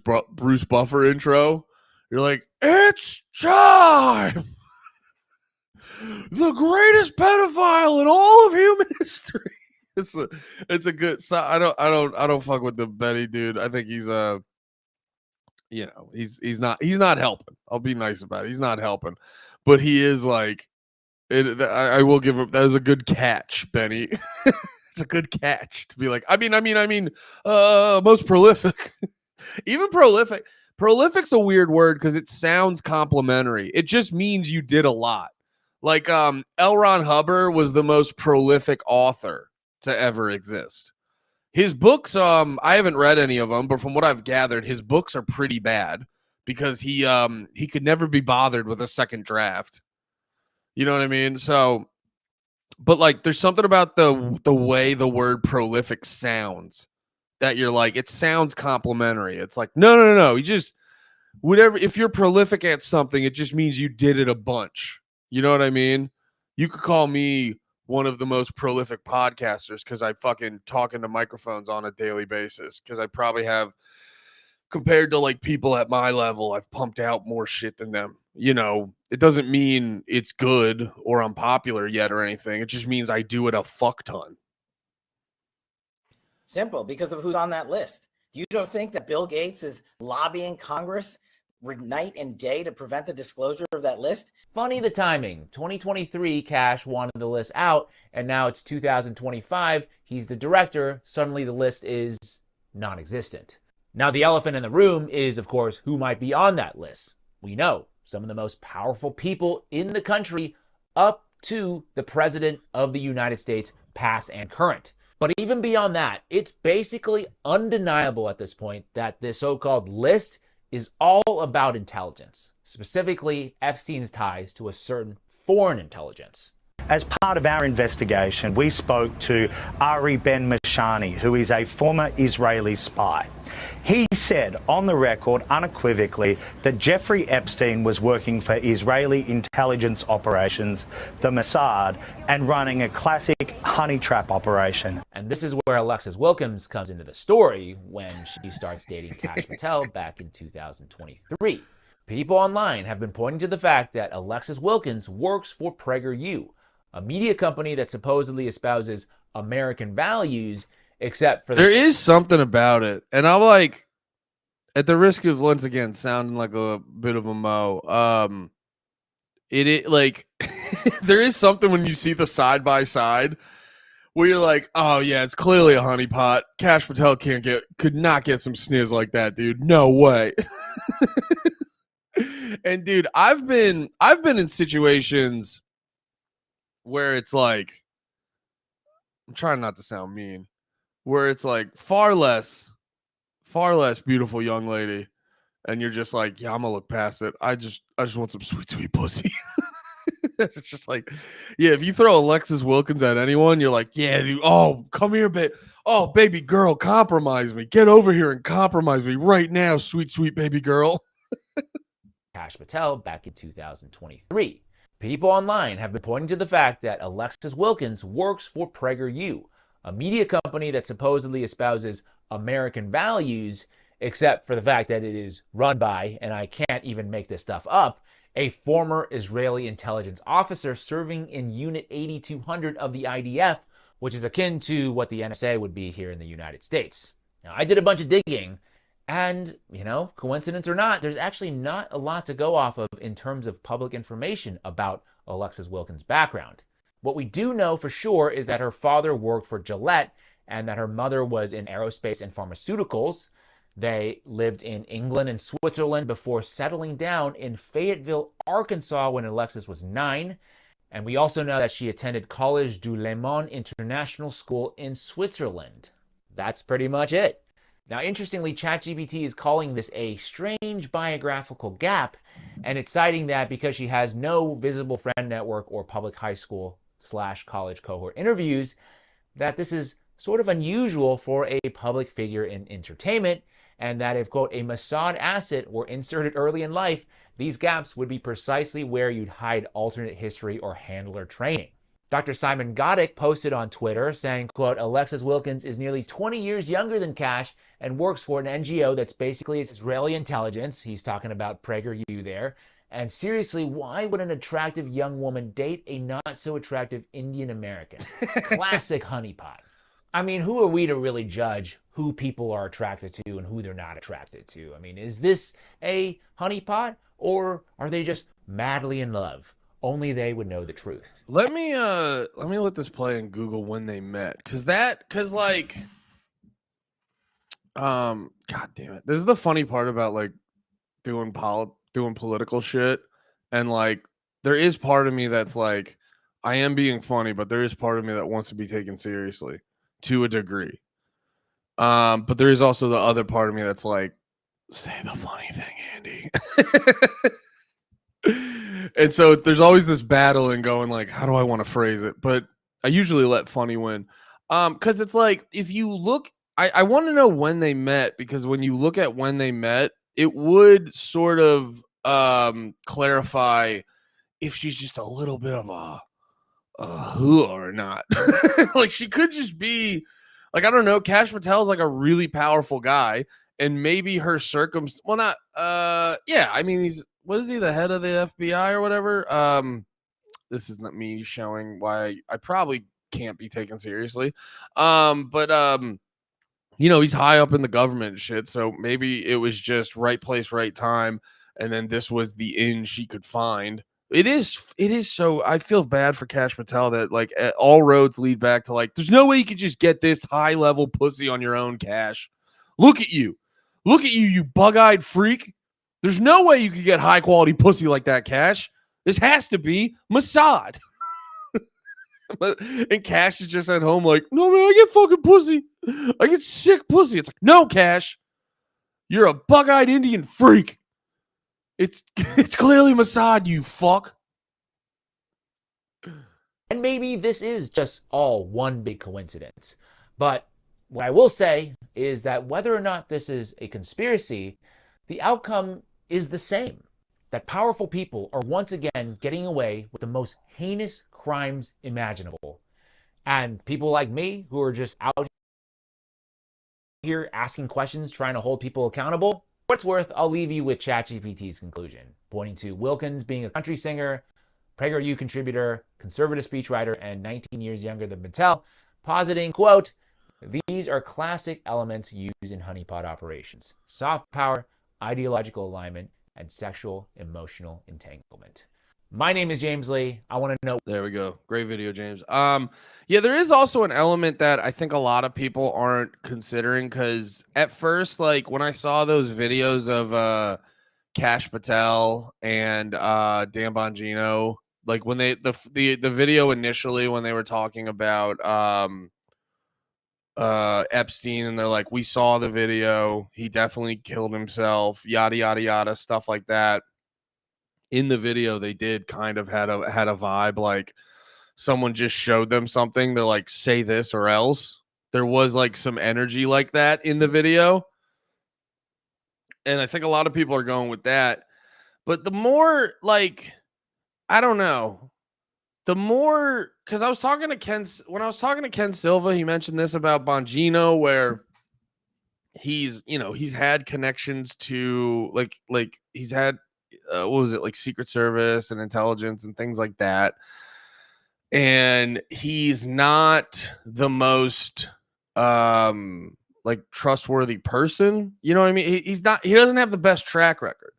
Buffer intro. You're like, it's time. The greatest pedophile in all of human history. It's a good. I don't fuck with the Betty dude. I think he's he's not helping. I'll be nice about it. He's not helping, but he is like. I will give him that is a good catch, Benny. It's a good catch to be like, most prolific. Even prolific. Prolific's a weird word because it sounds complimentary. It just means you did a lot. Like L. Ron Hubbard was the most prolific author to ever exist. His books, I haven't read any of them, but from what I've gathered, his books are pretty bad because he could never be bothered with a second draft. You know what I mean? So, but like, there's something about the way the word prolific sounds that you're like, it sounds complimentary. It's like, no. You just, whatever, if you're prolific at something, it just means you did it a bunch. You know what I mean? You could call me one of the most prolific podcasters because I fucking talk into microphones on a daily basis. Because I probably have, compared to like people at my level, I've pumped out more shit than them. You know, it doesn't mean it's good or I'm popular yet or anything. It just means I do it a fuck ton. Simple, because of who's on that list. You don't think that Bill Gates is lobbying Congress night and day to prevent the disclosure of that list? Funny the timing. 2023, Kash wanted the list out, and now it's 2025. He's the director. Suddenly the list is non-existent. Now the elephant in the room is, of course, who might be on that list. We know some of the most powerful people in the country up to the President of the United States, past and current. But even beyond that, it's basically undeniable at this point that this so-called list is all about intelligence, specifically Epstein's ties to a certain foreign intelligence. As part of our investigation, we spoke to Ari Ben-Mashani, who is a former Israeli spy. He said on the record unequivocally that Jeffrey Epstein was working for Israeli intelligence operations, the Mossad, and running a classic honey trap operation. And this is where Alexis Wilkins comes into the story when she starts dating Kash Patel back in 2023. People online have been pointing to the fact that Alexis Wilkins works for PragerU, a media company that supposedly espouses American values, except for there is something about it. And I'm like, at the risk of once again sounding like a bit of a mo, it like there is something when you see the side by side where you're like, oh yeah, it's clearly a honeypot. Kash Patel could not get some sniz like that, dude. No way. And dude, I've been in situations where it's like, I'm trying not to sound mean, where it's like far less beautiful young lady, and you're just like, yeah, I'm gonna look past it. I just want some sweet pussy. It's just like, yeah, if you throw Alexis Wilkins at anyone, you're like, yeah, dude, oh, come here, babe. Oh, baby girl, compromise me. Get over here and compromise me right now, sweet baby girl. Kash Patel back in 2023. People online have been pointing to the fact that Alexis Wilkins works for PragerU, a media company that supposedly espouses American values, except for the fact that it is run by, and I can't even make this stuff up, a former Israeli intelligence officer serving in Unit 8200 of the IDF, which is akin to what the NSA would be here in the United States. Now, I did a bunch of digging, and, you know, coincidence or not, there's actually not a lot to go off of in terms of public information about Alexis Wilkins' background. What we do know for sure is that her father worked for Gillette and that her mother was in aerospace and pharmaceuticals. They lived in England and Switzerland before settling down in Fayetteville, Arkansas when Alexis was 9. And we also know that she attended Collège du Léman International School in Switzerland. That's pretty much it. Now, interestingly, ChatGPT is calling this a strange biographical gap, and it's citing that because she has no visible friend network or public high school / college cohort interviews, that this is sort of unusual for a public figure in entertainment, and that if, quote, a Mossad asset were inserted early in life, these gaps would be precisely where you'd hide alternate history or handler training. Dr. Simon Goddick posted on Twitter saying, quote, Alexis Wilkins is nearly 20 years younger than Kash and works for an NGO that's basically Israeli intelligence. He's talking about PragerU there. And seriously, why would an attractive young woman date a not so attractive Indian American? Classic honeypot. I mean, who are we to really judge who people are attracted to and who they're not attracted to? I mean, is this a honeypot or are they just madly in love? Only they would know the truth. Let me let this play in Google when they met, because like, god damn it, this is the funny part about like doing political shit, and like there is part of me that's like, I am being funny, but there is part of me that wants to be taken seriously to a degree. But there is also the other part of me that's like, say the funny thing, Andy. And so there's always this battle and going like, how do I want to phrase it? But I usually let funny win. Because it's like, if you look, I want to know when they met, because when you look at when they met, it would sort of clarify if she's just a little bit of a or not. Like, she could just be like, I don't know, Kash Patel is like a really powerful guy, and maybe her yeah, I mean, what is he, the head of the FBI or whatever? This is not me showing why I probably can't be taken seriously. But he's high up in the government and shit, so maybe it was just right place, right time, and then this was the in she could find. It is so, I feel bad for Kash Patel that like all roads lead back to like, there's no way you could just get this high level pussy on your own, Kash. Look at you, you bug-eyed freak. There's no way you could get high quality pussy like that, Kash. This has to be Mossad. And Kash is just at home like, no man, I get fucking pussy. I get sick pussy. It's like, no, Kash, you're a bug-eyed Indian freak. It's clearly Mossad, you fuck. And maybe this is just all one big coincidence. But what I will say is that whether or not this is a conspiracy, the outcome is the same. That powerful people are once again getting away with the most heinous crimes imaginable. And people like me, who are just out here asking questions, trying to hold people accountable, for what's worth, I'll leave you with ChatGPT's conclusion, pointing to Wilkins being a country singer, PragerU contributor, conservative speechwriter, and 19 years younger than Patel, positing, quote, these are classic elements used in honeypot operations: soft power, ideological alignment, and sexual emotional entanglement. My name is James Lee. I want to know. There we go. Great video, James. Yeah, there is also an element that I think a lot of people aren't considering, because at first, like when I saw those videos of Kash Patel and Dan Bongino, like when they the video initially when they were talking about Epstein, and they're like, we saw the video, he definitely killed himself, yada yada yada, stuff like that. In the video, they did kind of had a vibe like someone just showed them something. They're like, say this or else. There was like some energy like that in the video. And I think a lot of people are going with that. But the more like, I don't know, the more, because I was talking to when I was talking to Ken Silva, he mentioned this about Bongino, where he's had connections to like he's had what was it, like Secret Service and intelligence and things like that. And he's not the most like trustworthy person. You know what I mean? He doesn't have the best track record.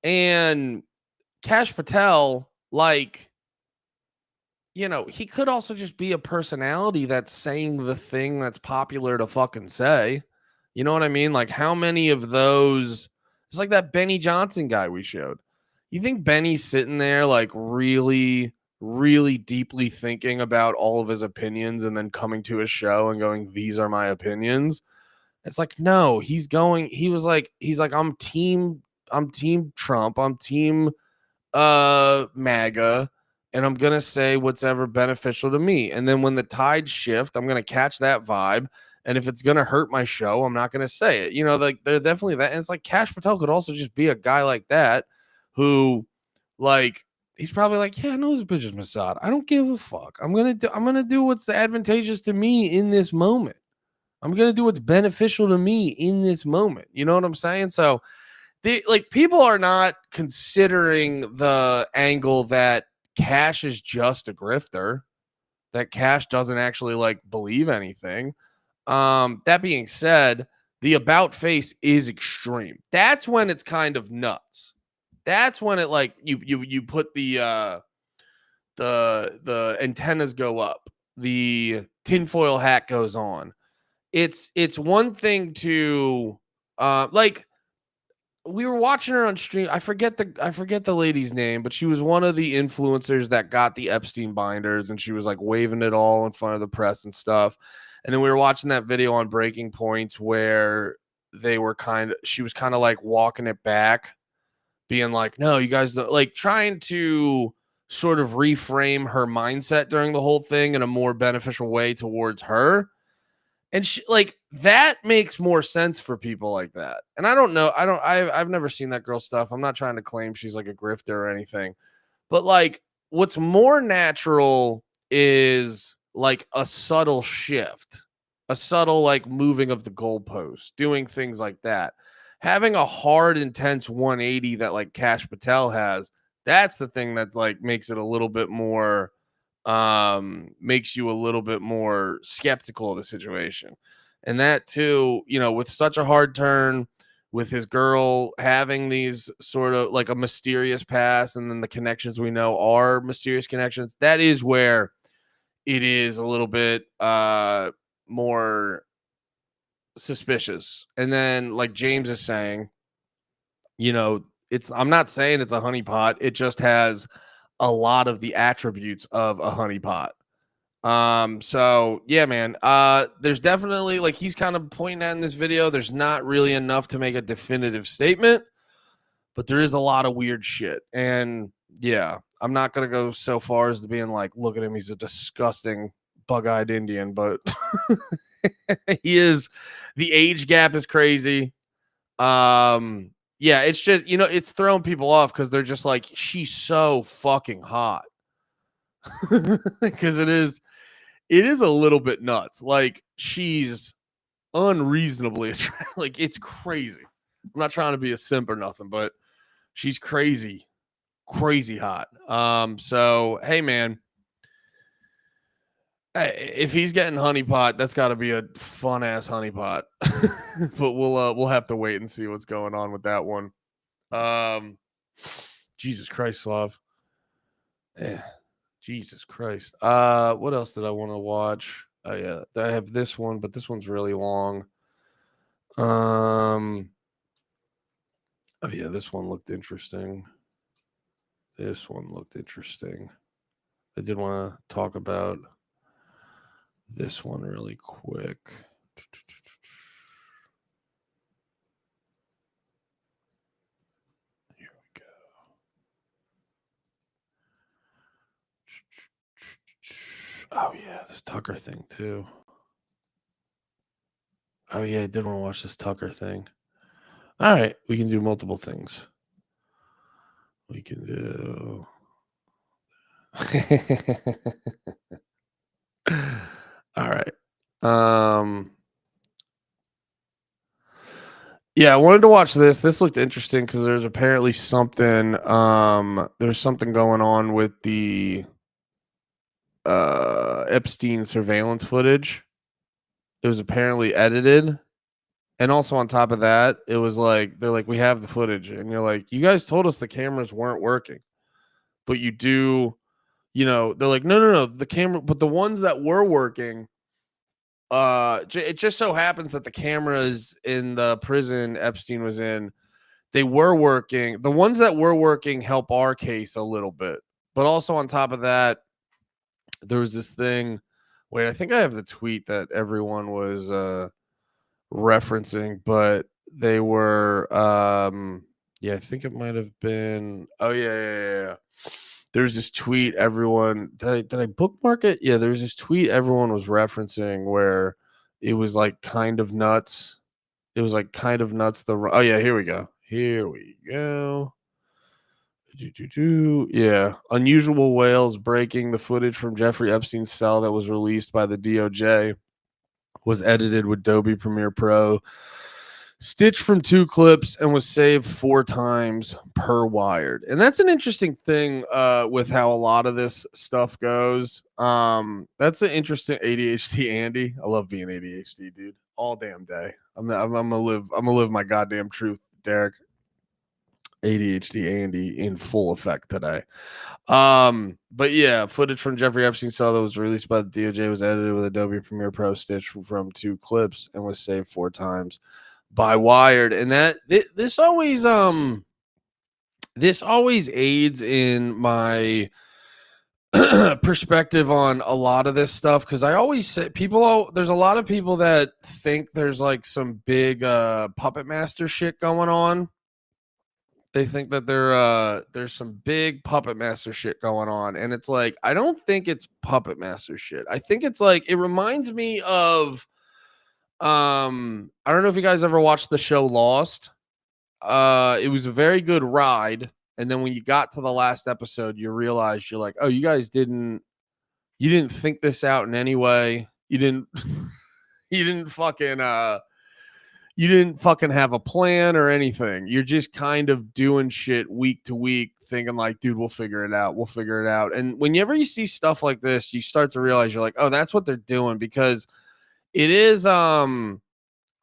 And Kash Patel, like, he could also just be a personality that's saying the thing that's popular to fucking say. You know what I mean? Like, how many of those? It's like that Benny Johnson guy we showed. You think Benny's sitting there like really, really deeply thinking about all of his opinions and then coming to his show and going, these are my opinions? It's like, no, he's like, I'm team Trump, I'm team MAGA, and I'm gonna say what's ever beneficial to me. And then when the tides shift, I'm gonna catch that vibe. And if it's gonna hurt my show, I'm not gonna say it. Like, they're definitely that. And it's like Kash Patel could also just be a guy like that, who, like, he's probably like, yeah, no, this bitch is Mossad. I don't give a fuck. I'm gonna do what's advantageous to me in this moment. I'm gonna do what's beneficial to me in this moment. You know what I'm saying? So, people are not considering the angle that Kash is just a grifter, that Kash doesn't actually like believe anything. That being said, the about face is extreme. That's when it's kind of nuts. That's when it, like, you put the the antennas go up, the tinfoil hat goes on. It's one thing to like we were watching her on stream. I forget the lady's name, but she was one of the influencers that got the Epstein binders, and she was like waving it all in front of the press and stuff. And then we were watching that video on Breaking Points where she was kind of like walking it back, being like, no, you guys don't, like trying to sort of reframe her mindset during the whole thing in a more beneficial way towards her. And she, like, that makes more sense for people like that. And I don't know. I've never seen that girl stuff. I'm not trying to claim she's like a grifter or anything, but like what's more natural is like a subtle shift, a subtle like moving of the goalpost, doing things like that. Having a hard, intense 180 that like Kash Patel has, that's the thing that's like makes it a little bit more makes you a little bit more skeptical of the situation. And that too, you know, with such a hard turn, with his girl having these sort of like a mysterious past, and then the connections we know are mysterious connections, that is where it is a little bit more suspicious. And then like James is saying, you know, I'm not saying it's a honeypot, it just has a lot of the attributes of a honeypot. So yeah, man, there's definitely, like he's kind of pointing out in this video, there's not really enough to make a definitive statement, but there is a lot of weird shit. And yeah, I'm not going to go so far as to being like, look at him, he's a disgusting bug-eyed Indian, but he is, the age gap is crazy. Yeah, it's just, you know, it's throwing people off because they're just like, she's so fucking hot. Because it is a little bit nuts. Like, she's unreasonably attractive. Like, it's crazy. I'm not trying to be a simp or nothing, but she's crazy hot. So hey, man, if he's getting honeypot, that's got to be a fun ass honeypot. But we'll have to wait and see what's going on with that one. Jesus Christ, Slav. Yeah. Jesus Christ. What else did I want to watch? Oh yeah, I have this one, but this one's really long. Oh yeah, this one looked interesting. I did want to talk about this one really quick. Here we go. Oh yeah, this Tucker thing too. Oh yeah, I did want to watch this Tucker thing. All right, we can do multiple things. We can do. All right. Yeah, I wanted to watch this. This looked interesting because there's apparently something. There's something going on with the Epstein surveillance footage. It was apparently edited. And also on top of that, it was like, they're like, we have the footage. And you're like, you guys told us the cameras weren't working. But you do, you know, they're like, no, the camera, but the ones that were working, it just so happens that the cameras in the prison Epstein was in, they were working. The ones that were working help our case a little bit. But also on top of that, there was this thing. Wait, I think I have the tweet that everyone was referencing, but they were yeah, I think it might have been, oh yeah. There's this tweet everyone, did I bookmark it? Yeah, there's this tweet everyone was referencing where it was like kind of nuts. Oh yeah, here we go. Yeah, unusual whales breaking. The footage from Jeffrey Epstein's cell that was released by the DOJ was edited with Adobe Premiere Pro, stitched from 2 clips, and was saved 4 times per Wired. And that's an interesting thing with how a lot of this stuff goes. That's an interesting ADHD Andy. I love being ADHD, dude. All damn day. I'm gonna live my goddamn truth, Derek. ADHD Andy in full effect today. But yeah, footage from Jeffrey Epstein cell that was released by the DOJ was edited with Adobe Premiere Pro, stitched from 2 clips, and was saved 4 times by Wired. And that this always aids in my perspective on a lot of this stuff, because I always say there's a lot of people that think there's like some big puppet master shit going on. They think that there's some big puppet master shit going on, and it's like, I don't think it's puppet master shit. I think it's like, it reminds me of I don't know if you guys ever watched the show Lost. It was a very good ride, and then when you got to the last episode, you realized, you're like, oh, you didn't think this out in any way. You didn't you didn't fucking have a plan or anything. You're just kind of doing shit week to week, thinking like, dude, we'll figure it out. We'll figure it out. And whenever you see stuff like this, you start to realize, you're like, oh, that's what they're doing, because it is it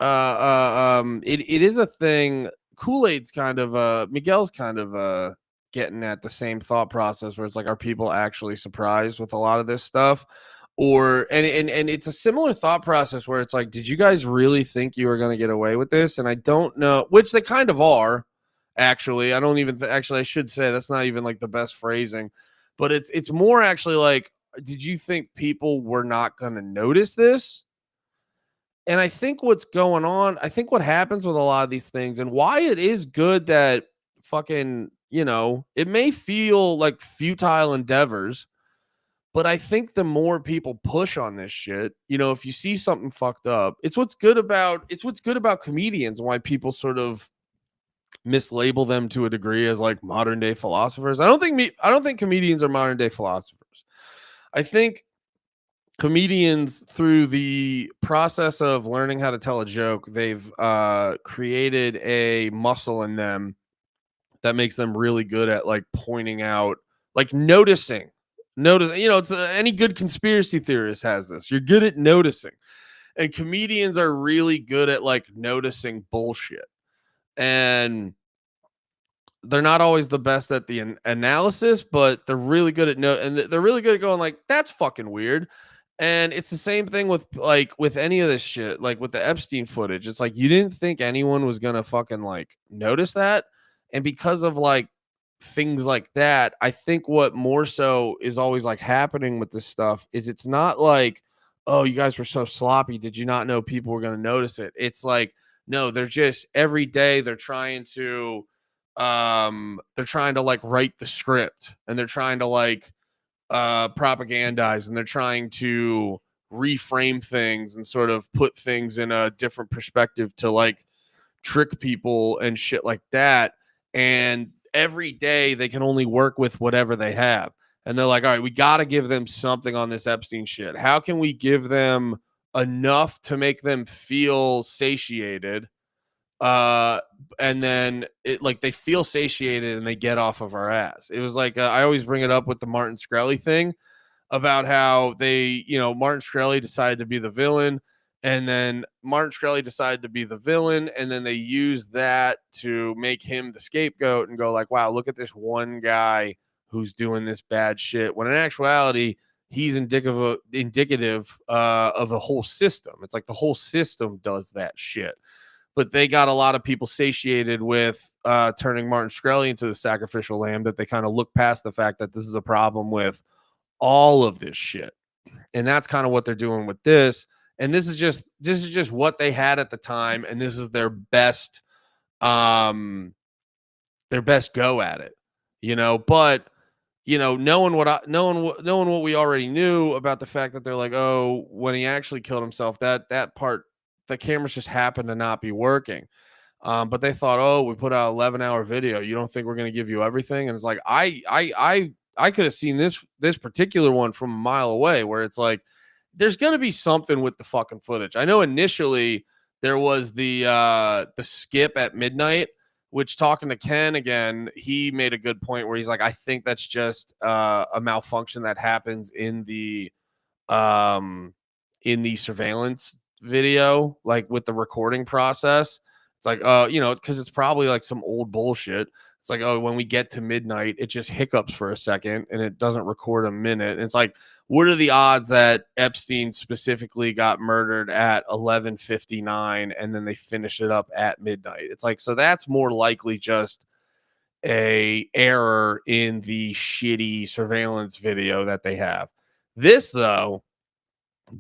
is a thing. Kool-Aid's kind of Miguel's kind of getting at the same thought process, where it's like, are people actually surprised with a lot of this stuff? Or and it's a similar thought process where it's like, did you guys really think you were going to get away with this? And I don't know, which they kind of are, actually. I don't even actually, I should say that's not even like the best phrasing, but it's more actually like, did you think people were not going to notice this? And I think what's going on, I think what happens with a lot of these things, and why it is good that fucking, it may feel like futile endeavors, but I think the more people push on this shit, if you see something fucked up, it's what's good about comedians, and why people sort of mislabel them to a degree as like modern day philosophers. I don't think comedians are modern day philosophers. I think comedians, through the process of learning how to tell a joke, they've created a muscle in them that makes them really good at like pointing out, like noticing. It's any good conspiracy theorist has this. You're good at noticing, and comedians are really good at like noticing bullshit, and they're not always the best at the analysis, but they're really good at and they're really good at going like, that's fucking weird. And it's the same thing with any of this shit, like with the Epstein footage. It's like, you didn't think anyone was gonna fucking like notice that, and because of like things like that, I think what more so is always like happening with this stuff is, it's not like, oh, you guys were so sloppy, did you not know people were going to notice it? It's like, no, they're just, every day they're trying to like write the script, and they're trying to like propagandize, and they're trying to reframe things and sort of put things in a different perspective to like trick people and shit like that. And every day they can only work with whatever they have. And they're like, all right, we got to give them something on this Epstein shit. How can we give them enough to make them feel satiated? And then they feel satiated and they get off of our ass. It was like, I always bring it up with the Martin Shkreli thing, about how they, Martin Shkreli decided to be the villain, and then Martin Shkreli decided to be the villain, and then they used that to make him the scapegoat and go like, wow, look at this one guy who's doing this bad shit, when in actuality, he's indicative of a whole system. It's like the whole system does that shit. But they got a lot of people satiated with turning Martin Shkreli into the sacrificial lamb, that they kind of look past the fact that this is a problem with all of this shit. And that's kind of what they're doing with this. And this is just what they had at the time, and this is their best go at it, but knowing what we already knew about the fact that they're like, oh, when he actually killed himself, that part, the cameras just happened to not be working. But they thought, oh, we put out 11-hour video, you don't think we're going to give you everything? And it's like, I could have seen this particular one from a mile away, where it's like, there's going to be something with the fucking footage. I know initially there was the skip at midnight, which, talking to Ken again, he made a good point where he's like, I think that's just a malfunction that happens in the surveillance video, like with the recording process. It's like, because it's probably like some old bullshit. It's like, oh, when we get to midnight, it just hiccups for a second and it doesn't record a minute. And it's like, what are the odds that Epstein specifically got murdered at 11:59 and then they finish it up at midnight? It's like, so that's more likely just a error in the shitty surveillance video that they have. This, though,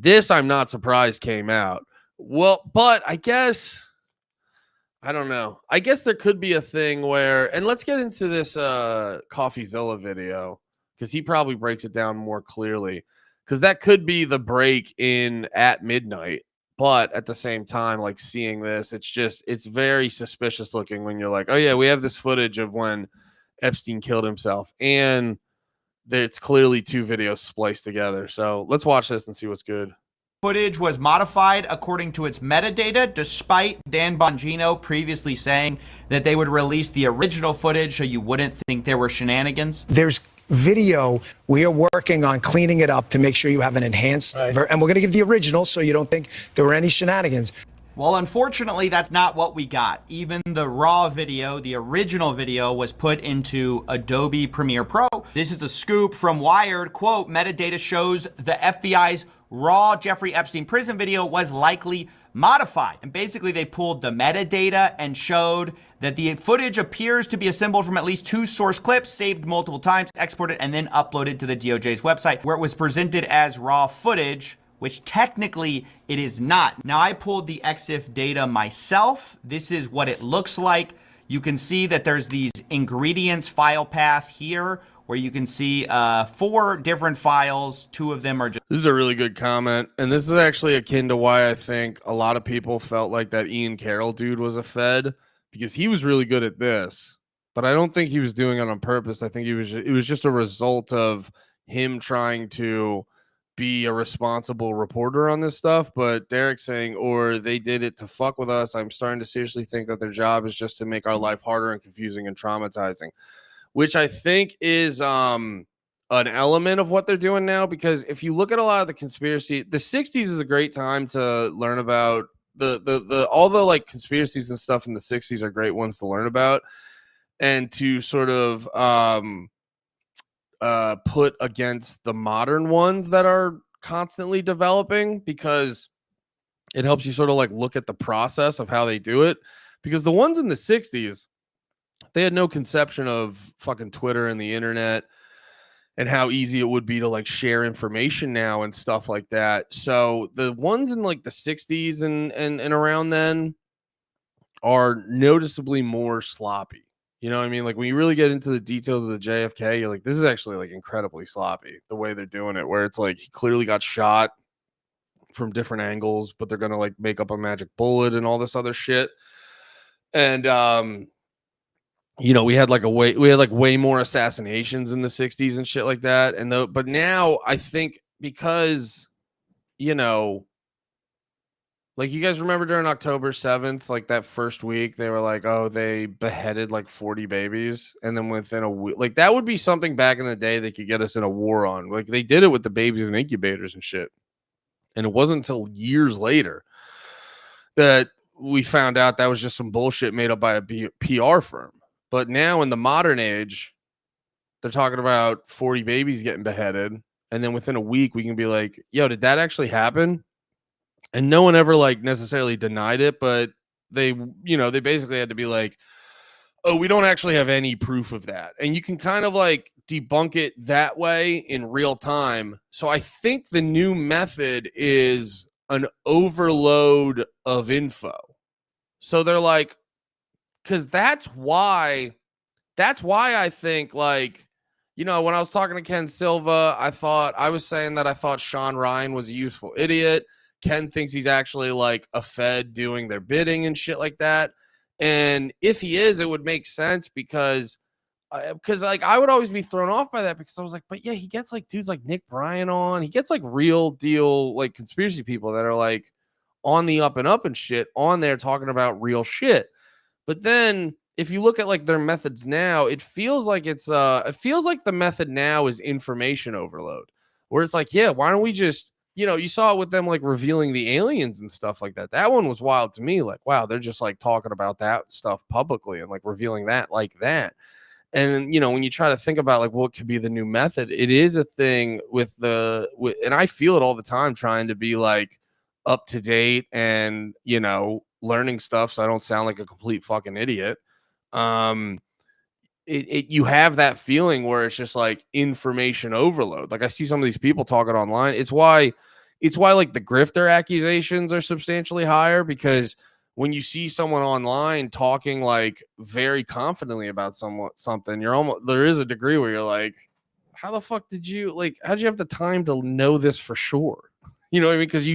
I'm not surprised came out. Well, but I guess, I don't know. I guess there could be a thing where, and let's get into this CoffeeZilla video, because he probably breaks it down more clearly, because that could be the break in at midnight. But at the same time, like seeing this, it's very suspicious looking when you're like, oh yeah, we have this footage of when Epstein killed himself, and it's clearly two videos spliced together. So let's watch this and see what's good. Footage was modified according to its metadata, despite Dan Bongino previously saying that they would release the original footage so you wouldn't think there were shenanigans. There's video. We are working on cleaning it up to make sure you have an enhanced, and we're going to give the original so you don't think there were any shenanigans. Well, unfortunately, that's not what we got. Even the raw video, the original video, was put into Adobe Premiere Pro. This is a scoop from Wired. Quote, metadata shows the FBI's raw Jeffrey Epstein prison video was likely modified. And basically, they pulled the metadata and showed that the footage appears to be assembled from at least 2 source clips, saved multiple times, exported, and then uploaded to the DOJ's website, where it was presented as raw footage, which technically it is not. Now, I pulled the EXIF data myself. This is what it looks like. You can see that there's these ingredients file path here where you can see 4 different files. 2 of them are just... This is a really good comment. And this is actually akin to why I think a lot of people felt like that Ian Carroll dude was a Fed, because he was really good at this. But I don't think he was doing it on purpose. I think it was just a result of him trying to be a responsible reporter on this stuff. But Derek's saying, or they did it to fuck with us. I'm starting to seriously think that their job is just to make our life harder and confusing and traumatizing, which I think is an element of what they're doing now. Because if you look at a lot of the conspiracy, the 60s is a great time to learn about all the like conspiracies and stuff in the 60s are great ones to learn about and to sort of put against the modern ones that are constantly developing, because it helps you sort of like look at the process of how they do it. Because the ones in the 60s, they had no conception of fucking Twitter and the internet and how easy it would be to like share information now and stuff like that. So the ones in like the 60s and around then are noticeably more sloppy. You know what I mean? Like when you really get into the details of the JFK, you're like, this is actually like incredibly sloppy the way they're doing it, where it's like he clearly got shot from different angles, but they're going to like make up a magic bullet and all this other shit. And, we had way more assassinations in the 60s and shit like that. And but now I think because, like you guys remember during October 7th, like that first week, they were like, oh, they beheaded like 40 babies. And then within a week, like that would be something back in the day they could get us in a war on. Like they did it with the babies and incubators and shit. And it wasn't until years later that we found out that was just some bullshit made up by a PR firm. But now in the modern age, they're talking about 40 babies getting beheaded. And then within a week, we can be like, yo, did that actually happen? And no one ever like necessarily denied it, but they basically had to be like, oh, we don't actually have any proof of that. And you can kind of like debunk it that way in real time. So I think the new method is an overload of info. So they're like, because that's why I think like, when I was talking to Ken Silva, I was saying that I thought Sean Ryan was a useful idiot. Ken thinks he's actually like a Fed doing their bidding and shit like that. And if he is, it would make sense because like I would always be thrown off by that, because I was like, but yeah, he gets like dudes like Nick Bryan on. He gets like real deal like conspiracy people that are like on the up and up and shit on there talking about real shit. But then if you look at like their methods now, it feels like the method now is information overload, where it's like, yeah, why don't we just you saw it with them like revealing the aliens and stuff like that. That one was wild to me. Like, wow, they're just like talking about that stuff publicly and like revealing that like that. And when you try to think about like what could be the new method, it is a thing with and I feel it all the time trying to be like up to date and learning stuff so I don't sound like a complete fucking idiot. You have that feeling where it's just like information overload. Like I see some of these people talking online. It's why like the grifter accusations are substantially higher, because when you see someone online talking like very confidently about something, there is a degree where you're like, how the fuck how'd you have the time to know this for sure? You know what I mean? Because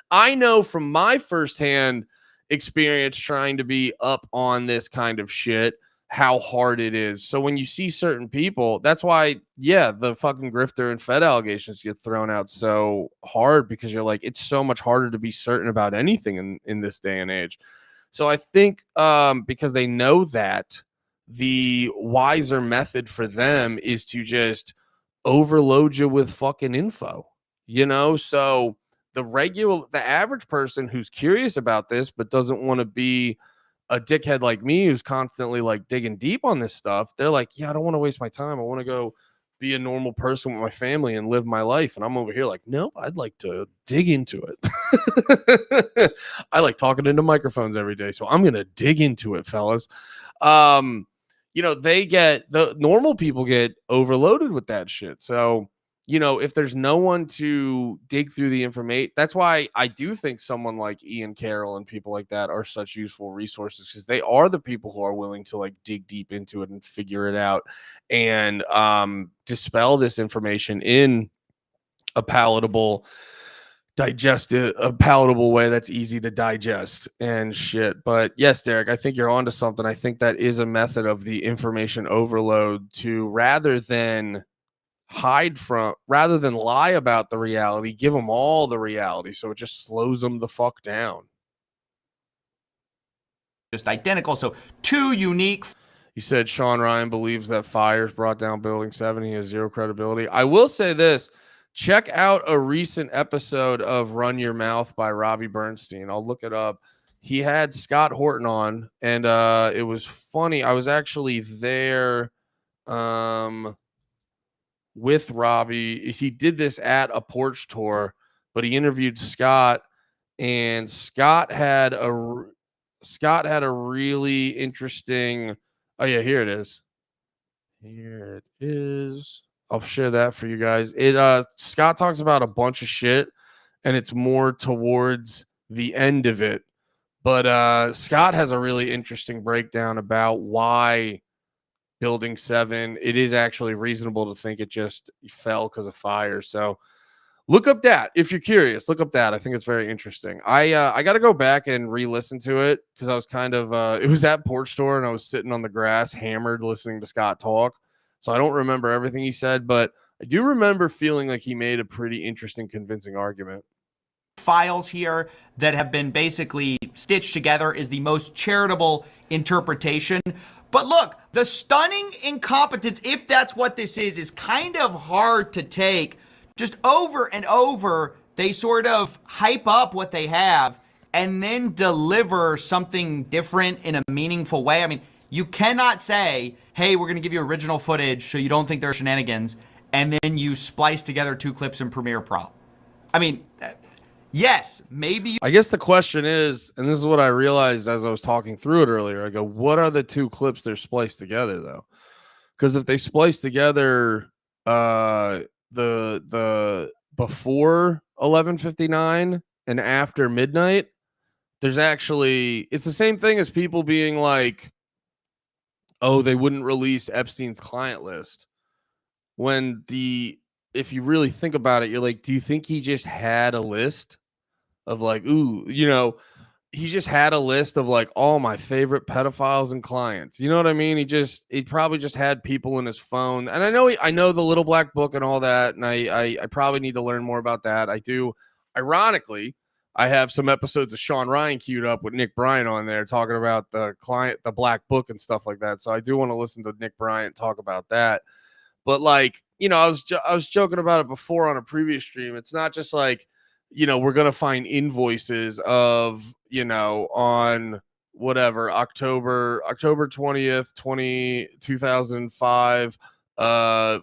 I know from my firsthand experience trying to be up on this kind of shit how hard it is. So when you see certain people, that's why, the fucking grifter and Fed allegations get thrown out so hard, because you're like, it's so much harder to be certain about anything in this day and age. So I think because they know that, the wiser method for them is to just overload you with fucking info, So the average person who's curious about this but doesn't want to be a dickhead like me who's constantly like digging deep on this stuff, they're like, I don't want to waste my time. I want to go be a normal person with my family and live my life. And I'm over here like, nope, I'd like to dig into it. I like talking into microphones every day, so I'm going to dig into it, fellas. The normal people get overloaded with that shit. So, if there's no one to dig through the information, that's why I do think someone like Ian Carroll and people like that are such useful resources, because they are the people who are willing to like dig deep into it and figure it out and dispel this information in a palatable way that's easy to digest and shit. But yes, Derek, I think you're onto something. I think that is a method of the information overload to, rather than lie about the reality, give them all the reality, so it just slows them the fuck down. Just identical. So two unique. He said Sean Ryan believes that fires brought down Building 7. He has zero credibility. I will say this. Check out a recent episode of Run Your Mouth by Robbie Bernstein. I'll look it up. He had Scott Horton on, and it was funny. I was actually there with Robbie. He did this at a porch tour, but he interviewed Scott, and Scott had a really interesting. Oh yeah, here it is. Here it is. I'll share that for you guys. Scott talks about a bunch of shit, and it's more towards the end of it. But Scott has a really interesting breakdown about why Building 7, it is actually reasonable to think it just fell because of fire. So look up that if you're curious. Look up that. I think it's very interesting. I got to go back and re-listen to it, because I was kind of it was at Porch Store and I was sitting on the grass hammered listening to Scott talk. So I don't remember everything he said, but I do remember feeling like he made a pretty interesting, convincing argument. Files here that have been basically stitched together is the most charitable interpretation. But look, the stunning incompetence, if that's what this is kind of hard to take. Just over and over, they sort of hype up what they have and then deliver something different in a meaningful way. I mean, you cannot say, hey, we're going to give you original footage so you don't think there are shenanigans, and then you splice together two clips in Premiere Pro. I mean, yes, maybe. I guess the question is, and this is what I realized as I was talking through it earlier, I go, what are the two clips they're spliced together, though? Because if they splice together the before 11:59 and after midnight, there's actually, it's the same thing as people being like, oh, they wouldn't release Epstein's client list. When if you really think about it, you're like, do you think he just had a list of like, ooh, he just had a list of like all my favorite pedophiles and clients. You know what I mean? He probably just had people in his phone. And I know the Little Black Book and all that. And I probably need to learn more about that. I do. Ironically, I have some episodes of Sean Ryan queued up with Nick Bryant on there talking about the Black Book and stuff like that. So I do want to listen to Nick Bryant talk about that. But like, I was joking about it before on a previous stream. It's not just like, we're going to find invoices of, on whatever, October 20th, 2005,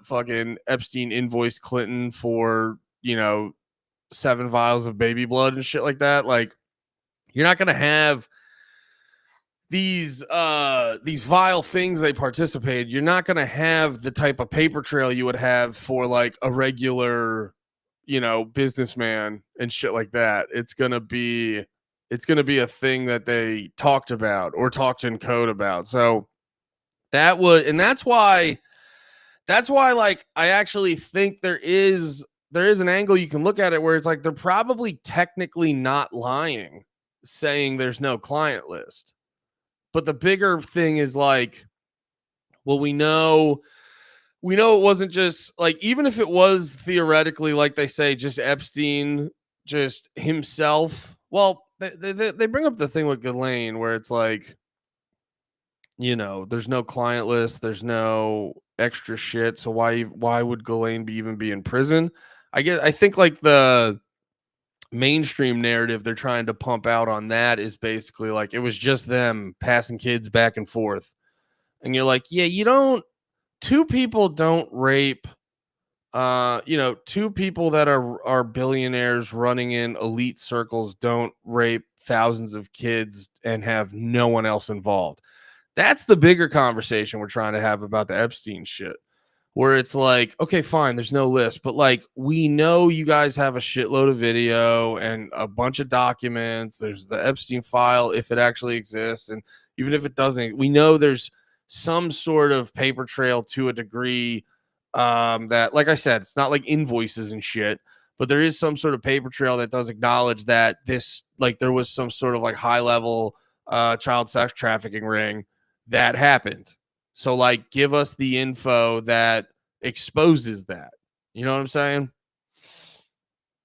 fucking Epstein invoiced Clinton for, 7 vials of baby blood and shit like that. Like, you're not going to have these vile things they participated. You're not going to have the type of paper trail you would have for like a regular, businessman and shit like that. It's going to be a thing that they talked about or talked in code about. So that's why like I actually think there is an angle you can look at it where it's like they're probably technically not lying saying there's no client list. But the bigger thing is like, well, we know it wasn't just like, even if it was theoretically, like they say, just Epstein, just himself. Well, they bring up the thing with Ghislaine where it's like, there's no client list, there's no extra shit. So why would Ghislaine even be in prison? I think like the mainstream narrative they're trying to pump out on that is basically like it was just them passing kids back and forth. And you're like, yeah, two people don't rape, two people that are billionaires running in elite circles don't rape thousands of kids and have no one else involved. That's the bigger conversation we're trying to have about the Epstein shit, where it's like, okay, fine, there's no list, but like, we know you guys have a shitload of video and a bunch of documents. There's the Epstein file, if it actually exists. And even if it doesn't, we know there's some sort of paper trail to a degree, that, like I said, it's not like invoices and shit, but there is some sort of paper trail that does acknowledge that this, like, there was some sort of like high level child sex trafficking ring that happened. So like, give us the info that exposes that. You know what I'm saying?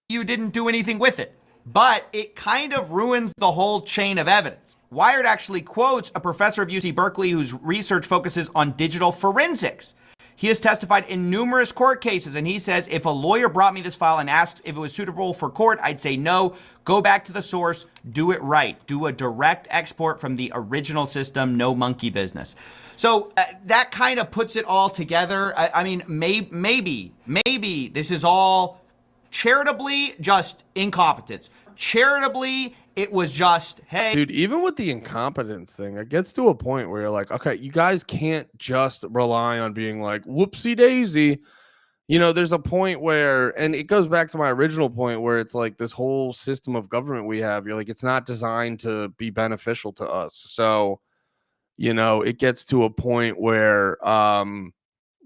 You didn't do anything with it, but it kind of ruins the whole chain of evidence. Wired actually quotes a professor of UC Berkeley whose research focuses on digital forensics. He has testified in numerous court cases, and he says, if a lawyer brought me this file and asks if it was suitable for court, I'd say no. Go back to the source, do it right. Do a direct export from the original system, no monkey business. So that kind of puts it all together. I mean, maybe this is all charitably just incompetence. Charitably, it was just, hey. Dude, even with the incompetence thing, it gets to a point where you're like, okay, you guys can't just rely on being like, whoopsie daisy. There's a point where, and it goes back to my original point where it's like this whole system of government we have, you're like, it's not designed to be beneficial to us. So, it gets to a point where, the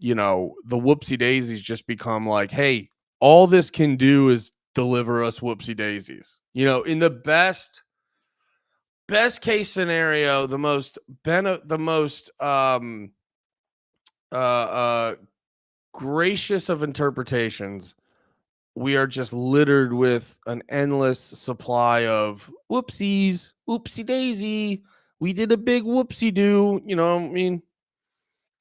whoopsie daisies just become like, hey, all this can do is deliver us whoopsie daisies. In the best case scenario, the most gracious of interpretations, we are just littered with an endless supply of whoopsies, whoopsie daisy. We did a big whoopsie do. You know what I mean?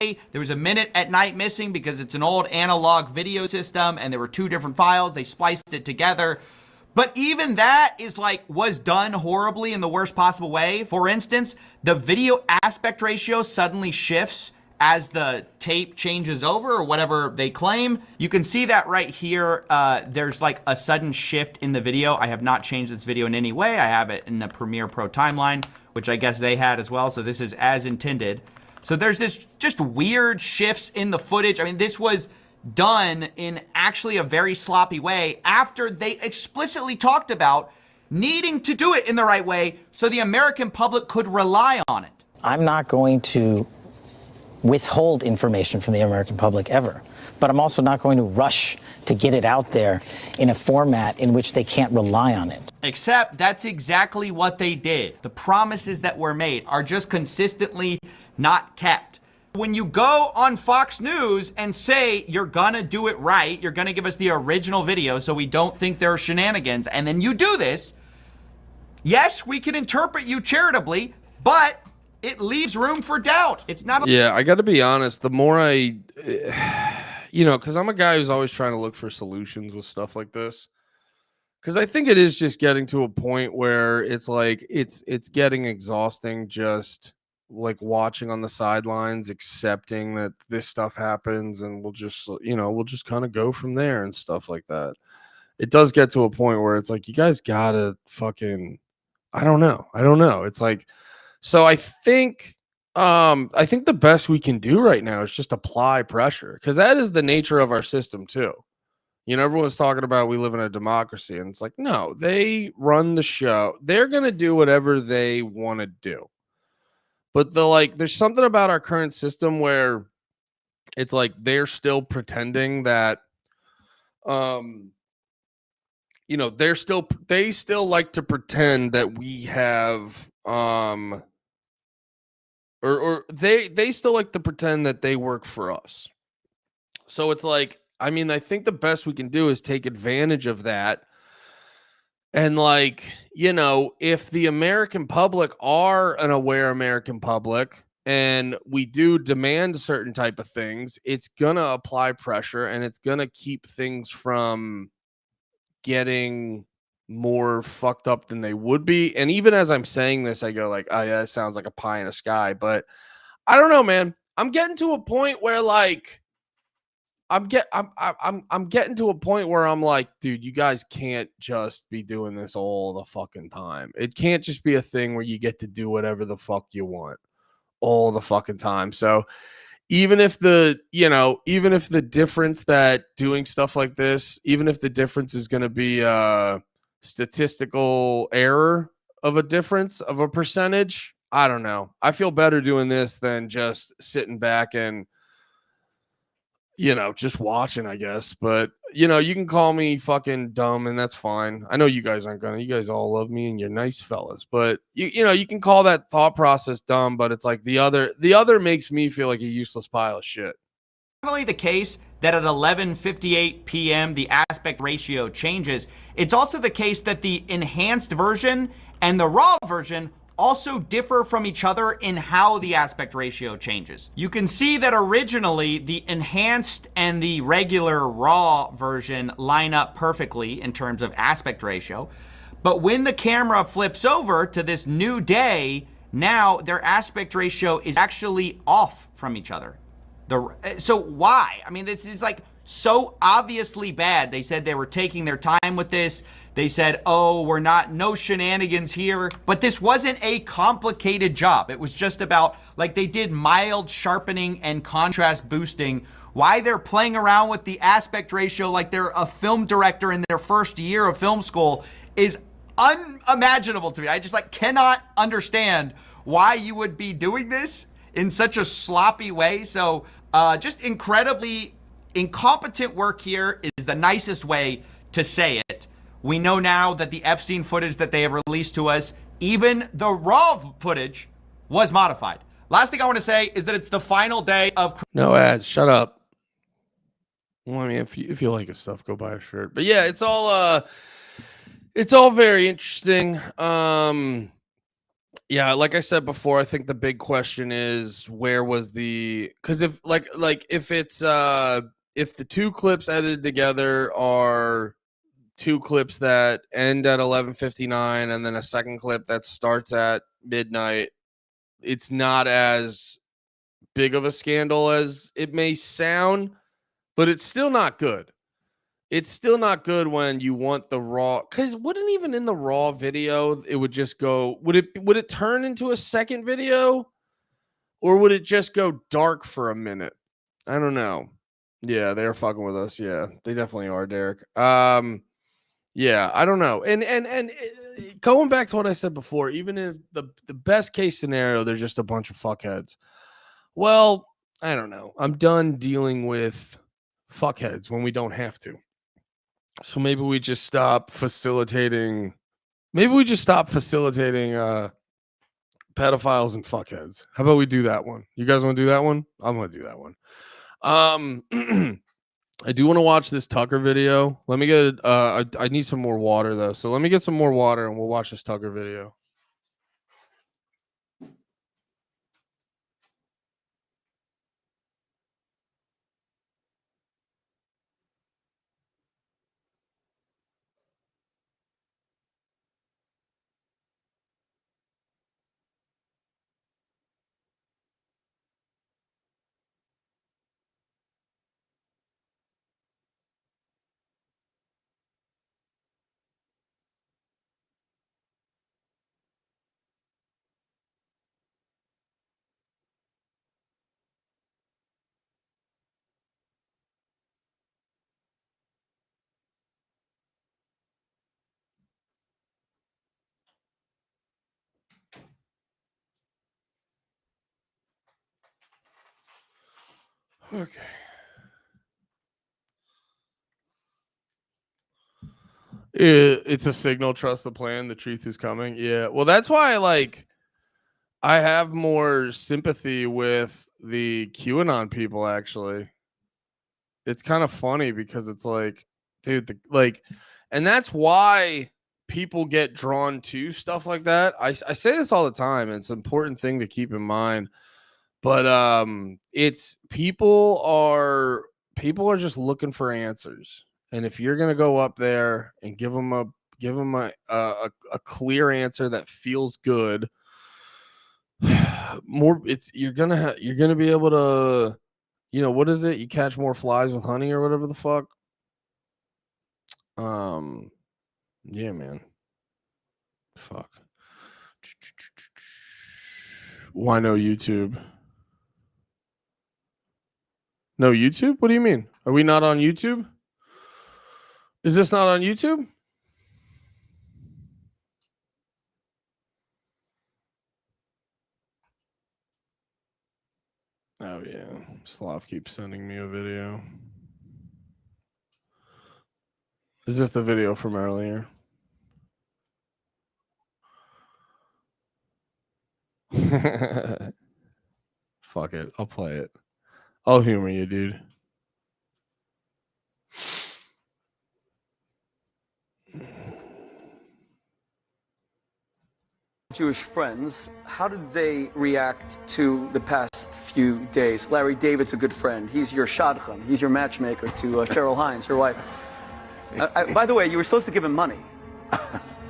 There was a minute at night missing because it's an old analog video system and there were 2 different files. They spliced it together. But even that is like, was done horribly in the worst possible way. For instance, the video aspect ratio suddenly shifts as the tape changes over or whatever they claim. You can see that right here. There's like a sudden shift in the video. I have not changed this video in any way. I have it in the Premiere Pro timeline, which I guess they had as well. So this is as intended. So there's this just weird shifts in the footage. I mean, this was done in actually a very sloppy way after they explicitly talked about needing to do it in the right way so the American public could rely on it. I'm not going to withhold information from the American public ever, but I'm also not going to rush to get it out there in a format in which they can't rely on it. Except that's exactly what they did. The promises that were made are just consistently not kept. When you go on Fox News and say you're gonna do it right, you're gonna give us the original video so we don't think there are shenanigans, and then you do this, yes, we can interpret you charitably, but it leaves room for doubt. It's not. Yeah, I got to be honest. The more I, you know, because I'm a guy who's always trying to look for solutions with stuff like this. Because I think it is just getting to a point where it's like it's getting exhausting just like watching on the sidelines, accepting that this stuff happens, and we'll just kind of go from there and stuff like that. It does get to a point where it's like you guys gotta fucking I don't know. I don't know. It's like so I think the best we can do right now is just apply pressure because that is the nature of our system too. You know, everyone's talking about we live in a democracy, and it's like, no, they run the show. They're gonna do whatever they want to do. But there's something about our current system where it's like they're still pretending that, um, they still like to pretend that we have, or they still like to pretend that they work for us. So it's like, I mean, I think the best we can do is take advantage of that. And if the American public are an aware American public and we do demand certain type of things, it's going to apply pressure and it's going to keep things from getting more fucked up than they would be. And even as I'm saying this, I go like, oh yeah, it sounds like a pie in the sky, but I don't know, man. I'm getting to a point where I'm getting to a point where I'm like, dude, you guys can't just be doing this all the fucking time. It can't just be a thing where you get to do whatever the fuck you want all the fucking time. So even if even if the difference that doing stuff like this, even if the difference is going to be a statistical error of a difference of a percentage, I don't know. I feel better doing this than just sitting back and just watching, I guess. But, you can call me fucking dumb and that's fine. I know you guys aren't gonna. You guys all love me and you're nice fellas. But you can call that thought process dumb, but it's like the other makes me feel like a useless pile of shit. Not only the case that at 11:58 p.m. the aspect ratio changes, it's also the case that the enhanced version and the raw version also differ from each other in how the aspect ratio changes. You can see that originally the enhanced and the regular raw version line up perfectly in terms of aspect ratio. But when the camera flips over to this new day, now their aspect ratio is actually off from each other. So why? I mean, this is like so obviously bad. They said they were taking their time with this. They said, oh, no shenanigans here. But this wasn't a complicated job. It was just about they did mild sharpening and contrast boosting. Why they're playing around with the aspect ratio like they're a film director in their first year of film school is unimaginable to me. I just cannot understand why you would be doing this in such a sloppy way. So just incredibly incompetent work here is the nicest way to say it. We know now that the Epstein footage that they have released to us, even the raw footage, was modified. Last thing I want to say is that it's the final day of... No ads. Shut up. Well, I mean, if you like his stuff, go buy a shirt. But yeah, it's all very interesting. Yeah, like I said before, I think the big question is where was because if if it's if the two clips edited together are two clips that end at 11:59 and then a second clip that starts at midnight, it's not as big of a scandal as it may sound, but it's still not good. It's still not good when you want the raw, because wouldn't even in the raw video it would just go, would it turn into a second video, or would it just go dark for a minute? I don't know. Yeah, they're fucking with us. Yeah, they definitely are, Derek. Yeah, I don't know. And going back to what I said before, even if the best case scenario, they're just a bunch of fuckheads. Well, I don't know. I'm done dealing with fuckheads when we don't have to. So maybe we just stop facilitating. Maybe we just stop facilitating pedophiles and fuckheads. How about we do that one? You guys want to do that one? I'm going to do that one. I do want to watch this Tucker video. Let me get. I need some more water though. So let me get some more water and we'll watch this Tucker video. Okay. It's a signal. Trust the plan. The truth is coming. Yeah. Well, that's why I have more sympathy with the QAnon people. Actually, it's kind of funny because it's like, dude, and that's why people get drawn to stuff like that. I say this all the time, and it's an important thing to keep in mind. But it's people are just looking for answers, and if you're gonna go up there and give them a clear answer that feels good, you're gonna be able to, what is it? You catch more flies with honey or whatever the fuck. Yeah, man. Fuck. Why no YouTube? No YouTube? What do you mean? Are we not on YouTube? Is this not on YouTube? Oh yeah. Slav keeps sending me a video. Is this the video from earlier? Fuck it. I'll play it. I'll humor you, dude. Jewish friends, how did they react to the past few days? Larry David's a good friend. He's your shadchan. He's your matchmaker to Cheryl Hines, your wife. By the way, you were supposed to give him money.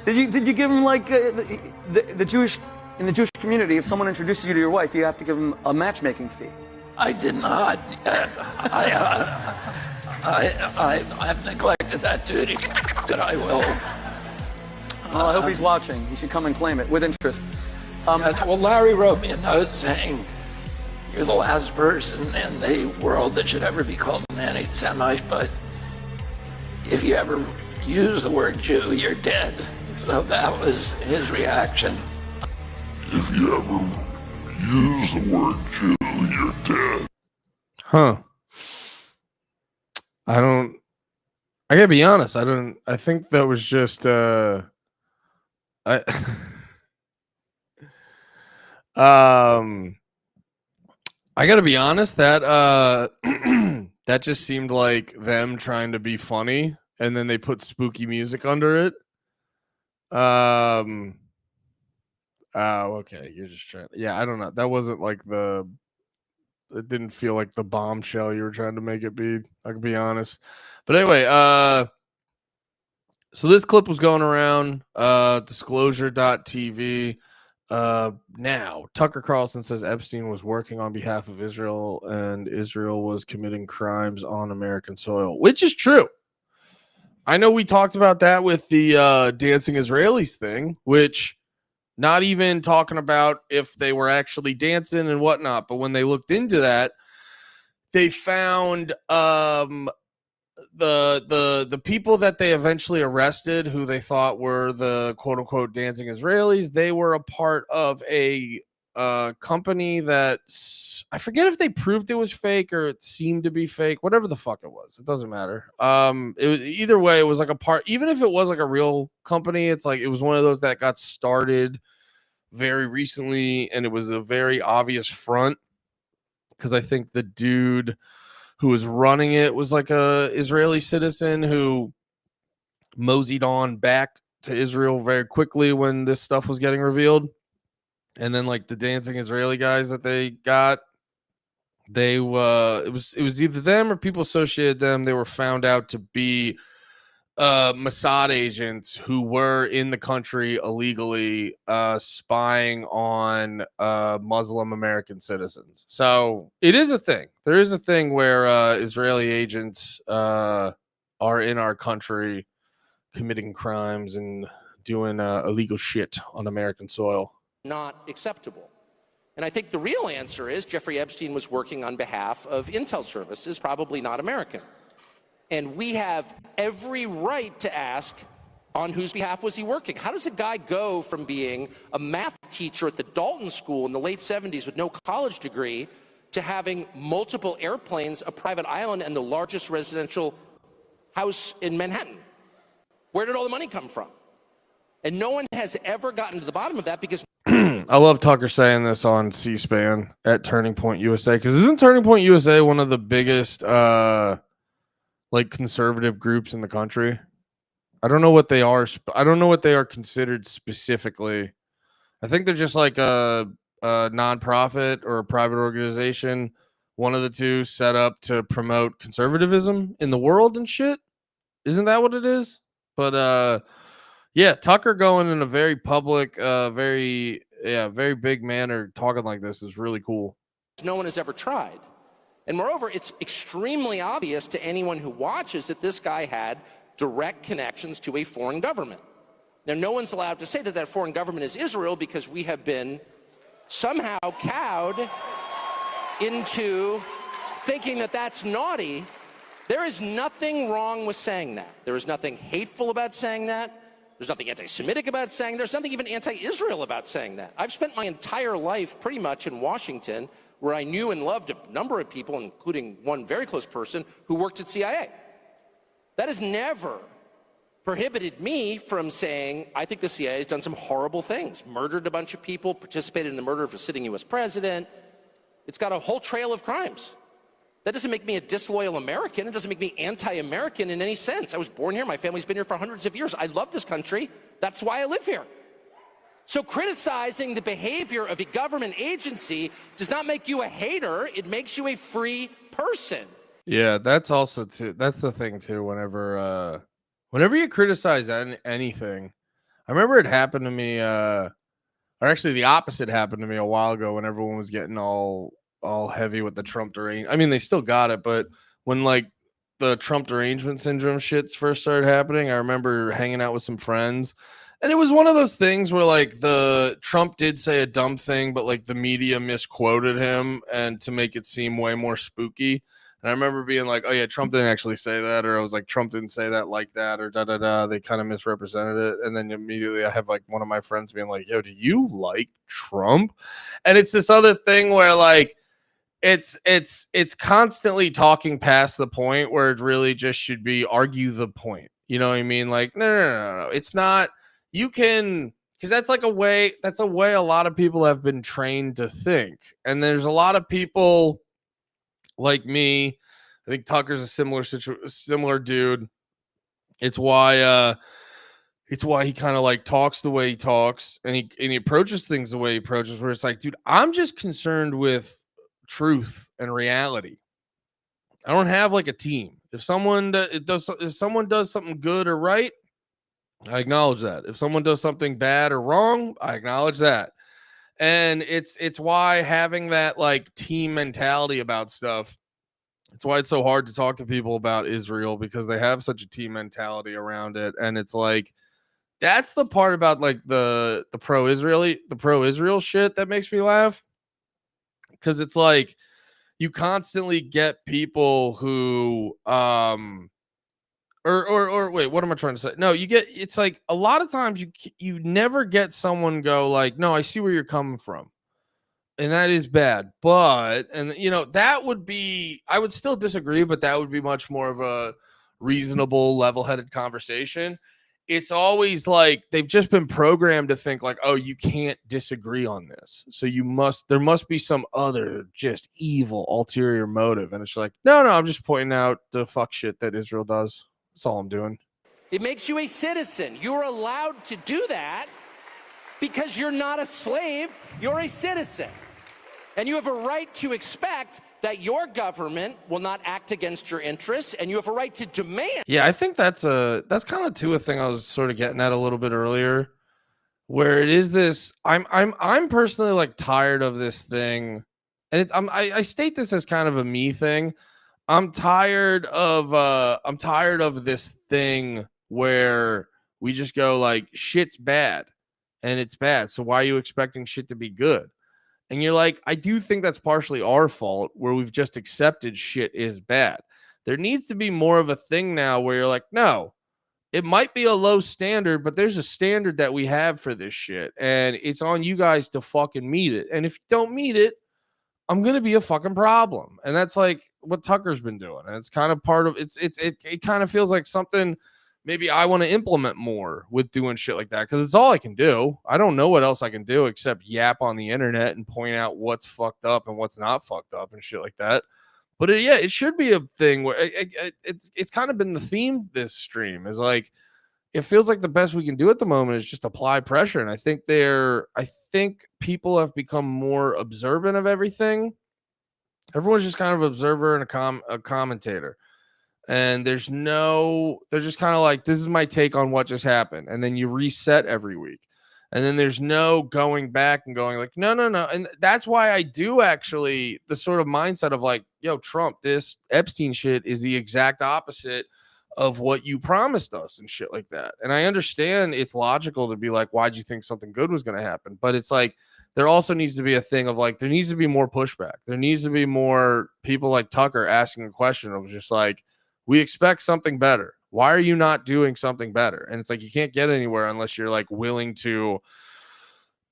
Did you give him like the Jewish in the Jewish community? If someone introduces you to your wife, you have to give him a matchmaking fee. I did not. I've neglected that duty, but I will. Well, I hope he's watching. He should come and claim it with interest. Well, Larry wrote me a note saying, you're the last person in the world that should ever be called an anti-Semite, but if you ever use the word Jew, you're dead. So that was his reaction. If you ever use the word Jew, you're dead. Huh. I gotta be honest. I think that was just, I gotta be honest, that that just seemed like them trying to be funny, and then they put spooky music under it. Oh, okay. You're just trying. Yeah, I don't know. That wasn't like it didn't feel like the bombshell you were trying to make it be. I can be honest. But anyway, so this clip was going around disclosure.tv. Now, Tucker Carlson says Epstein was working on behalf of Israel and Israel was committing crimes on American soil, which is true. I know we talked about that with the dancing Israelis thing, which not even talking about if they were actually dancing and whatnot. But when they looked into that, they found the people that they eventually arrested, who they thought were the quote unquote dancing Israelis, they were a part of a company that I forget if they proved it was fake or it seemed to be fake, whatever the fuck it was. It doesn't matter. It was either way, it was like a part, even if it was like a real company, it's like it was one of those that got started very recently, and it was a very obvious front because I think the dude who was running it was like a Israeli citizen who moseyed on back to Israel very quickly when this stuff was getting revealed. And then like the dancing Israeli guys that they got, it was either them or people associated them. They were found out to be Mossad agents who were in the country illegally spying on Muslim American citizens. So it is a thing. There is a thing where Israeli agents are in our country committing crimes and doing illegal shit on American soil. Not acceptable. And I think the real answer is Jeffrey Epstein was working on behalf of intel services, probably not American. And we have every right to ask, on whose behalf was he working? How does a guy go from being a math teacher at the Dalton School in the late 70s with no college degree to having multiple airplanes, a private island, and the largest residential house in Manhattan? Where did all the money come from? And no one has ever gotten to the bottom of that because I love Tucker saying this on C-SPAN at Turning Point USA, because isn't Turning Point USA one of the biggest like conservative groups in the country? I don't know what they are. I don't know what they are considered specifically. I think they're just like a nonprofit or a private organization, one of the two, set up to promote conservatism in the world and shit. Isn't that what it is? But yeah, Tucker going in a very public, very big manner, talking like this is really cool. no one has ever tried. And moreover, it's extremely obvious to anyone who watches that this guy had direct connections to a foreign government. Now, no one's allowed to say that that foreign government is Israel because we have been somehow cowed into thinking that that's naughty. There is nothing wrong with saying that. There is nothing hateful about saying that. There's nothing anti-Semitic about saying. There's nothing even anti-Israel about saying that. I've spent my entire life pretty much in Washington, where I knew and loved a number of people, including one very close person who worked at CIA. That has never prohibited me from saying, I think the CIA has done some horrible things, murdered a bunch of people, participated in the murder of a sitting U.S. president. It's got a whole trail of crimes. That doesn't make me a disloyal American. It doesn't make me anti-American in any sense. I was born here. My family's been here for hundreds of years. I love this country. That's why I live here. So criticizing the behavior of a government agency does not make you a hater. It makes you a free person. Yeah, that's also too. That's the thing too. Whenever you criticize anything, I remember it happened to me. Or actually, the opposite happened to me a while ago when everyone was getting all heavy with the Trump derangement. I mean, they still got it, but when like the Trump derangement syndrome shits first started happening, I remember hanging out with some friends, and it was one of those things where like the Trump did say a dumb thing, but like the media misquoted him and to make it seem way more spooky. And I remember being like, oh yeah, Trump didn't actually say that, or I was like, Trump didn't say that like that, or da da da. They kind of misrepresented it. And then immediately I have like one of my friends being like, yo, do you like Trump? And it's this other thing where like it's constantly talking past the point where it really just should be argue the point. You know what I mean? Like, no. It's not, you can, because that's a way a lot of people have been trained to think. And there's a lot of people like me. I think Tucker's a similar dude. It's why he kind of like talks the way he talks, and he approaches things the way he approaches, where it's like, dude, I'm just concerned with truth and reality. I don't have like a team. If someone does something good or right, I acknowledge that. If someone does something bad or wrong, I acknowledge that. And it's why having that like team mentality about stuff, it's why it's so hard to talk to people about Israel, because they have such a team mentality around it. And it's like, that's the part about like the pro-Israel shit that makes me laugh. Because it's like you constantly get people who or wait, what am I trying to say? No, it's like a lot of times you never get someone go like, no, I see where you're coming from. And that is bad. But, and you know, that would be, I would still disagree, but that would be much more of a reasonable, level-headed conversation. It's always like they've just been programmed to think like, oh, you can't disagree on this. So there must be some other just evil ulterior motive. And it's like, no, I'm just pointing out the fuck shit that Israel does. That's all I'm doing. It makes you a citizen. You're allowed to do that because you're not a slave. You're a citizen. And you have a right to expect that your government will not act against your interests, and you have a right to demand. Yeah, I think that's kind of a thing I was sort of getting at a little bit earlier, where it is this. I'm personally like tired of this thing, and I state this as kind of a me thing. I'm tired of this thing where we just go like, shit's bad, and it's bad. So why are you expecting shit to be good? And you're like, I do think that's partially our fault, where we've just accepted shit is bad. There needs to be more of a thing now where you're like, no, it might be a low standard, but there's a standard that we have for this shit. And it's on you guys to fucking meet it. And if you don't meet it, I'm gonna be a fucking problem. And that's like what Tucker's been doing. And it's kind of part of it kind of feels like something maybe I want to implement more with doing shit like that, because it's all I can do. I don't know what else I can do except yap on the internet and point out what's fucked up and what's not fucked up and shit like that. But it should be a thing where it's kind of been the theme this stream is like, it feels like the best we can do at the moment is just apply pressure. And I think people have become more observant of everything. Everyone's just kind of observer and a commentator. And they're just kind of like, this is my take on what just happened. And then you reset every week. And then there's no going back and going like, no. And that's why I do actually the sort of mindset of like, yo, Trump, this Epstein shit is the exact opposite of what you promised us and shit like that. And I understand it's logical to be like, why'd you think something good was going to happen? But it's like, there also needs to be a thing of like, there needs to be more pushback. There needs to be more people like Tucker asking a question of just like, we expect something better. Why are you not doing something better? And it's like, you can't get anywhere unless you're like willing to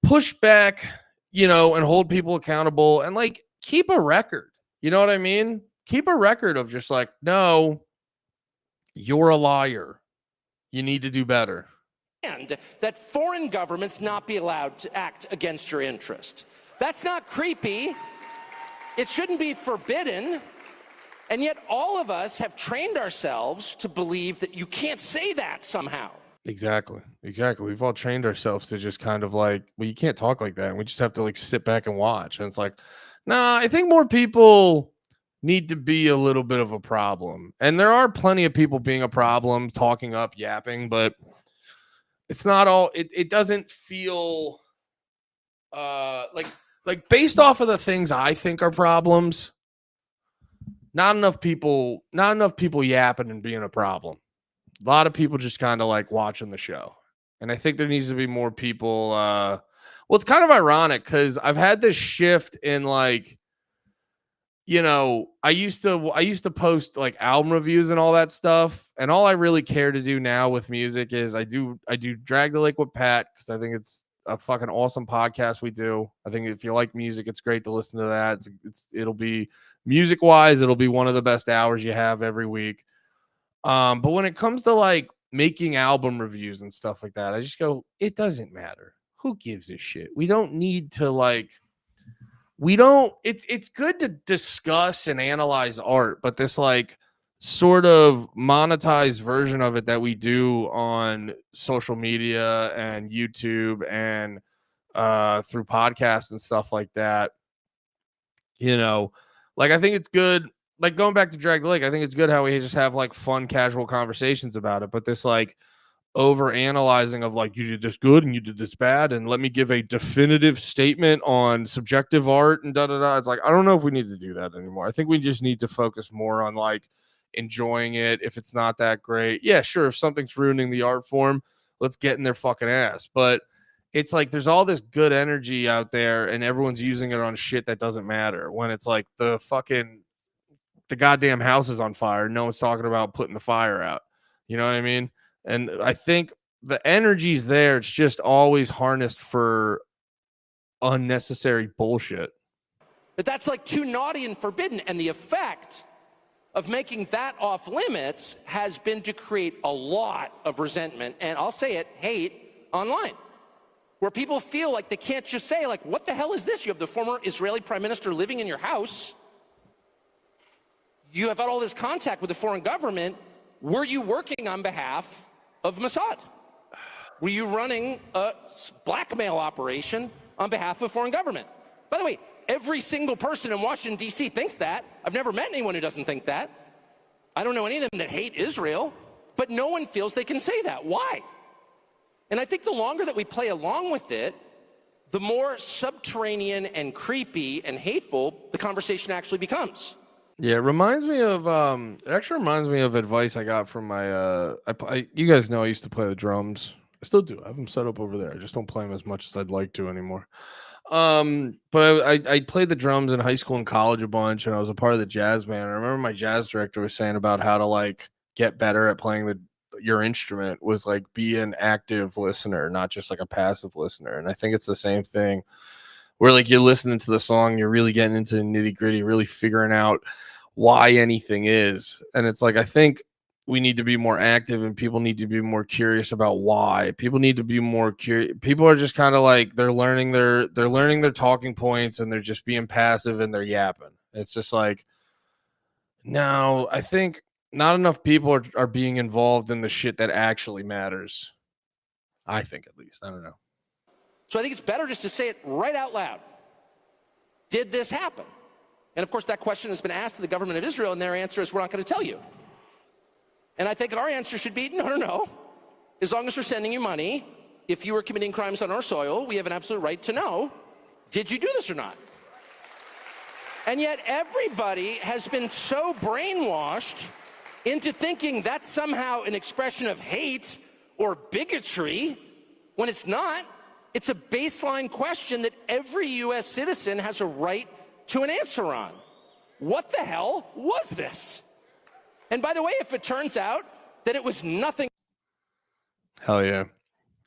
push back, and hold people accountable and like keep a record. You know what I mean? Keep a record of just like, no, you're a liar. You need to do better. And that foreign governments not be allowed to act against your interest. That's not creepy. It shouldn't be forbidden. And yet all of us have trained ourselves to believe that you can't say that somehow. Exactly. We've all trained ourselves to just kind of like, well, you can't talk like that. And we just have to like sit back and watch. And it's like, nah, I think more people need to be a little bit of a problem. And there are plenty of people being a problem, talking up, yapping, but it's not all, it doesn't feel like based off of the things I think are problems. Not enough people yapping and being a problem. A lot of people just kind of like watching the show. And I think there needs to be more people. Well, it's kind of ironic because I've had this shift in like, I used to post like album reviews and all that stuff. And all I really care to do now with music is I do Drag the Lake with Pat, because I think it's a fucking awesome podcast we do. I think if you like music, it's great to listen to that. It'll be music wise, it'll be one of the best hours you have every week. But when it comes to like making album reviews and stuff like that, I just go, it doesn't matter. Who gives a shit? We don't need to like, it's good to discuss and analyze art, but this like sort of monetized version of it that we do on social media and YouTube and through podcasts and stuff like that, like I think it's good. Like going back to Drag the Lake, I think it's good how we just have like fun, casual conversations about it. But this like over analyzing of like, you did this good and you did this bad, and let me give a definitive statement on subjective art and It's like, I don't know if we need to do that anymore. I think we just need to focus more on like enjoying it. If it's not that great, yeah, sure. If something's ruining the art form, let's get in their fucking ass. But it's like there's all this good energy out there and everyone's using it on shit that doesn't matter, when it's like the goddamn house is on fire. No one's talking about putting the fire out. You know what I mean? And I think the energy's there. It's just always harnessed for unnecessary bullshit. But that's like too naughty and forbidden. And the effect of making that off limits has been to create a lot of resentment, and I'll say it, hate online, where people feel like they can't just say like, what the hell is this? You have the former Israeli prime minister living in your house. You have had all this contact with the foreign government. Were you working on behalf of Mossad? Were you running a blackmail operation on behalf of foreign government? By the way, every single person in Washington, D.C. thinks that. I've never met anyone who doesn't think that. I don't know any of them that hate Israel, but no one feels they can say that. Why? And I think the longer that we play along with it, the more subterranean and creepy and hateful the conversation actually becomes. Yeah, it reminds me of advice I got from my you guys know I used to play the drums. I still do. I have them set up over there. I just don't play them as much as I'd like to anymore. But I played the drums in high school and college a bunch, and I was a part of the jazz band. I remember my jazz director was saying about how to like get better at playing your instrument was like be an active listener, not just like a passive listener. And I think it's the same thing where like you're listening to the song, you're really getting into the nitty gritty, really figuring out why anything is. And it's like, I think we need to be more active and people need to be more curious about why. People need to be more curious. People are just kind of like, they're learning their talking points and they're just being passive and they're yapping. It's just like, no, I think not enough people are being involved in the shit that actually matters. I think, at least. I don't know. So I think it's better just to say it right out loud. Did this happen? And of course, that question has been asked to the government of Israel, and their answer is, we're not going to tell you. And I think our answer should be, no. As long as we're sending you money, if you were committing crimes on our soil, we have an absolute right to know, did you do this or not? And yet everybody has been so brainwashed into thinking that's somehow an expression of hate or bigotry, when it's not. It's a baseline question that every U.S. citizen has a right to an answer on. What the hell was this? And by the way, if it turns out that it was nothing. Hell yeah.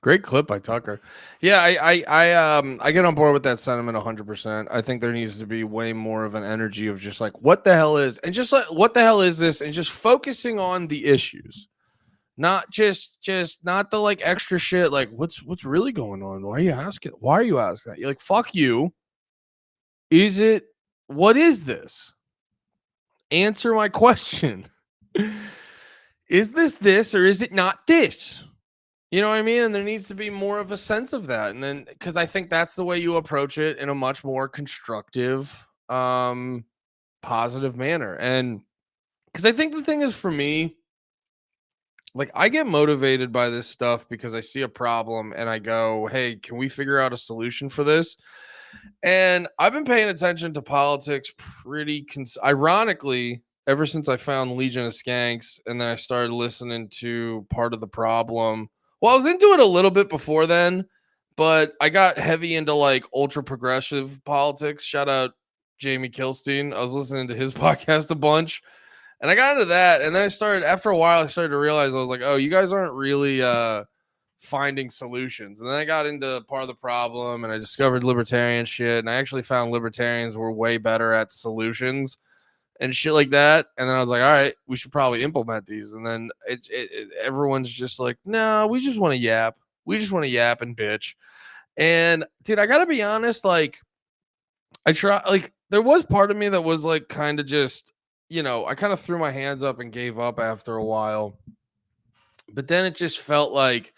Great clip by Tucker. Yeah, I get on board with that sentiment 100%. I think there needs to be way more of an energy of just like, what the hell is, and just like, what the hell is this? And just focusing on the issues. Not just not the like extra shit. Like what's really going on? Why are you asking? Why are you asking that? You're like, fuck you. What is this? Answer my question. Is this or is it not this? You know what I mean? And there needs to be more of a sense of that. And then, because I think that's the way you approach it in a much more constructive, positive manner. And because I think the thing is, for me, like, I get motivated by this stuff because I see a problem and I go, hey, can we figure out a solution for this? And I've been paying attention to politics pretty ironically ever since I found Legion of Skanks, and then I started listening to Part of the Problem. Well, I was into it a little bit before then, but I got heavy into like ultra progressive politics. Shout out Jamie Kilstein. I was listening to his podcast a bunch, and I got into that. And then after a while, I started to realize, I was like, oh, you guys aren't really finding solutions. And then I got into Part of the Problem, and I discovered libertarian shit. And I actually found libertarians were way better at solutions and shit like that. And then I was like, all right, we should probably implement these. And then everyone's just like, no, we just want to yap. We just want to yap and bitch. And dude, I gotta be honest, like, there was part of me that was like kind of just, I kind of threw my hands up and gave up after a while. But then it just felt like,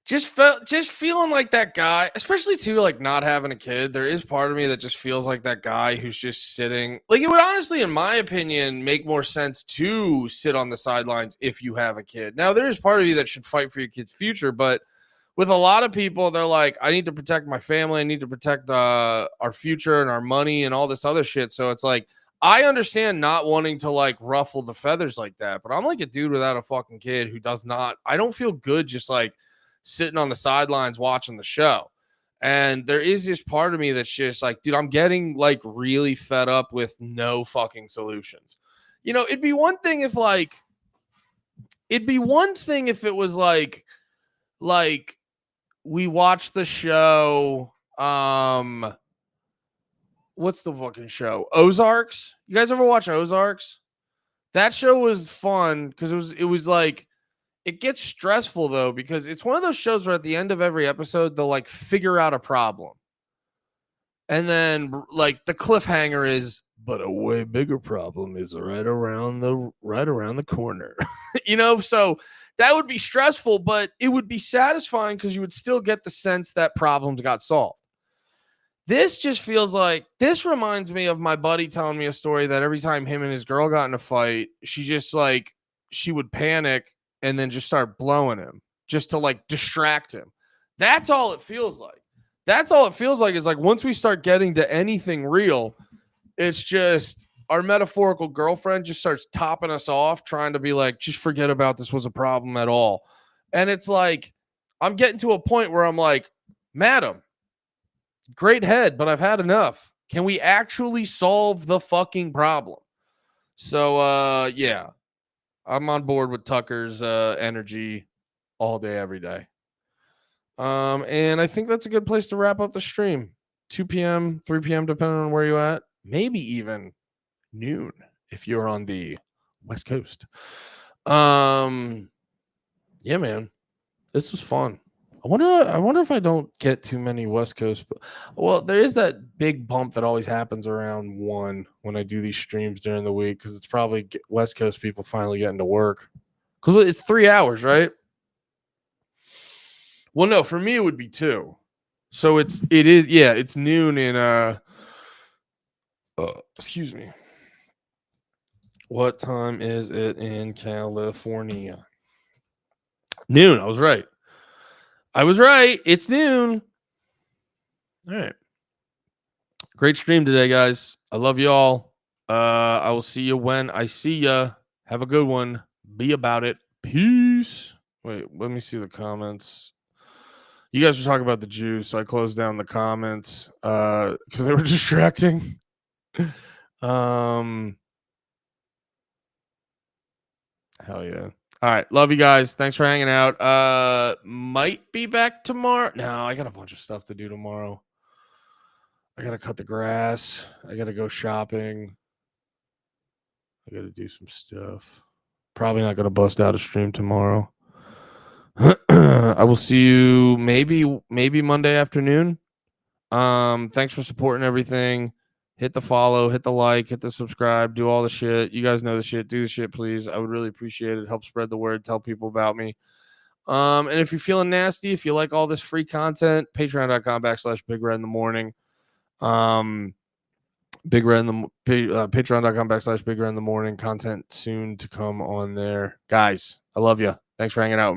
just feeling like that guy, especially too, like not having a kid. There is part of me that just feels like that guy who's just sitting. Like, it would honestly, in my opinion, make more sense to sit on the sidelines if you have a kid. Now, there is part of you that should fight for your kid's future, but with a lot of people, they're like, I need to protect my family. I need to protect our future and our money and all this other shit. So it's like, I understand not wanting to like ruffle the feathers like that, but I'm like a dude without a fucking kid who does not. I don't feel good just like sitting on the sidelines watching the show. And there is this part of me that's just like, dude, I'm getting like really fed up with no fucking solutions. It'd be one thing if it was like we watched the show, what's the fucking show? Ozarks. You guys ever watch Ozarks? That show was fun because it was like, it gets stressful though, because it's one of those shows where at the end of every episode, they'll like figure out a problem. And then like the cliffhanger is, but a way bigger problem is right around the corner. So that would be stressful, but it would be satisfying because you would still get the sense that problems got solved. This just feels like, this reminds me of my buddy telling me a story that every time him and his girl got in a fight, she would panic and then just start blowing him just to like distract him. That's all it feels like. That's all it feels like, is like once we start getting to anything real, it's just our metaphorical girlfriend just starts topping us off, trying to be like, just forget about this was a problem at all. And it's like, I'm getting to a point where I'm like, madam, great head, but I've had enough. Can we actually solve the fucking problem? So, yeah. I'm on board with Tucker's energy all day, every day. And I think that's a good place to wrap up the stream. 2 p.m., 3 p.m., depending on where you're at. Maybe even noon if you're on the West Coast. Yeah, man. This was fun. I wonder if I don't get too many West Coast. Well, there is that big bump that always happens around 1 when I do these streams during the week, because it's probably West Coast people finally getting to work. Because it's 3 hours, right? Well, no, for me it would be 2. So it's noon in excuse me. What time is it in California? Noon. I was right. It's noon. All right. Great stream today, guys. I love you all. I will see you when I see ya. Have a good one. Be about it. Peace. Wait, let me see the comments. You guys were talking about the Jews, so I closed down the comments because they were distracting. Hell yeah. All right. Love you guys. Thanks for hanging out. Might be back tomorrow. No, I got a bunch of stuff to do tomorrow. I got to cut the grass. I got to go shopping. I got to do some stuff. Probably not going to bust out a stream tomorrow. I will see you maybe Monday afternoon. Thanks for supporting everything. Hit the follow, hit the like, hit the subscribe, do all the shit. You guys know the shit. Do the shit, please. I would really appreciate it. Help spread the word. Tell people about me. And if you're feeling nasty, if you like all this free content, patreon.com/Big Red in the Morning. Big Red in the patreon.com/Big Red in the Morning. Content soon to come on there. Guys, I love you. Thanks for hanging out.